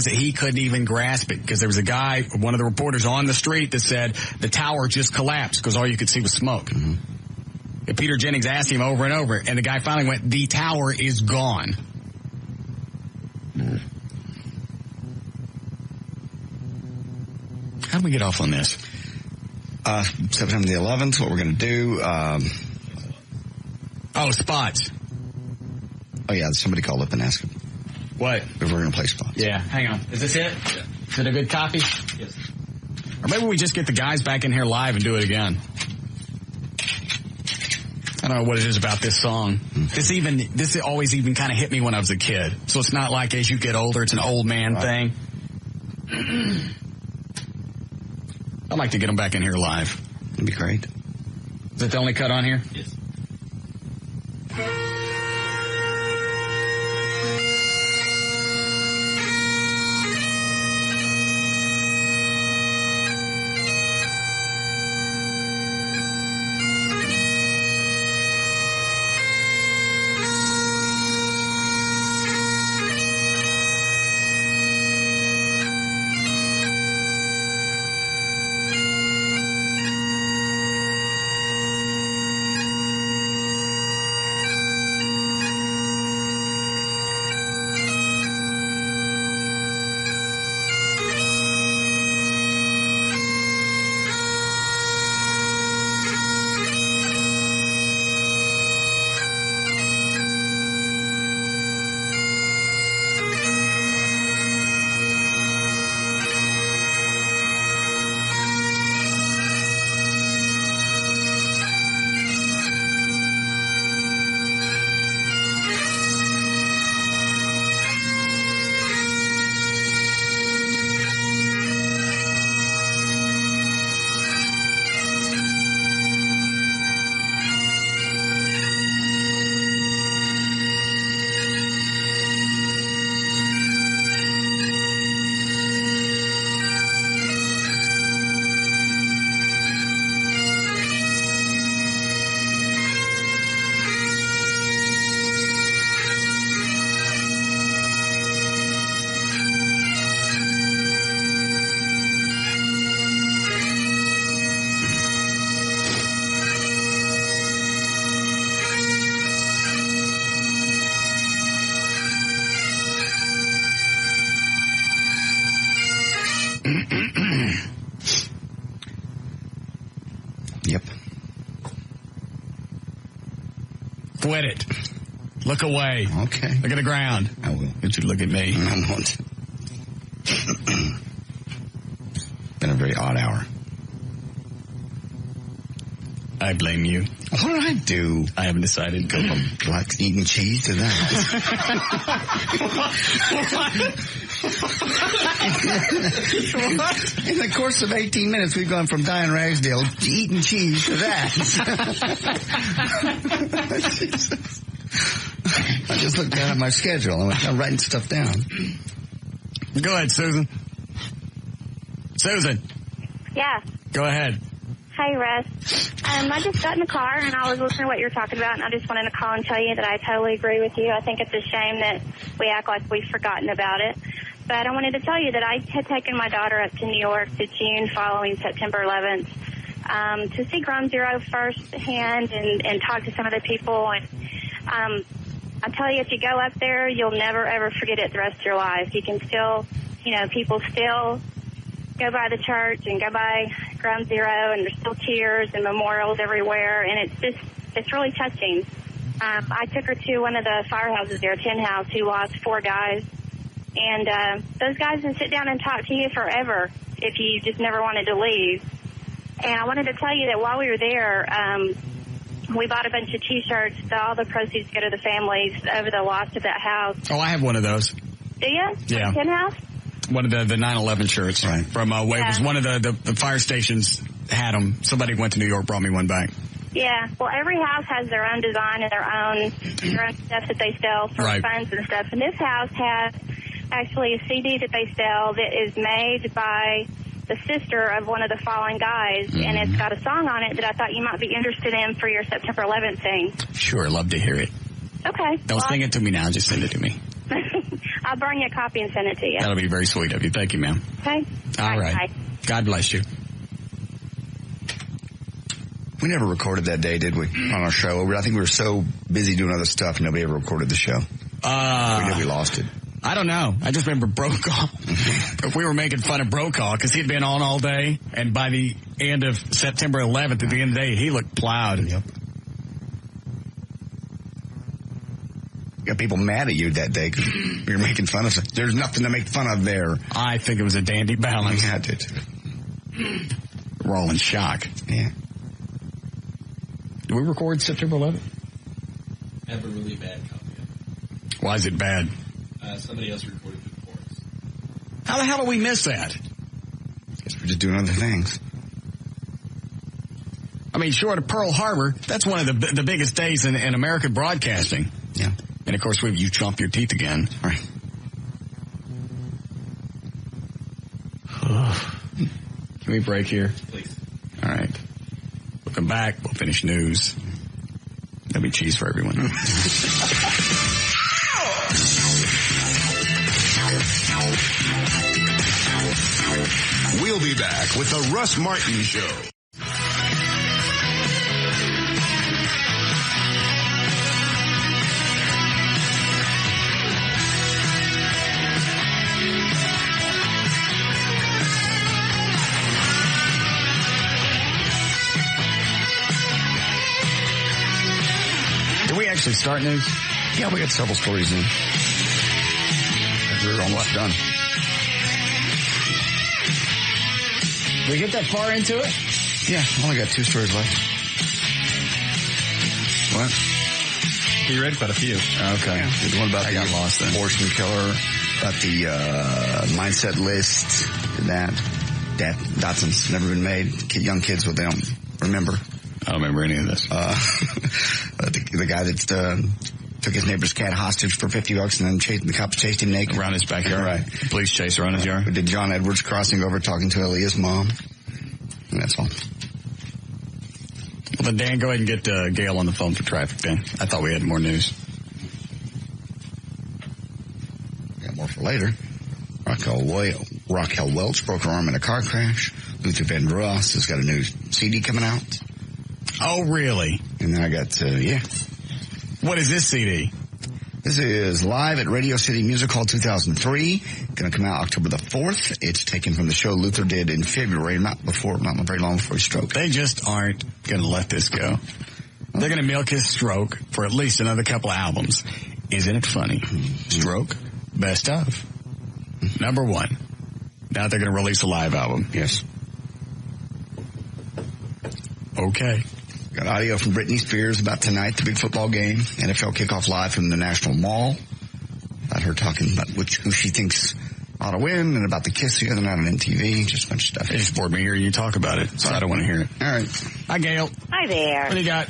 He couldn't even grasp it because there was a guy, one of the reporters on the street that said the tower just collapsed because all you could see was smoke. Mm-hmm. And Peter Jennings asked him over and over, and the guy finally went, the tower is gone. How do we get off on this? September the 11th, what we're going to do. Spots. Oh, yeah, somebody called up and asked what? If we're going to play spots. Yeah, hang on. Is this it? Yeah. Is it a good copy? Yes. Or maybe we just get the guys back in here live and do it again. I don't know what it is about this song. This always even kind of hit me when I was a kid. So it's not like as you get older, it's an old man thing. I'd like to get them back in here live. That'd be great. Is that the only cut on here? Yes. Yep. Quit it. Look away. Okay. Look at the ground. I will. Don't you look at me. I won't. Been a very odd hour. I blame you. What did I do? I haven't decided. Go from like eating cheese to that. What? In the course of 18 minutes, we've gone from Diane Ragsdale to eating cheese to that. I just looked down at my schedule and I'm writing stuff down. Go ahead, Susan. Susan. Yeah. Go ahead. Hi, Russ. I just got in the car and I was listening to what you were talking about, and I just wanted to call and tell you that I totally agree with you. I think it's a shame that we act like we've forgotten about it. But I wanted to tell you that I had taken my daughter up to New York to June following September 11th to see Ground Zero firsthand and talk to some of the people. And I tell you, if you go up there, you'll never, ever forget it the rest of your life. You can still, people still go by the church and go by Ground Zero, and there's still tears and memorials everywhere, and it's really touching. I took her to one of the firehouses there, Tin House, who lost 4 guys, and those guys can sit down and talk to you forever if you just never wanted to leave. And I wanted to tell you that while we were there, we bought a bunch of T-shirts, so all the proceeds go to the families over the loss of that house. Oh, I have one of those. Do you? Yeah. Tin House? One of the 9/11 shirts from it was one of the fire stations had them. Somebody went to New York, brought me one back. Yeah. Well, every house has their own design and their own stuff that they sell for funds and stuff. And this house has actually a CD that they sell that is made by the sister of one of the fallen guys, and it's got a song on it that I thought you might be interested in for your September 11th thing. Sure, love to hear it. Okay. Don't sing it to me now. Just send it to me. I'll burn you a copy and send it to you. That'll be very sweet of you. Thank you, ma'am. Okay. All right. Bye. God bless you. We never recorded that day, did we, on our show? I think we were so busy doing other stuff, nobody ever recorded the show. We knew we lost it. I don't know. I just remember Brokaw. We were making fun of Brokaw because he'd been on all day, and by the end of September 11th, at the end of the day, he looked plowed. Yep. Got people mad at you that day because we were making fun of them. There's nothing to make fun of there. I think it was a dandy balance. Yeah, I did. We're all in shock. Yeah. Did we record September 11th? I have a really bad copy of it. Why is it bad? Somebody else recorded it for us. How the hell did we miss that? Guess we're just doing other things. I mean, short of Pearl Harbor, that's one of the biggest days in American broadcasting. Yeah. And, of course, you chomp your teeth again. All right. Can we break here? Please. All right. We'll come back. We'll finish news. There'll be cheese for everyone. We'll be back with the Russ Martin Show. Did we actually start news? Yeah, we got several stories in. We're almost done. Did we get that far into it? Yeah, only got 2 stories left. What? You read quite a few. Okay. Yeah. The one about the lost then. abortion killer, about the mindset list, that Dotson's never been made. Young kids, what they don't remember. I don't remember any of this. The guy that took his neighbor's cat hostage for $50 and then the cops chased him naked around his backyard. Right. Police chase around his yard. Did John Edwards crossing over talking to Aaliyah's mom. And that's all. Well, then, Dan, go ahead and get Gail on the phone for traffic, Dan. I thought we had more news. Got more for later. Raquel Welch broke her arm in a car crash. Luther Vandross has got a new CD coming out. Oh, really? And then I got, What is this CD? This is live at Radio City Music Hall 2003. Going to come out October the 4th. It's taken from the show Luther did in February, not very long before his stroke. They just aren't going to let this go. They're going to milk his stroke for at least another couple of albums. Isn't it funny? Stroke, best of. Number 1. Now they're going to release a live album. Yes. Okay. Got audio from Britney Spears about tonight, the big football game. NFL kickoff live from the National Mall. About her talking about who she thinks ought to win and about the kiss the other night on MTV. Just a bunch of stuff. It just bored me hearing you talk about it, so I don't want to hear it. All right. Hi, Gail. Hi there. What do you got?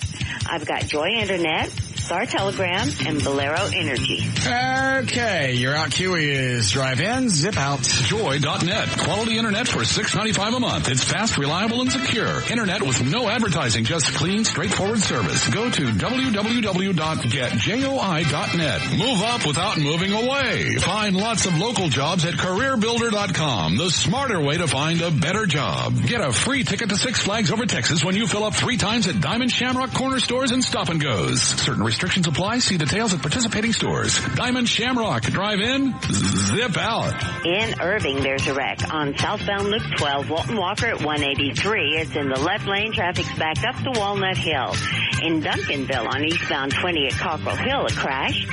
I've got Joy Internet, Star Telegram, and Bolero Energy. Okay, your out cue is drive in, zip out. Joy.net. Quality internet for $6.95 a month. It's fast, reliable, and secure. Internet with no advertising, just clean, straightforward service. Go to www.getjoi.net. Move up without moving away. Find lots of local jobs at CareerBuilder.com. The smarter way to find a better job. Get a free ticket to Six Flags Over Texas when you fill up 3 times at Diamond Shamrock Corner Stores and Stop and Goes. Certain restrictions apply. See details at participating stores. Diamond Shamrock. Drive in, zip out. In Irving, there's a wreck on southbound Loop 12, Walton Walker at 183. It's in the left lane. Traffic's backed up to Walnut Hill. In Duncanville on eastbound 20 at Cockrell Hill, a crash.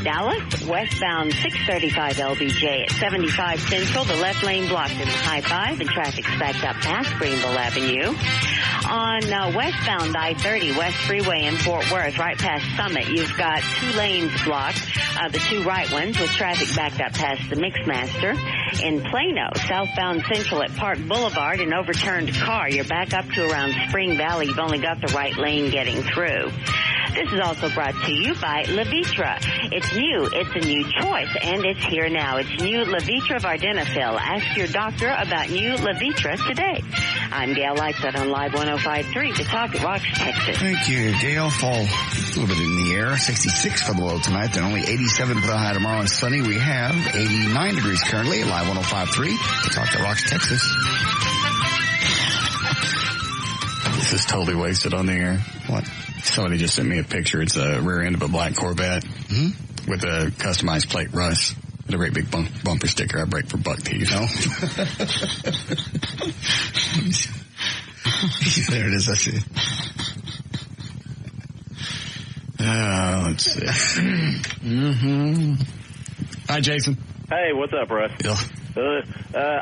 Dallas, westbound 635 LBJ at 75 Central. The left lane blocked in the high 5 and traffic's backed up past Greenville Avenue. On westbound I-30 West Freeway in Fort Worth, right past Summit, you've got 2 lanes blocked, the 2 right ones with traffic backed up past the Mixmaster. In Plano, southbound Central at Park Boulevard, an overturned car. You're back up to around Spring Valley. You've only got the right lane getting through. This is also brought to you by Levitra. It's new, it's a new choice, and it's here now. It's new Levitra Vardenafil. Ask your doctor about new Levitra today. I'm Gail Lightsett on Live 105.3, the Talk at Rocks, Texas. Thank you, Gail. Fall a little bit in the air. 66 for the low tonight, then only 87 for the high tomorrow. And sunny, we have 89 degrees currently at Live 105.3, the Talk at Rocks, Texas. This is totally wasted on the air. What? Somebody just sent me a picture. It's a rear end of a black Corvette with a customized plate Russ and a great big bumper sticker. I break for buck teeth. No. There it is. I see. Let's see. Hi, Jason. Hey, what's up, Russ? Yeah.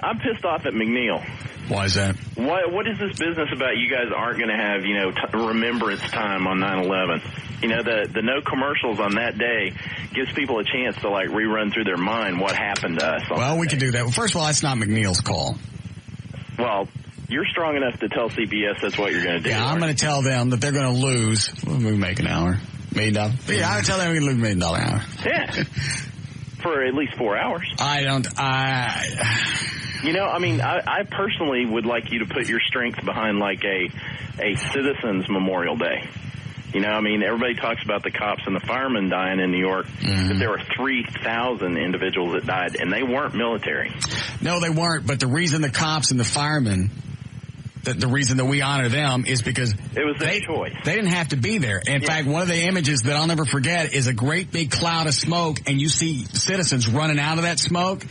I'm pissed off at McNeil. Why is that? What is this business about you guys aren't going to have, remembrance time on 9/11? The no commercials on that day gives people a chance to, rerun through their mind what happened to us. Well, we can do that. Well, first of all, that's not McNeil's call. Well, you're strong enough to tell CBS that's what you're going to do. Yeah, I'm going to tell them that they're going to lose. What do we make an hour? $1 million? Yeah, I'll tell them we're going to lose $1 million an hour. Yeah. For at least 4 hours. I personally would like you to put your strength behind a citizens Memorial Day. Everybody talks about the cops and the firemen dying in New York, but there were 3,000 individuals that died, and they weren't military. No, they weren't, but the reason the cops and the firemen, the reason that we honor them is because it was their choice. They didn't have to be there. In fact, one of the images that I'll never forget is a great big cloud of smoke, and you see citizens running out of that smoke.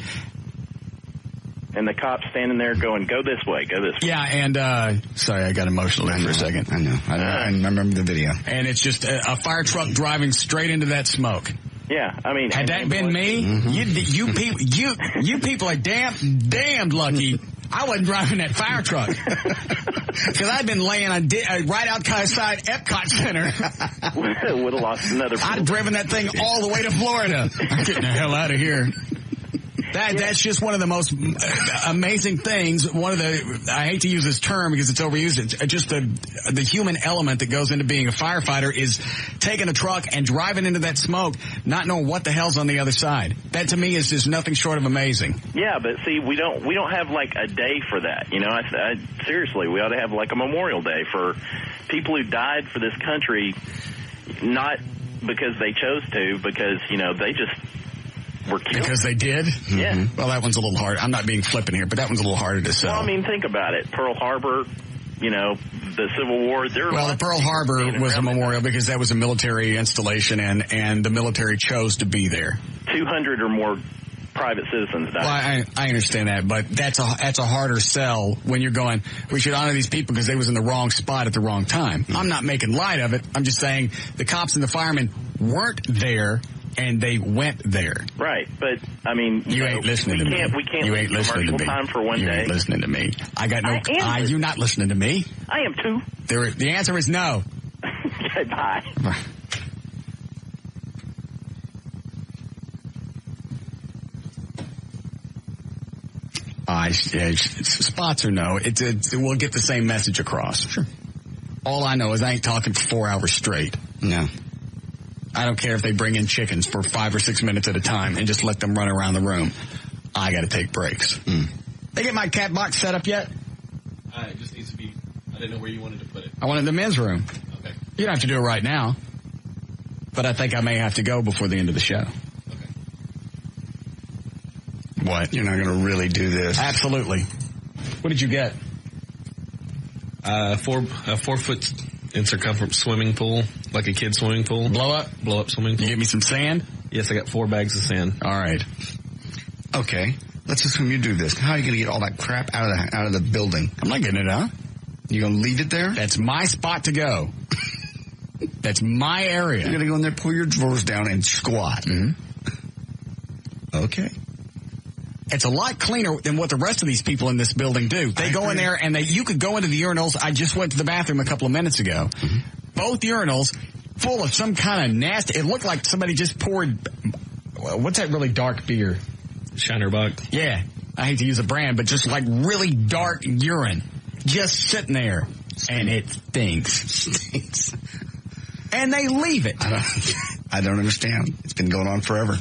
And the cops standing there going, go this way, go this way. Yeah, and, sorry, I got emotional there for a second. I know. I remember the video. And it's just a fire truck driving straight into that smoke. Yeah, had that been me, you people are damned lucky I wasn't driving that fire truck. Because I'd been laying right outside Epcot Center. Would have lost another. I'd driven that thing all the way to Florida. I'm getting the hell out of here. That's just one of the most amazing things. I hate to use this term because it's overused. It's just the human element that goes into being a firefighter is taking a truck and driving into that smoke, not knowing what the hell's on the other side. That to me is just nothing short of amazing. Yeah, but see, we don't have a day for that. Seriously, we ought to have a Memorial Day for people who died for this country, not because they chose to, because they just were killed. Because they did? Yeah. Mm-hmm. Well, that one's a little hard. I'm not being flippant here, but that one's a little harder to sell. Well, think about it. Pearl Harbor, the Civil War. Well, the Pearl Harbor was a memorial because that was a military installation, and the military chose to be there. 200 or more private citizens died. Well, I understand that, but that's a harder sell when you're going, we should honor these people because they was in the wrong spot at the wrong time. I'm not making light of it. I'm just saying the cops and the firemen weren't there, and they went there. Right, but, I mean... You ain't listening to me. We can't you ain't listening to me. Time for one you day. Ain't listening to me. I got no... You're not listening to me. I am too. The answer is no. Okay, bye. Spots or no, we'll get the same message across. Sure. All I know is I ain't talking for 4 hours straight. No. I don't care if they bring in chickens for 5 or 6 minutes at a time and just let them run around the room. I got to take breaks. They get my cat box set up yet? It just needs to be. I didn't know where you wanted to put it. I want it in the men's room. Okay. You don't have to do it right now, but I think I may have to go before the end of the show. Okay. What? You're not going to really do this? Absolutely. What did you get? 4 foot in circumference swimming pool, like a kid's swimming pool. Blow up swimming pool. You get me some sand? Yes, I got 4 bags of sand. All right. Okay. Let's assume you do this. How are you going to get all that crap out of the building? I'm not getting it out. You going to leave it there? That's my spot to go. That's my area. You're going to go in there, pull your drawers down, and squat. Mm-hmm. Okay. It's a lot cleaner than what the rest of these people in this building do. They go in there and you could go into the urinals. I just went to the bathroom a couple of minutes ago. Mm-hmm. Both urinals full of some kind of nasty. It looked like somebody just poured. What's that really dark beer? Shinerbach. Yeah. I hate to use a brand, but just like really dark urine. Just sitting there. And it stinks. And they leave it. I don't understand. It's been going on forever.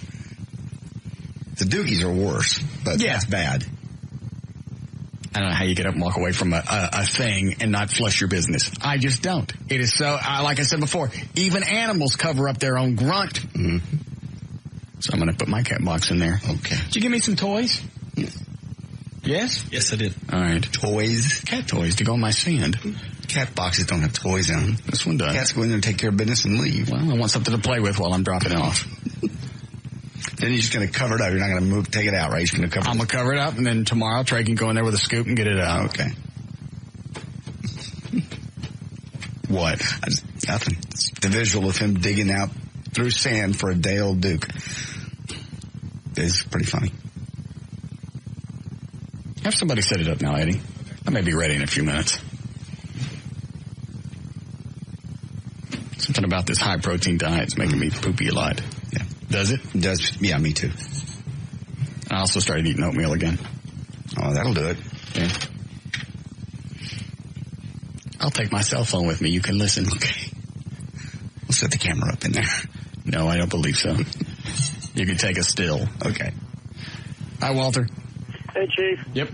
The dookies are worse, but that's bad. I don't know how you get up and walk away from a thing and not flush your business. I just don't. It is so, like I said before, even animals cover up their own grunt. Mm-hmm. So I'm going to put my cat box in there. Okay. Did you give me some toys? Yes? Yes, I did. All right. Toys? Cat toys to go on my sand. Cat boxes don't have toys in them. This one does. Cats go in there and take care of business and leave. Well, I want something to play with while I'm dropping it off. Then you're just going to cover it up. You're not going to take it out, right? You're just going to cover it up. I'm going to cover it up, and then tomorrow Trey can go in there with a scoop and get it out. Okay. What? Nothing. It's the visual of him digging out through sand for a day-old Duke is pretty funny. Have somebody set it up now, Eddie. I may be ready in a few minutes. Something about this high-protein diet is making me poopy a lot. Yeah. Does it? It does. Yeah, me too. I also started eating oatmeal again. Oh, that'll do it. Yeah. I'll take my cell phone with me. You can listen. Okay. We'll set the camera up in there. No, I don't believe so. You can take a still. Okay. Hi, Walter. Hey, Chief. Yep.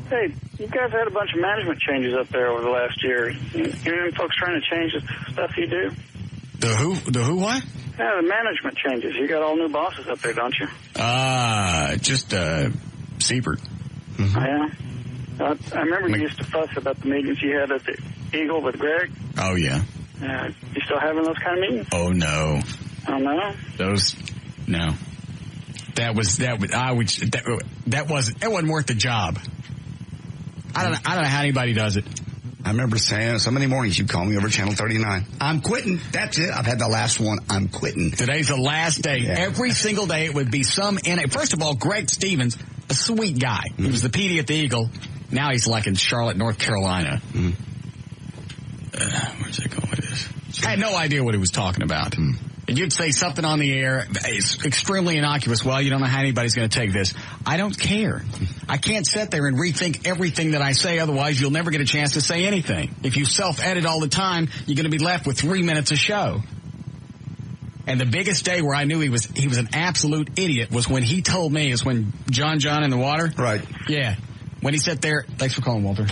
Hey, you guys had a bunch of management changes up there over the last year. You any folks trying to change the stuff you do? The who? The who what? Yeah, the management changes. You got all new bosses up there, don't you? Just Siebert. Mm-hmm. Yeah. I remember you used to fuss about the meetings you had at the Eagle with Greg. Oh, yeah. You still having those kind of meetings? Oh, no. Oh, no? No. That wasn't worth the job. I don't know how anybody does it. I remember saying so many mornings you call me over Channel 39. I'm quitting. That's it. I've had the last one. I'm quitting. Today's the last day. Yeah. Every single day it would be First of all, Greg Stevens, a sweet guy. Mm-hmm. He was the PD at the Eagle. Now he's like in Charlotte, North Carolina. Mm-hmm. Where's it going with this? I had no idea what he was talking about. Mm-hmm. And you'd say something on the air, it's extremely innocuous. Well, you don't know how anybody's going to take this. I don't care. I can't sit there and rethink everything that I say. Otherwise, you'll never get a chance to say anything. If you self-edit all the time, you're going to be left with 3 minutes of show. And the biggest day where I knew he was an absolute idiot was when he told me, is when John in the water. Right. Yeah. When he sat there, thanks for calling, Walter.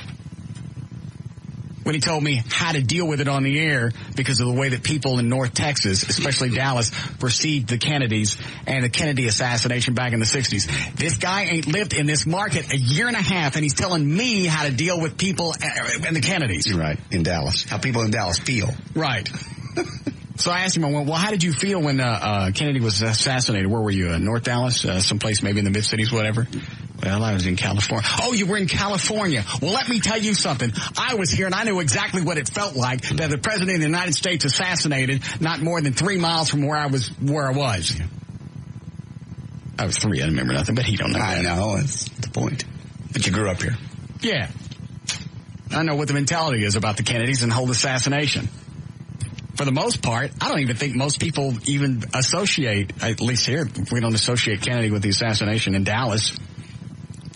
when he told me how to deal with it on the air because of the way that people in North Texas, especially Dallas, perceived the Kennedys and the Kennedy assassination back in the 60s. This guy ain't lived in this market a year and a half, and he's telling me how to deal with people and the Kennedys. You're right, in Dallas. How people in Dallas feel. Right. So I asked him, well, how did you feel when Kennedy was assassinated? Where were you? North Dallas? Someplace maybe in the mid-cities, whatever? Well, I was in California. Oh, you were in California. Well, let me tell you something. I was here, and I knew exactly what it felt like to have the President of the United States assassinated not more than 3 miles from where I was. I was 3. I don't remember nothing, but he don't know. I know. That's the point. But you grew up here. Yeah. I know what the mentality is about the Kennedys and the whole assassination. For the most part, I don't even think most people even associate, at least here, we don't associate Kennedy with the assassination in Dallas.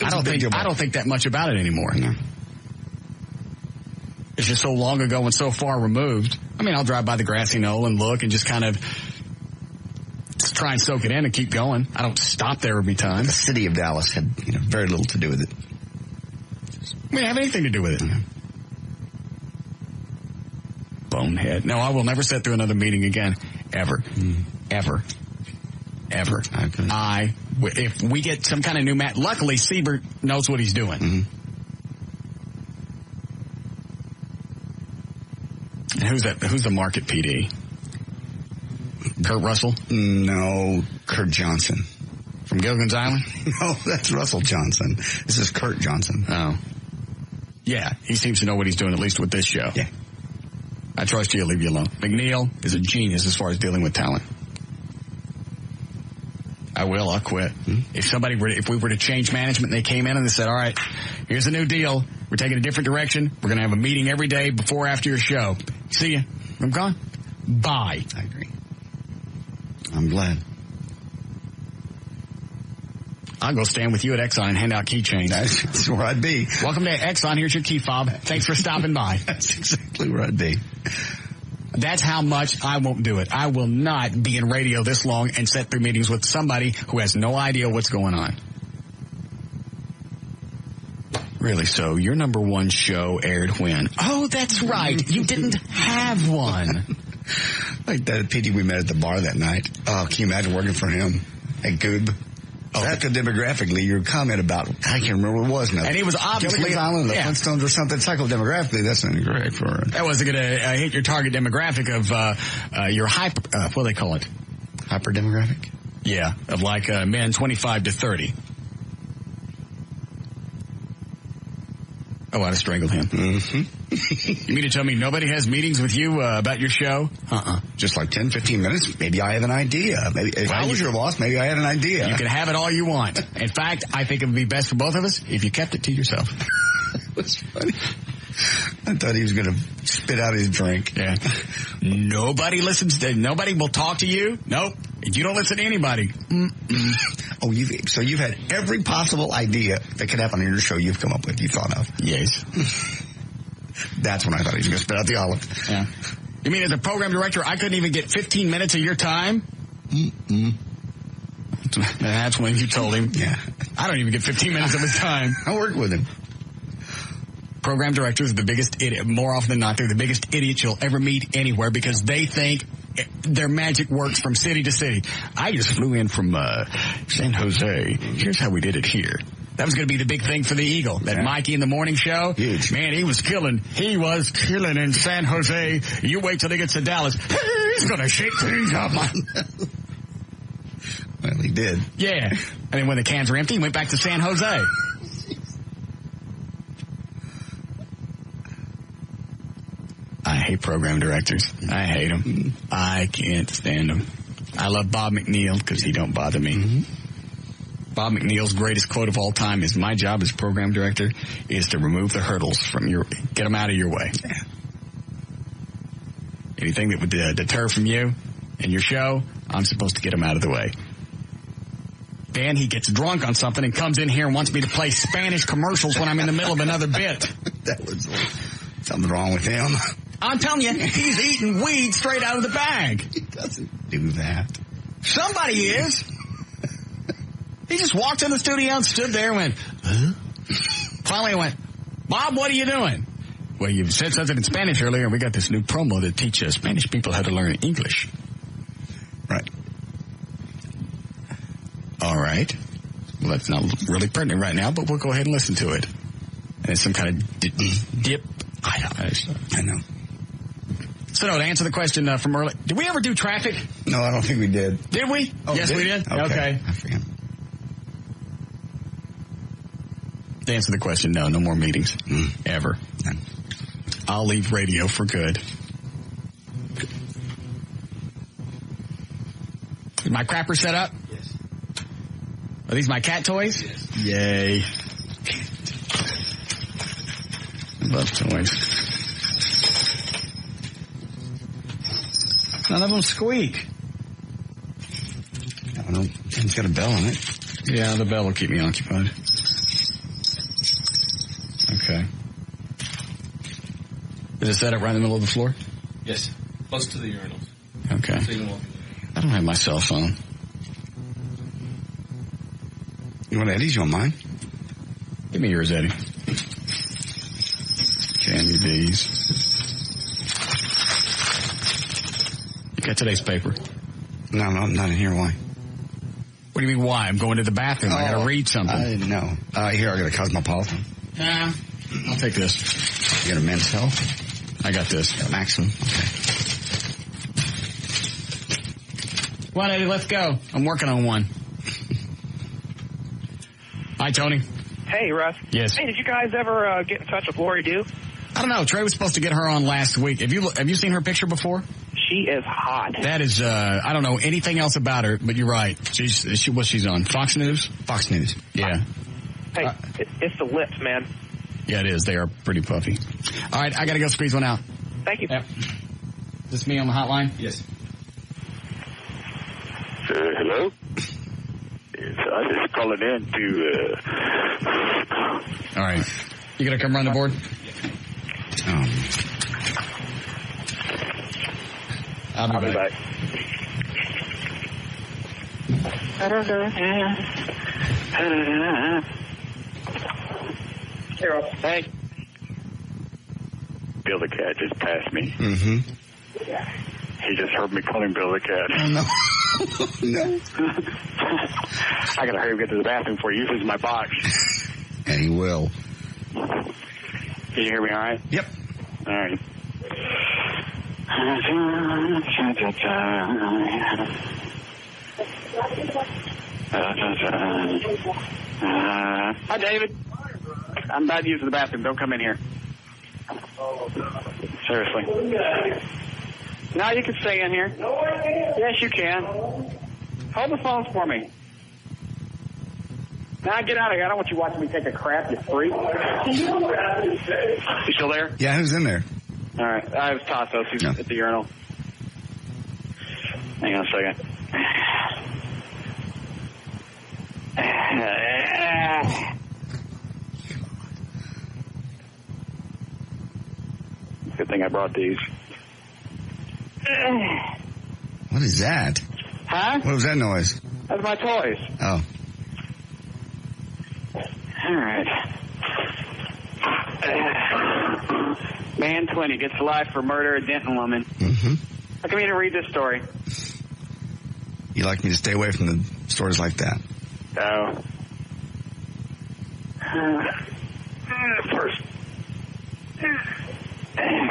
I don't think that much about it anymore. No. It's just so long ago and so far removed. I mean, I'll drive by the grassy knoll and look and just kind of try and soak it in and keep going. I don't stop there every time. The city of Dallas had very little to do with it. We didn't have anything to do with it. Mm-hmm. Bonehead. No, I will never sit through another meeting again. Ever. Ever. If we get some kind of new luckily Siebert knows what he's doing. Mm-hmm. And who's the market PD? Kurt Russell? No, Kurt Johnson. From Gilligan's Island? No, that's Russell Johnson. This is Kurt Johnson. Oh. Yeah, he seems to know what he's doing, at least with this show. Yeah. I trust you. I'll leave you alone. McNeil is a genius as far as dealing with talent. I'll quit. Mm-hmm. If we were to change management and they came in and they said, all right, here's a new deal. We're taking a different direction. We're going to have a meeting every day before or after your show. See ya. I'm gone. Bye. I agree. I'm glad. I'll go stand with you at Exxon and hand out keychains. That's where I'd be. Welcome to Exxon. Here's your key fob. Thanks for stopping by. That's exactly where I'd be. That's how much I won't do it. I will not be in radio this long and sit through meetings with somebody who has no idea what's going on. Really, so your number one show aired when? Oh, that's right. You didn't have one. Like that PD we met at the bar that night. Oh, can you imagine working for him at Goob? Psychodemographically, your comment about, I can't remember what it was now. And he was obviously... Gilligan's Island, the Flintstones or something. Psychodemographically, that's not correct for it. That wasn't going to hit your target demographic of your hyper... what do they call it? Hyper-demographic? Yeah, of like men 25 to 30. Oh, I'd have strangled him. Mm-hmm. You mean to tell me nobody has meetings with you about your show? Just like 10, 15 minutes. Maybe I have an idea. Maybe if I was your boss, maybe I had an idea. You can have it all you want. In fact, I think it would be best for both of us if you kept it to yourself. It was funny. I thought he was going to spit out his drink. Yeah. Nobody will talk to you? Nope. You don't listen to anybody. Oh, you've had every possible idea that could happen on your show you've come up with, you thought of. Yes. That's when I thought he was going to spit out the olive. Yeah. You mean as a program director, I couldn't even get 15 minutes of your time? That's when you told him. Yeah. I don't even get 15 minutes of his time. I work with him. Program directors are the biggest idiot. More often than not, they're the biggest idiots you'll ever meet anywhere because they think their magic works from city to city. I just flew in from San Jose. Here's how we did it here. That was going to be the big thing for the Eagle. That Mikey in the morning show. Huge. Man, he was killing. He was killing in San Jose. You wait till he gets to Dallas. He's going to shake things up. Well, he did. Yeah. And then when the cans were empty, he went back to San Jose. I hate program directors. I hate them. I can't stand them. I love Bob McNeil because he don't bother me. Mm-hmm. Bob McNeil's greatest quote of all time is, my job as program director is to remove the hurdles from get them out of your way. Yeah. Anything that would deter from you and your show, I'm supposed to get them out of the way. Then he gets drunk on something and comes in here and wants me to play Spanish commercials when I'm in the middle of another bit. That was something wrong with him. I'm telling you, he's eating weed straight out of the bag. He doesn't do that. Somebody is. He just walked in the studio and stood there and went, huh? Finally I went, Bob, what are you doing? Well, you said something in Spanish earlier, and we got this new promo that teaches Spanish people how to learn English. Right. All right. Well, that's not really pertinent right now, but we'll go ahead and listen to it. And it's some kind of dip. I know. So, no, to answer the question from earlier, did we ever do traffic? No, I don't think we did. Did we? Oh, yes, we did. Okay. I forget. To answer the question, no more meetings. Ever. I'll leave radio for good. Is my crapper set up? Yes. Are these my cat toys? Yes. Yay. I love toys. None of them squeak. I don't know. It's got a bell on it. Yeah, the bell will keep me occupied. Okay. Is it set up right in the middle of the floor? Yes. Close to the urinals. Okay. So you can walk in. I don't have my cell phone. You want Eddie's? You want mine? Give me yours, Eddie. Candy D's. You got today's paper? No, not in here. Why? What do you mean, why? I'm going to the bathroom. I got to read something. I didn't know. Here, I got a Cosmopolitan. Nah, I'll take this. You got a Men's Health? I got this. Got Maximum. Okay. Come on, Eddie, let's go. I'm working on one. Hi, Tony. Hey, Russ. Yes. Hey, did you guys ever get in touch with Lori Dew? I don't know. Trey was supposed to get her on last week. Have you seen her picture before? She is hot. That is, I don't know anything else about her, but you're right. She's on? Fox News? Fox News. Yeah. Hey, it's the lips, man. Yeah, it is. They are pretty puffy. All right, I got to go squeeze one out. Thank you. Yep. Is this me on the hotline? Yes. Hello? Yes, I just calling in to... All right. You going to come run the board? I'll be back. Hey. Bill the Cat just passed me. Mm-hmm. He just heard me call him Bill the Cat. Oh, no. No. I gotta hurry and get to the bathroom before he uses my box. And he will. Can you hear me all right? Yep. All right. Hi, David. I'm about to use the bathroom. Don't come in here. Seriously. No, you can stay in here. Yes, you can. Hold the phones for me. Now get out of here. I don't want you watching me take a crap, you freak. You still there? Yeah, who's in there? All right. I was Tassos. He's at the urinal. Hang on a second. Good thing I brought these. What is that? Huh? What was that noise? That's my toys. Oh. All right. Man 20 gets life for murder of Denton woman. Mm-hmm. How come you didn't read this story? You like me to stay away from the stories like that? No. First.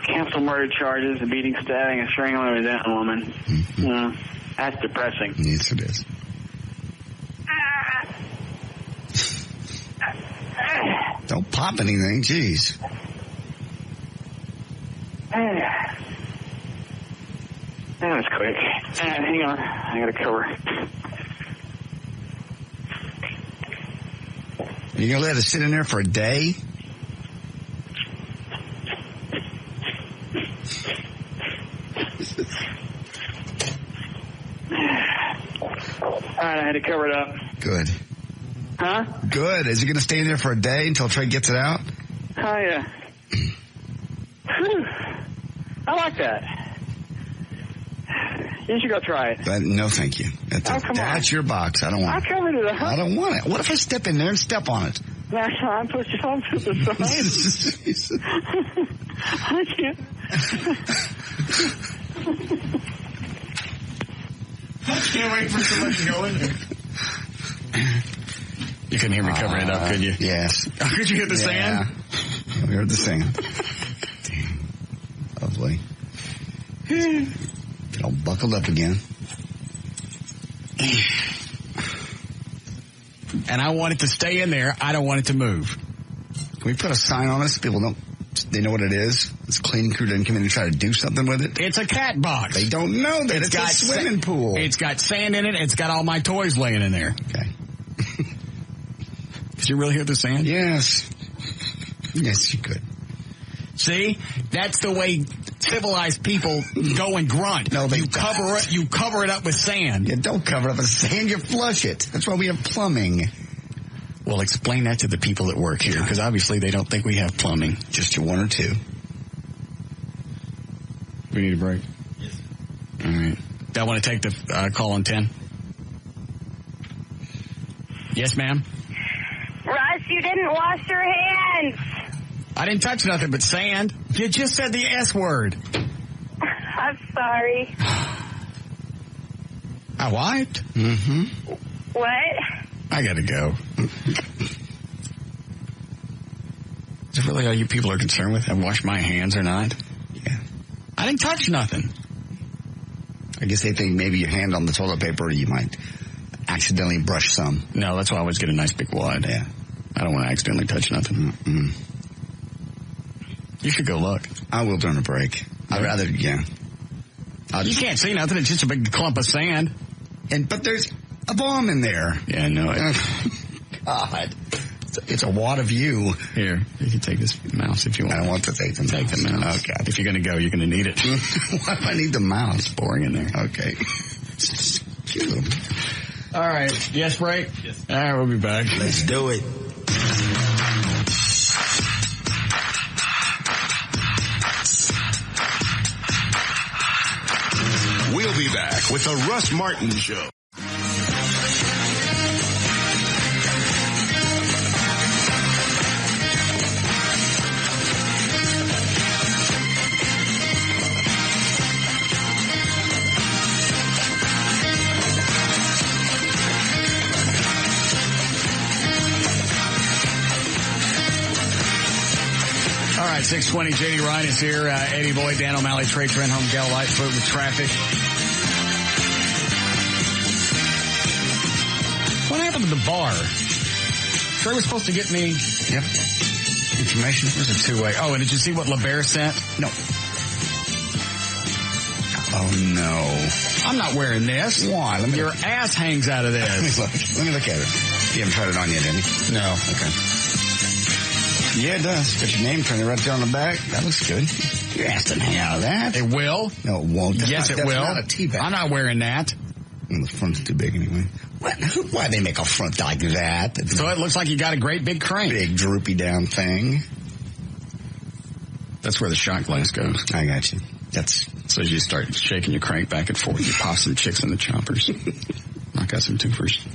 Cancel murder charges, a beating, stabbing, and strangling a Denton woman. Mm-hmm. That's depressing. Yes, it is. Don't pop anything, jeez. That was quick. Hang on, I got a cover. You gonna let it sit in there for a day? All right, I had to cover it up. Good. Huh? Good. Is it gonna stay in there for a day until Trey gets it out? Oh, yeah. I like that. You should go try it. No, thank you. That's your box. I don't want it. I covered it up. I don't want it. What if I step in there and step on it? That's fine. Push it on to the side. I can't. I can't wait for somebody to go in there. You couldn't hear me covering it up, could you? Yes. Could you hear the sand? Yeah, we heard the sand. Damn. Lovely. Get all buckled up again. And I want it to stay in there. I don't want it to move. Can we put a sign on this? People don't. They know what it is. This cleaning crew doesn't come in and try to do something with it. It's a cat box. They don't know that it's a swimming pool. It's got sand in it. It's got all my toys laying in there. Okay. Did you really hear the sand? Yes. Yes, you could. See, that's the way civilized people go and grunt. No, you cover it. You cover it up with sand. You don't cover it up with sand. You flush it. That's why we have plumbing. Well, explain that to the people that work here, because obviously they don't think we have plumbing. Just one or two. We need a break. Yes. All right. Do I want to take the call on 10? Yes, ma'am. Russ, you didn't wash your hands. I didn't touch nothing but sand. You just said the S word. I'm sorry. I wiped? Mm-hmm. What? I gotta go. Is it really all you people are concerned with? I wash my hands or not? Yeah. I didn't touch nothing. I guess they think maybe your hand on the toilet paper, you might accidentally brush some. No, that's why I always get a nice big wad. Yeah. I don't want to accidentally touch nothing. Mm-mm. You should go look. I will during a break. I'd rather, yeah. You can't see nothing. It's just a big clump of sand. But there's a bomb in there. Yeah, I know it. God. It's a wad of you. Here, you can take this mouse if you want. I don't want to take the mouse. Take the mouse. Okay. If you're going to go, you're going to need it. Why do I need the mouse? It's boring in there. Okay. Cute. All right. Yes, break? Yes. All right, we'll be back. Let's do it. We'll be back with the Russ Martin Show. All right, 620, J.D. Ryan is here. Eddie Boyd, Dan O'Malley, Trey Trenholm, Gal Lightfoot with traffic. What happened to the bar? Trey was supposed to get me... Yep. Information. It was a two-way. Oh, and did you see what LeBear sent? No. Oh, no. I'm not wearing this. Why? Your ass hangs out of this. Let me look at it. You haven't tried it on yet, have you? No. Okay. Yeah, it does. Got your name printed right there on the back. That looks good. Your ass doesn't hang out of that. It will. No, it won't. Yes, it will. That's not a tea bag. I'm not wearing that. The front's too big anyway. Why they make a front like that? So it looks like you got a great big crank. Big droopy down thing. That's where the shot glass goes. I got you. That's so you start shaking your crank back and forth. You pop some chicks in the choppers. Knock out some twofers.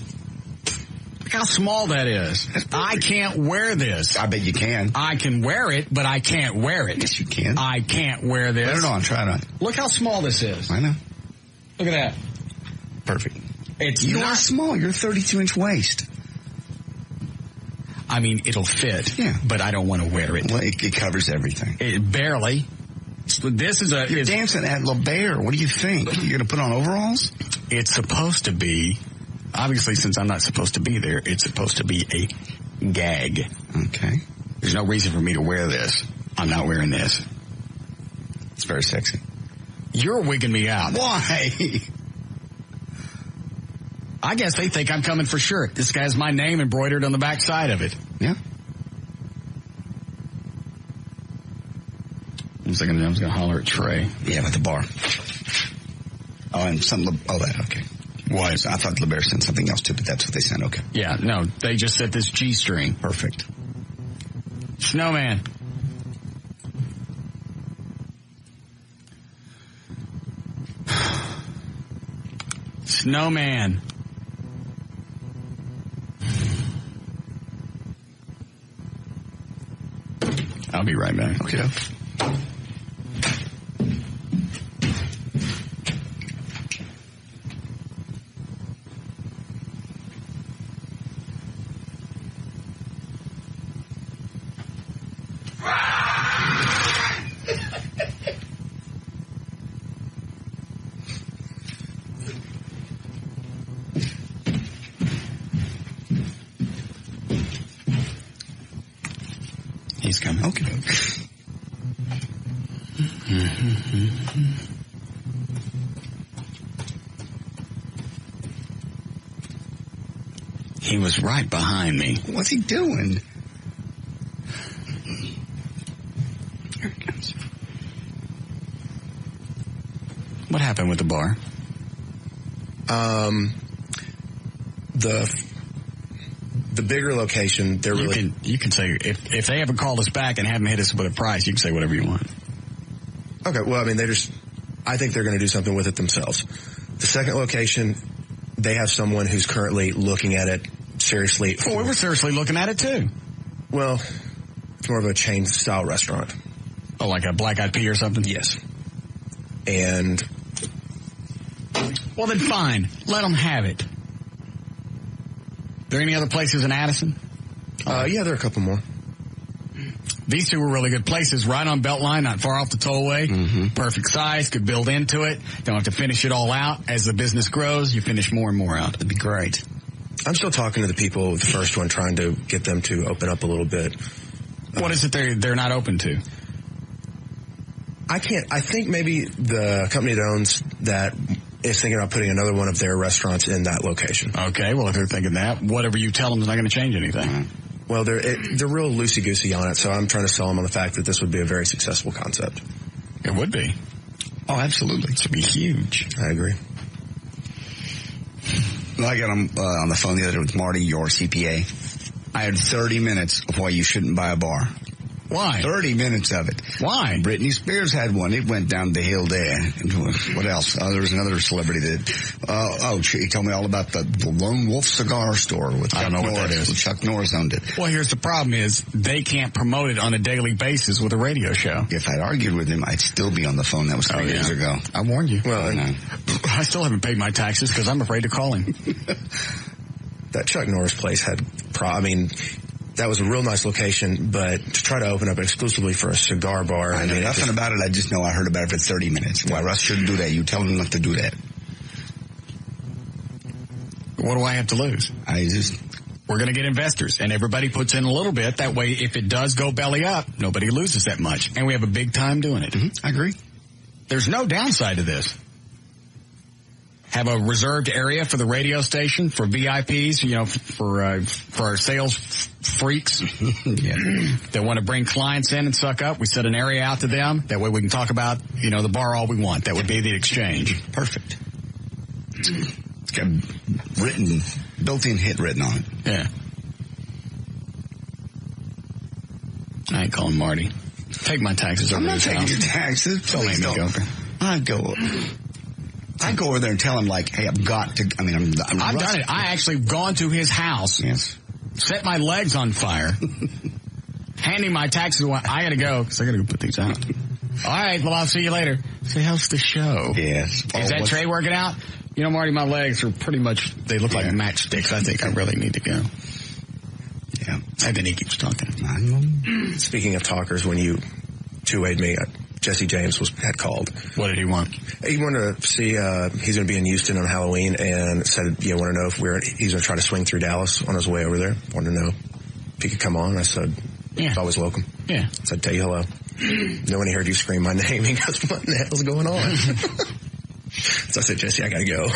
Look how small that is. I can't wear this. I bet you can. I can wear it, but I can't wear it. Yes, you can. I can't wear this. Put it on. Try it on. Look how small this is. I know. Look at that. Perfect. You are small. You're 32-inch waist. I mean, it'll fit. Yeah. But I don't want to wear it. Well, it covers everything. It barely. This is You're dancing at LeBear. What do you think? You're going to put on overalls? It's supposed to be, obviously, since I'm not supposed to be there, it's supposed to be a gag. Okay. There's no reason for me to wear this. I'm not wearing this. It's very sexy. You're wigging me out. Why? I guess they think I'm coming for sure. This guy has my name embroidered on the back side of it. Yeah. I was going to holler at Trey. Yeah, at the bar. Oh, and something. Oh, that, okay. Why? I thought LeBear sent something else too, but that's what they sent. Okay. Yeah, no, they just sent this G string. Perfect. Snowman. Snowman. I'll be right back. Okay. He's coming. Okay. He was right behind me. What's he doing? Here he comes. What happened with the bar? The bigger location, they're really... You can say, if they haven't called us back and haven't hit us with a price, you can say whatever you want. Okay, well, I mean, I think they're going to do something with it themselves. The second location, they have someone who's currently looking at it seriously. Well, we were seriously looking at it, too. Well, it's more of a chain-style restaurant. Oh, like a Black Eyed Pea or something? Yes. And... Well, then fine. Let them have it. There any other places in Addison? Yeah, there are a couple more. These two were really good places, right on Beltline, not far off the tollway. Mm-hmm. Perfect size, could build into it. Don't have to finish it all out. As the business grows, you finish more and more out. That'd be great. I'm still talking to the people with the first one, trying to get them to open up a little bit. What is it they're not open to? I think maybe the company that owns that is thinking about putting another one of their restaurants in that location. Okay, well, if they're thinking that, whatever you tell them is not going to change anything. Mm-hmm. Well, they're real loosey-goosey on it, so I'm trying to sell them on the fact that this would be a very successful concept. It would be. Oh, absolutely. It should be huge. I agree. Well, I got on the phone the other day with Marty, your CPA. I had 30 minutes of why you shouldn't buy a bar. Why? 30 minutes of it. Why? Britney Spears had one. It went down the hill there. What else? There was another celebrity that... he told me all about the Lone Wolf Cigar Store with Chuck Norris. What that is. Chuck Norris owned it. Well, here's the problem is they can't promote it on a daily basis with a radio show. If I'd argued with him, I'd still be on the phone. That was 3 years ago. I warned you. Well, I still haven't paid my taxes because I'm afraid to call him. That Chuck Norris place had... that was a real nice location, but to try to open up exclusively for a cigar bar... I know nothing about it. I just know I heard about it for 30 minutes. Why Russ shouldn't do that. You tell him not to do that. What do I have to lose? We're going to get investors, and everybody puts in a little bit. That way, if it does go belly up, nobody loses that much. And we have a big time doing it. Mm-hmm. I agree. There's no downside to this. Have a reserved area for the radio station, for VIPs, for our sales freaks that want to bring clients in and suck up. We set an area out to them. That way we can talk about, the bar all we want. That would be the exchange. Perfect. It's got built-in hit written on it. Yeah. I ain't calling Marty. Take my taxes over I'm not taking your taxes. Don't let me go. I go over there and tell him, hey, I've got to, I've done it. I actually have gone to his house, set my legs on fire, handing my taxes away. I got to go because I got to go put these out. All right, well, I'll see you later. Say, how's the show? Yes. Is that Trey working out? Marty, my legs are pretty much, they look like matchsticks. I think I really need to go. Yeah. And then he keeps talking. Speaking of talkers, when you two-wayed me, Jesse James had called. What did he want? He wanted to see, he's going to be in Houston on Halloween and said, want to know if he's going to try to swing through Dallas on his way over there. Wanted to know if he could come on. I said, he's always welcome. Yeah. So I'd tell you hello. Then when he heard you scream my name, he goes, what in the hell's going on? So I said, Jesse, I got to go.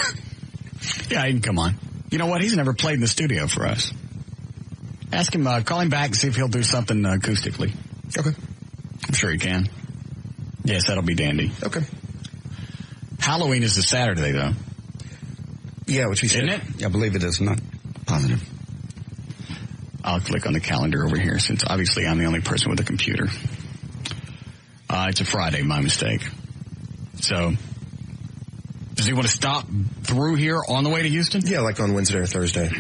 Yeah, he can come on. You know what? He's never played in the studio for us. Ask him, call him back and see if he'll do something acoustically. Okay. I'm sure he can. Yes, that'll be dandy. Okay. Halloween is a Saturday, though. Yeah, which we said. Isn't it? Yeah, I believe it is. I'm not positive. I'll click on the calendar over here since obviously I'm the only person with a computer. It's a Friday, my mistake. So, does he want to stop through here on the way to Houston? Yeah, like on Wednesday or Thursday.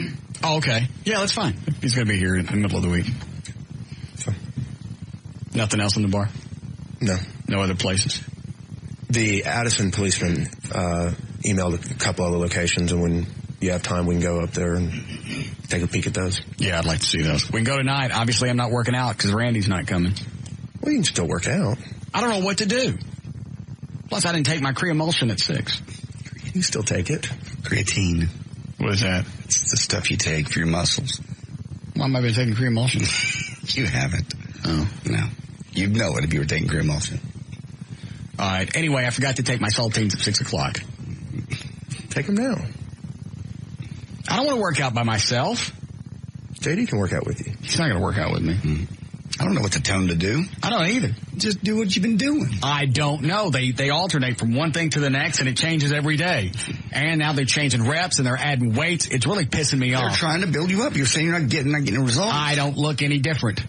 Oh, okay. Yeah, that's fine. He's going to be here in the middle of the week. So. Nothing else in the bar? No. No other places? The Addison policeman emailed a couple other locations, and when you have time, we can go up there and take a peek at those. Yeah, I'd like to see those. We can go tonight. Obviously, I'm not working out because Randy's not coming. Well, you can still work out. I don't know what to do. Plus, I didn't take my Creamulsion at 6. You can still take it. Creatine. What is that? It's the stuff you take for your muscles. Why am I been taking Creamulsion? You haven't. Oh. No. You'd know it if you were taking Creamulsion. All right. Anyway, I forgot to take my saltines at 6 o'clock. Take them now. I don't want to work out by myself. JD can work out with you. He's not going to work out with me. I don't know what to tell him to do. I don't either. Just do what you've been doing. I don't know. They alternate from one thing to the next, and it changes every day. And now they're changing reps, and they're adding weights. It's really pissing me off. They're trying to build you up. You're saying you're not getting a result. I don't look any different.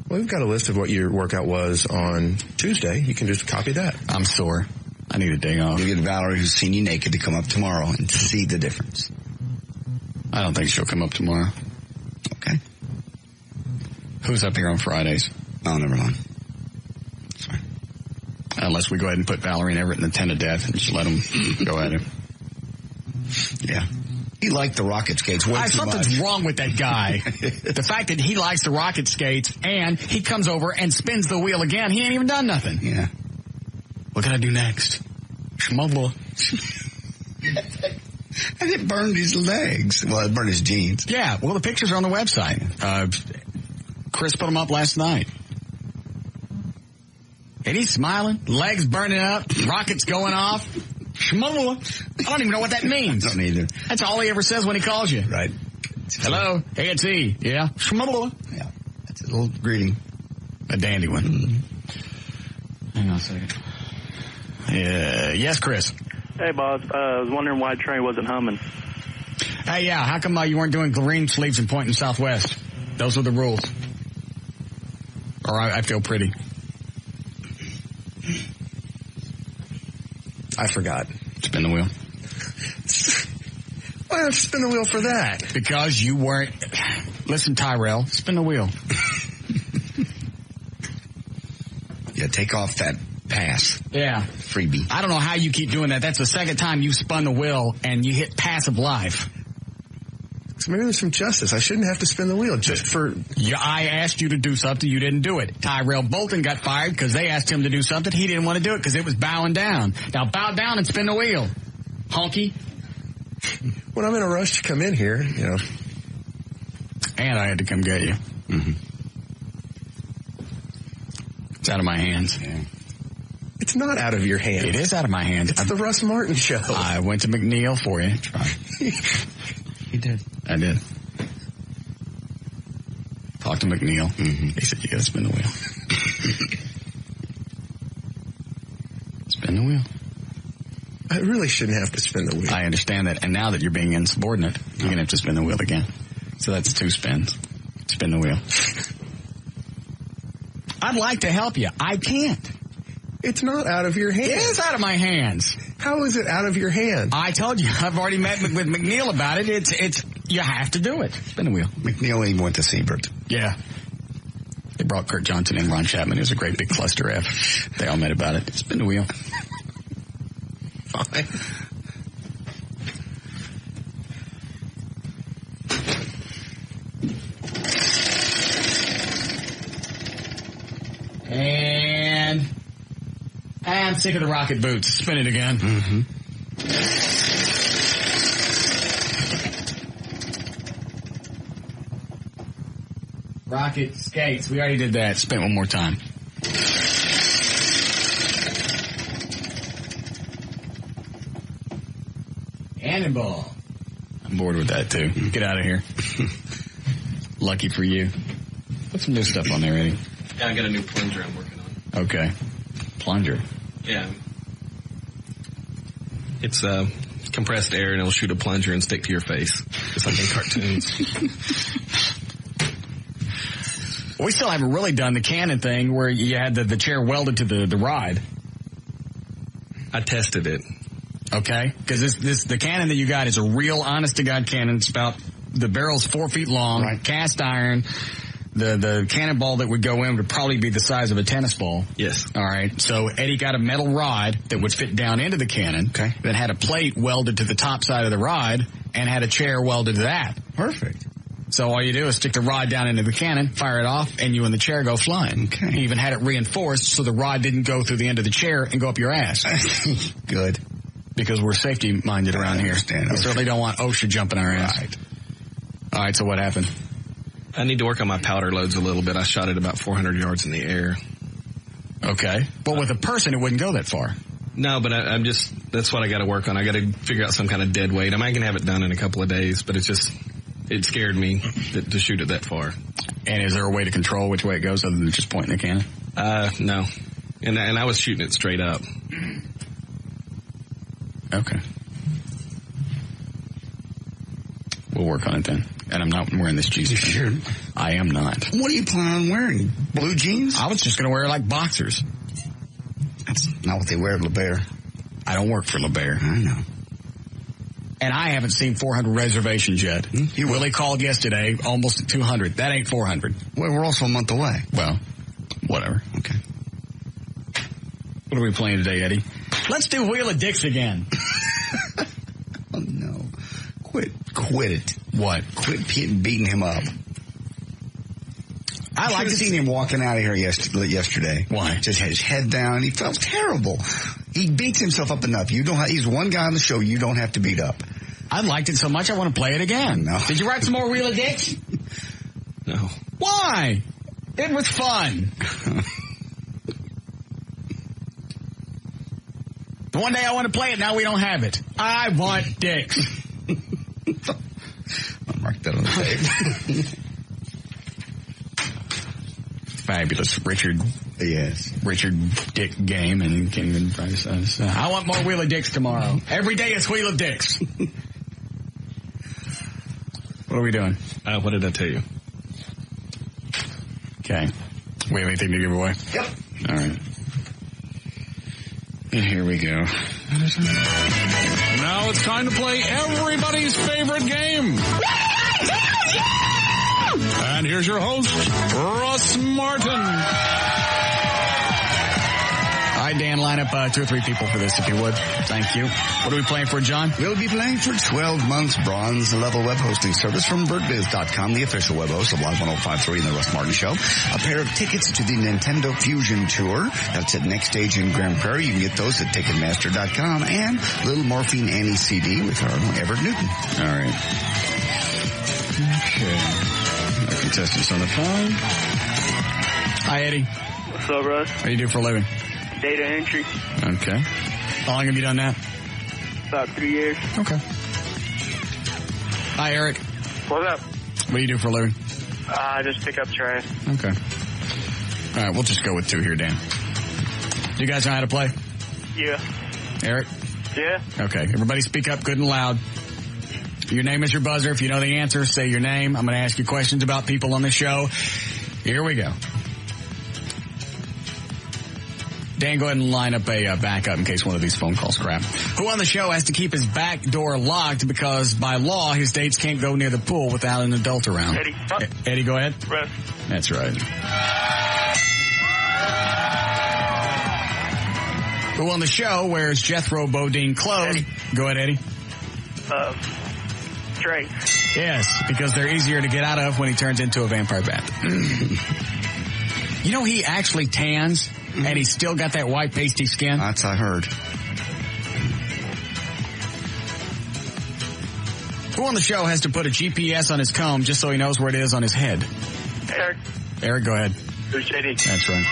Well, we've got a list of what your workout was on Tuesday. You can just copy that. I'm sore. I need a day off. You get Valerie, who's seen you naked, to come up tomorrow and see the difference. I don't think she'll come up tomorrow. Okay. Who's up here on Fridays? Oh, never mind. Sorry. Unless we go ahead and put Valerie and Everett in the tent of death and just let them go at it. Yeah. He liked the rocket skates way too much. Something's wrong with that guy. The fact that he likes the rocket skates and he comes over and spins the wheel again, he ain't even done nothing. Yeah. What can I do next? Schmubble. And it burned his legs. Well, it burned his jeans. Yeah, well, the pictures are on the website. Chris put them up last night. And he's smiling, legs burning up, rockets going off. Schmubble. I don't even know what that means. I don't either. That's all he ever says when he calls you. Right. Hello? Hey, it's E. Yeah? Schmubble. Yeah. That's a little greeting. A dandy one. Mm-hmm. Hang on a second. Yes, Chris. Hey, boss. I was wondering why Trey wasn't humming. Hey, yeah. How come you weren't doing green sleeves and pointing southwest? Those were the rules. Or I feel pretty. I forgot. Spin the wheel. Why don't you spin the wheel for that? Because you weren't. Listen, Tyrell, spin the wheel. Yeah, take off that pass. Yeah. Freebie. I don't know how you keep doing that. That's the second time you spun the wheel and you hit passive life. So maybe there's some justice. I shouldn't have to spin the wheel just for... Yeah, I asked you to do something. You didn't do it. Tyrell Bolton got fired because they asked him to do something. He didn't want to do it because it was bowing down. Now bow down and spin the wheel. Honky. When I'm in a rush to come in here, you know. And I had to come get you. Mm-hmm. It's out of my hands. Yeah. It's not out of your hands. It is out of my hands. It's the Russ Martin Show. I went to McNeil for you. You did. I did. Talked to McNeil. Mm-hmm. He said, you gotta spin the wheel. Spin the wheel. I really shouldn't have to spin the wheel. I understand that. And now that you're being insubordinate, you're going to have to spin the wheel again. So that's 2 spins. Spin the wheel. I'd like to help you. I can't. It's not out of your hands. It is out of my hands. How is it out of your hands? I told you. I've already met with McNeil about it. It's you have to do it. Spin the wheel. McNeil even went to Siebert. Yeah. They brought Kurt Johnson and Ron Chapman. It was a great big cluster F. They all met about it. Spin the wheel. Fine. And I'm sick of the rocket boots. Spin it again. Mm-hmm. Rocket skates. We already did that. Spin it one more time. Cannonball. I'm bored with that, too. Get out of here. Lucky for you. Put some new stuff on there, Eddie. Yeah, I got a new plunger I'm working on. Okay. Plunger. Yeah. It's compressed air, and it'll shoot a plunger and stick to your face. Just like in cartoons. We still haven't really done the cannon thing where you had the chair welded to the ride. I tested it. Okay? Because the cannon that you got is a real honest-to-God cannon. It's about, the barrel's 4 feet long, right. Cast iron, The cannonball that would go in would probably be the size of a tennis ball. Yes. All right. So Eddie got a metal rod that would fit down into the cannon. Okay. That had a plate welded to the top side of the rod and had a chair welded to that. Perfect. So all you do is stick the rod down into the cannon, fire it off, and you and the chair go flying. Okay. He even had it reinforced so the rod didn't go through the end of the chair and go up your ass. Good. Because we're safety-minded around here. Understand. We certainly don't want OSHA jumping our ass. Right. All right, so what happened? I need to work on my powder loads a little bit. I shot it about 400 yards in the air. Okay. But with a person, it wouldn't go that far. No, but I'm just, that's what I got to work on. I got to figure out some kind of dead weight. I might can have it done in a couple of days, but it scared me to shoot it that far. And is there a way to control which way it goes other than just pointing the cannon? No. And I was shooting it straight up. Okay. We'll work on it then. And I'm not wearing this Jesus. Sure. I am not. What are you planning on wearing? Blue jeans? I was just going to wear like boxers. That's not what they wear at LeBaire. I don't work for LeBaire. I know. And I haven't seen 400 reservations yet. Willie called yesterday, almost at 200. That ain't 400. Well, we're also a month away. Well, whatever. Okay. What are we playing today, Eddie? Let's do Wheel of Dicks again. Oh, no. Quit it. What? Quit beating him up. I like to see him walking out of here yesterday. Why? Just had his head down, and he felt terrible. He beats himself up enough. He's one guy on the show you don't have to beat up. I liked it so much I want to play it again. No. Did you write some more Wheel of Dicks? No. Why? It was fun. One day I want to play it, now we don't have it. I want dicks. I'll mark that on the tape. Fabulous. Richard Dick game, and you can't even price us. I want more Wheel of Dicks tomorrow. Every day it's Wheel of Dicks. What are we doing? What did I tell you? Okay. We have anything to give away? Yep. All right. And here we go. Now it's time to play everybody's favorite game. And here's your host, Russ Martin. All right, Dan, line up 2 or 3 people for this, if you would. Thank you. What are we playing for, John? We'll be playing for 12 months bronze level web hosting service from birdbiz.com, the official web host of Live 105.3 and the Russ Martin Show. A pair of tickets to the Nintendo Fusion Tour. That's at Next Stage in Grand Prairie. You can get those at Ticketmaster.com. And Little Morphine Annie CD with our own Everett Newton. All right. Okay. No contestants on the phone. Hi, Eddie. What's up, Russ? What do you do for a living? Data entry. Okay. How long have you done that? About 3 years. Okay. Hi, Eric. What's up? What do you do for a living? I just pick up trash. Okay. All right, we'll just go with 2 here, Dan. Do you guys know how to play? Yeah. Eric? Yeah. Okay. Everybody speak up good and loud. Your name is your buzzer. If you know the answer, say your name. I'm going to ask you questions about people on the show. Here we go. Dan, go ahead and line up a backup in case one of these phone calls crap. Who on the show has to keep his back door locked because by law his dates can't go near the pool without an adult around? Eddie. Eddie, go ahead. Russ. That's right. Who on the show wears Jethro Bodine clothes? Eddie. Go ahead, Eddie. Trey. Yes, because they're easier to get out of when he turns into a vampire bat. You know, he actually tans, and he's still got that white pasty skin. That's I heard. Who on the show has to put a GPS on his comb just so he knows where it is on his head? Eric. Eric, go ahead. Who's JD? That's right.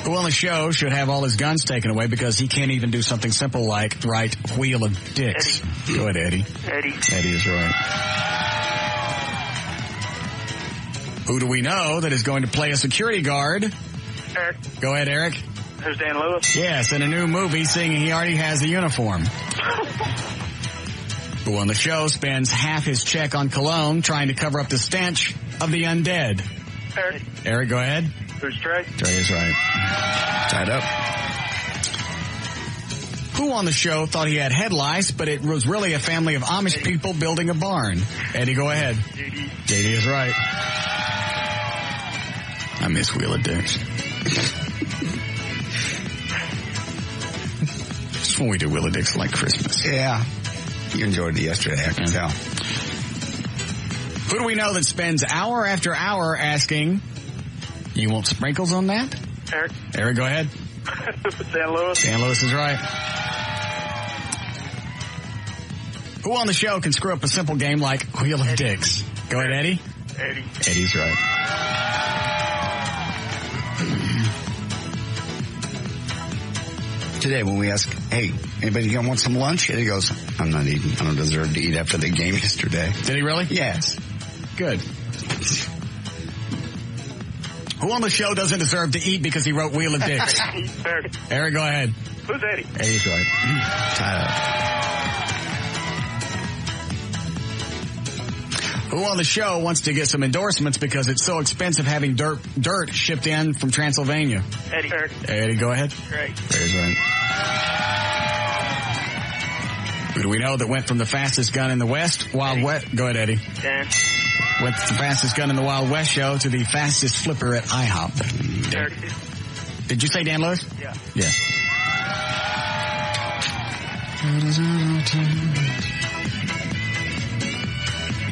Who on the show should have all his guns taken away because he can't even do something simple like write Wheel of Dicks? Eddie. Go ahead, Eddie. Eddie. Eddie is right. Who do we know that is going to play a security guard? Eric. Go ahead, Eric. Who's Dan Lewis? Yes, in a new movie, seeing he already has the uniform. Who on the show spends half his check on cologne trying to cover up the stench of the undead? Eric. Eric, go ahead. Who's Trey? Trey is right. Tied up. Who on the show thought he had head lice, but it was really a family of Amish people building a barn? Eddie, go ahead. JD is right. I miss Wheel of Dicks. Just when we do Wheel of Dicks like Christmas. Yeah. You enjoyed it yesterday, I can tell. Who do we know that spends hour after hour asking, you want sprinkles on that? Eric. Eric, go ahead. San Luis. San Luis is right. Who on the show can screw up a simple game like Wheel of Dicks? Go ahead, Eddie. Eddie. Eddie's right. Today when we ask, hey, anybody gonna want some lunch? Eddie goes, I'm not eating. I don't deserve to eat after the game yesterday. Did he really? Yes. Good. Who on the show doesn't deserve to eat because he wrote Wheel of Dicks? Eric. Eric, go ahead. Who's Eddie? Eddie's right. Who on the show wants to get some endorsements because it's so expensive having dirt shipped in from Transylvania? Eddie. Eric. Eddie, go ahead. Great. Eddie's right. Who do we know that went from the fastest gun in the West, Wild West? Go ahead, Eddie. Dan. Went the fastest gun in the Wild West show to the fastest flipper at IHOP. Eric. Did you say Dan Lewis? Yeah. Yes.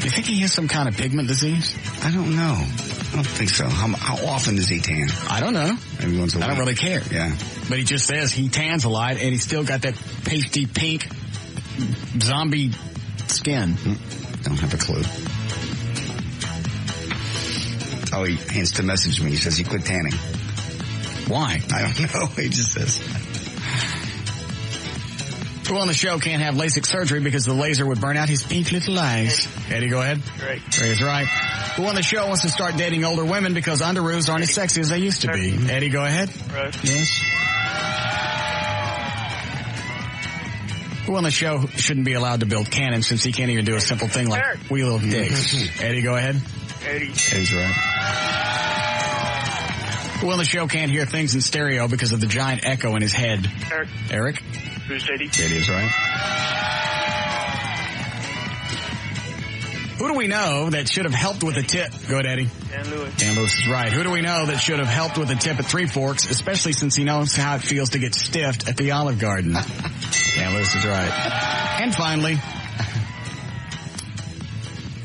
Do you think he has some kind of pigment disease? I don't know. I don't think so. How often does he tan? I don't know. Maybe once a week. I don't really care. Yeah. But he just says he tans a lot, and he's still got that pasty pink zombie skin. Don't have a clue. Oh, he instant messaged me. He says he quit tanning. Why? I don't know. He just says. Who on the show can't have LASIK surgery because the laser would burn out his pink little eyes? Eddie, go ahead. Great. Eddie's right. Who on the show wants to start dating older women because underoos aren't as sexy as they used to be? Eddie, go ahead. Russ. Yes. Who on the show shouldn't be allowed to build cannons since he can't even do a simple thing like Eric. Wheel of Dicks? Eddie, go ahead. Eddie. Eddie's right. Who on the show can't hear things in stereo because of the giant echo in his head? Eric. Eric? Who's JD? JD is right. Who do we know that should have helped with a tip? Go ahead, Eddie. Dan Lewis. Dan Lewis is right. Who do we know that should have helped with a tip at Three Forks, especially since he knows how it feels to get stiffed at the Olive Garden? Dan Lewis is right. And finally,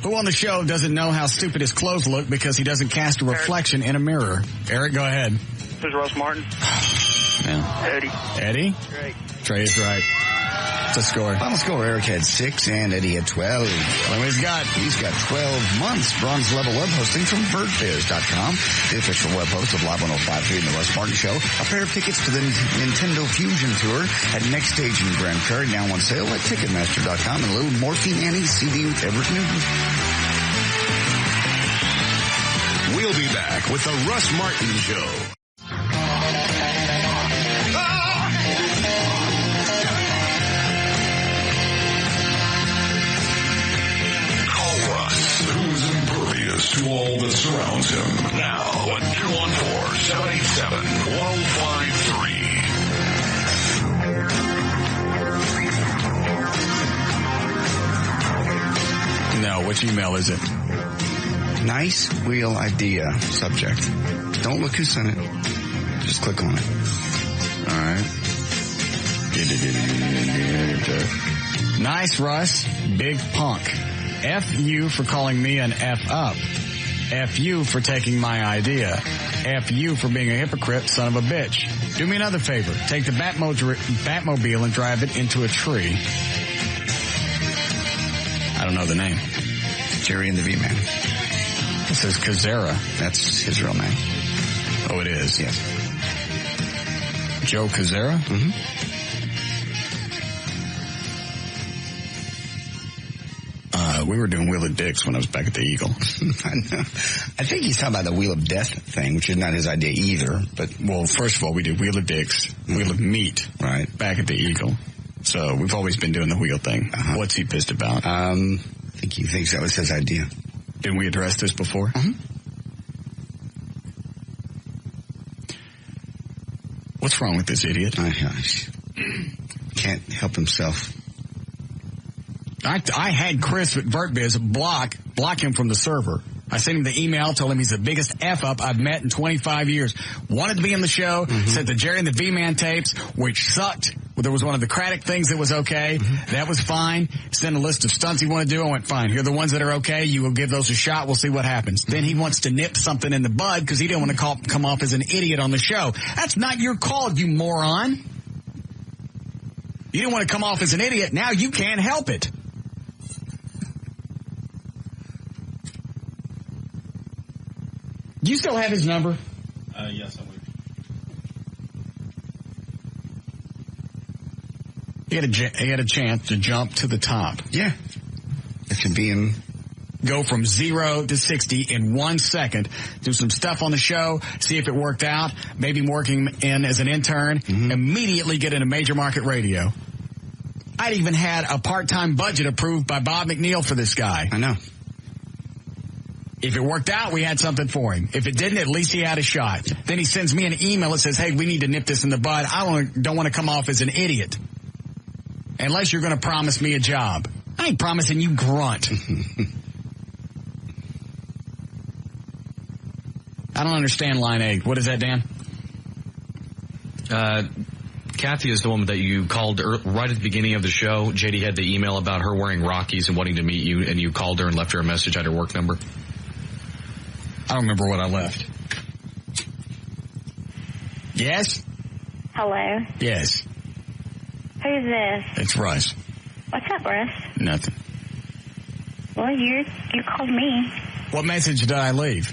who on the show doesn't know how stupid his clothes look because he doesn't cast a reflection in a mirror? Eric, go ahead. Who's Russ Martin? Yeah. Eddie. Eddie? Great. Trey is right. What's the score? Final score, Eric had 6 and Eddie had 12. Well, he's got 12 months bronze level web hosting from birdfairs.com, the official web host of Live 105.3 and the Russ Martin Show. A pair of tickets to the Nintendo Fusion Tour at Next Stage in Grand Prairie, now on sale at Ticketmaster.com, and a little Morphine Annie's CD with Everett Newton. We'll be back with the Russ Martin Show. Who's impervious to all that surrounds him. Now at 214-787-1053. No, which email is it? Nice wheel idea. Subject. Don't look who sent it. Just click on it. All right. Nice, Russ. Big punk. F you for calling me an F up. F you for taking my idea. F you for being a hypocrite son of a bitch. Do me another favor. Take the Batmobile and drive it into a tree. I don't know the name. Jerry and the V-Man. It says Kazera. That's his real name. Oh, it is? Yes. Joe Kazera? Mm-hmm. We were doing Wheel of Dicks when I was back at the Eagle. I know. I think he's talking about the Wheel of Death thing, which is not his idea either. But well, first of all, we did Wheel of Dicks, Wheel of Meat, right, back at the Eagle. So we've always been doing the wheel thing. Uh-huh. What's he pissed about? I think he thinks that was his idea. Didn't we address this before? Mm-hmm. What's wrong with this idiot? can't help himself. I had Chris at VertBiz block him from the server. I sent him the email, told him he's the biggest F-up I've met in 25 years. Wanted to be on the show, sent the Jerry and the V-Man tapes, which sucked. There was one of the Craddock things that was okay. That was fine. Sent a list of stunts he wanted to do. I went, fine. Here are the ones that are okay. You will give those a shot. We'll see what happens. Then he wants to nip something in the bud because he didn't want to come off as an idiot on the show. That's not your call, you moron. You didn't want to come off as an idiot. Now you can't help it. Do you still have his number? Yes, I would. He had a chance to jump to the top. Yeah. It should be him. Go from 0 to 60 in 1 second. Do some stuff on the show. See if it worked out. Maybe working in as an intern. Immediately get into major market radio. I'd even had a part-time budget approved by Bob McNeil for this guy. I know. If it worked out, we had something for him. If it didn't, at least he had a shot. Then he sends me an email that says, hey, we need to nip this in the bud. I don't want to come off as an idiot. Unless you're going to promise me a job. I ain't promising you grunt. I don't understand line 8. What is that, Dan? Kathy is the woman that you called right at the beginning of the show. JD had the email about her wearing Rockies and wanting to meet you, and you called her and left her a message at her work number. I don't remember what I left. Yes? Hello? Yes. Who's this? It's Russ. What's up, Russ? Nothing. Well, you called me. What message did I leave?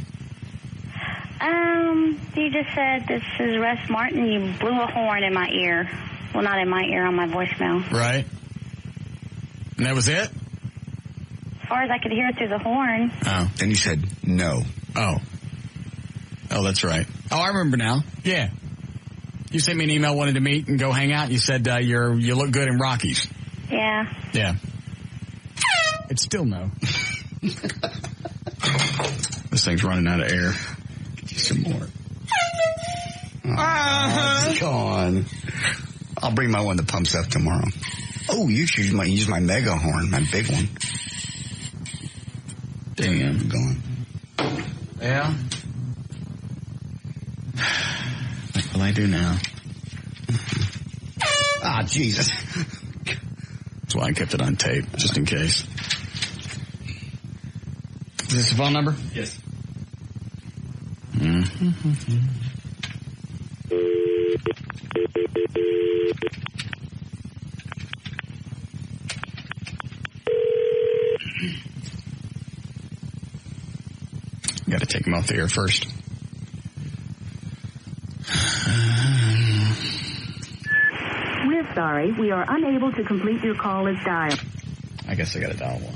You just said, this is Russ Martin. You blew a horn in my ear. Well, not in my ear, on my voicemail. Right. And that was it? As far as I could hear through the horn. Oh. Then you said no. Oh, that's right. Oh, I remember now. Yeah. You sent me an email, wanted to meet and go hang out. And you said you look good in Rockies. Yeah. Yeah. It's still no. This thing's running out of air. Get you some more. Come on. I'll bring my one that pumps up tomorrow. Oh, you should use my mega horn, my big one. Damn. Going. Yeah. What will I do now? Ah, Jesus. That's why I kept it on tape, just in case. Is this the phone number? Yes. Got to take him off the air first. We're sorry, we are unable to complete your call as dialed. I guess I got to dial 1.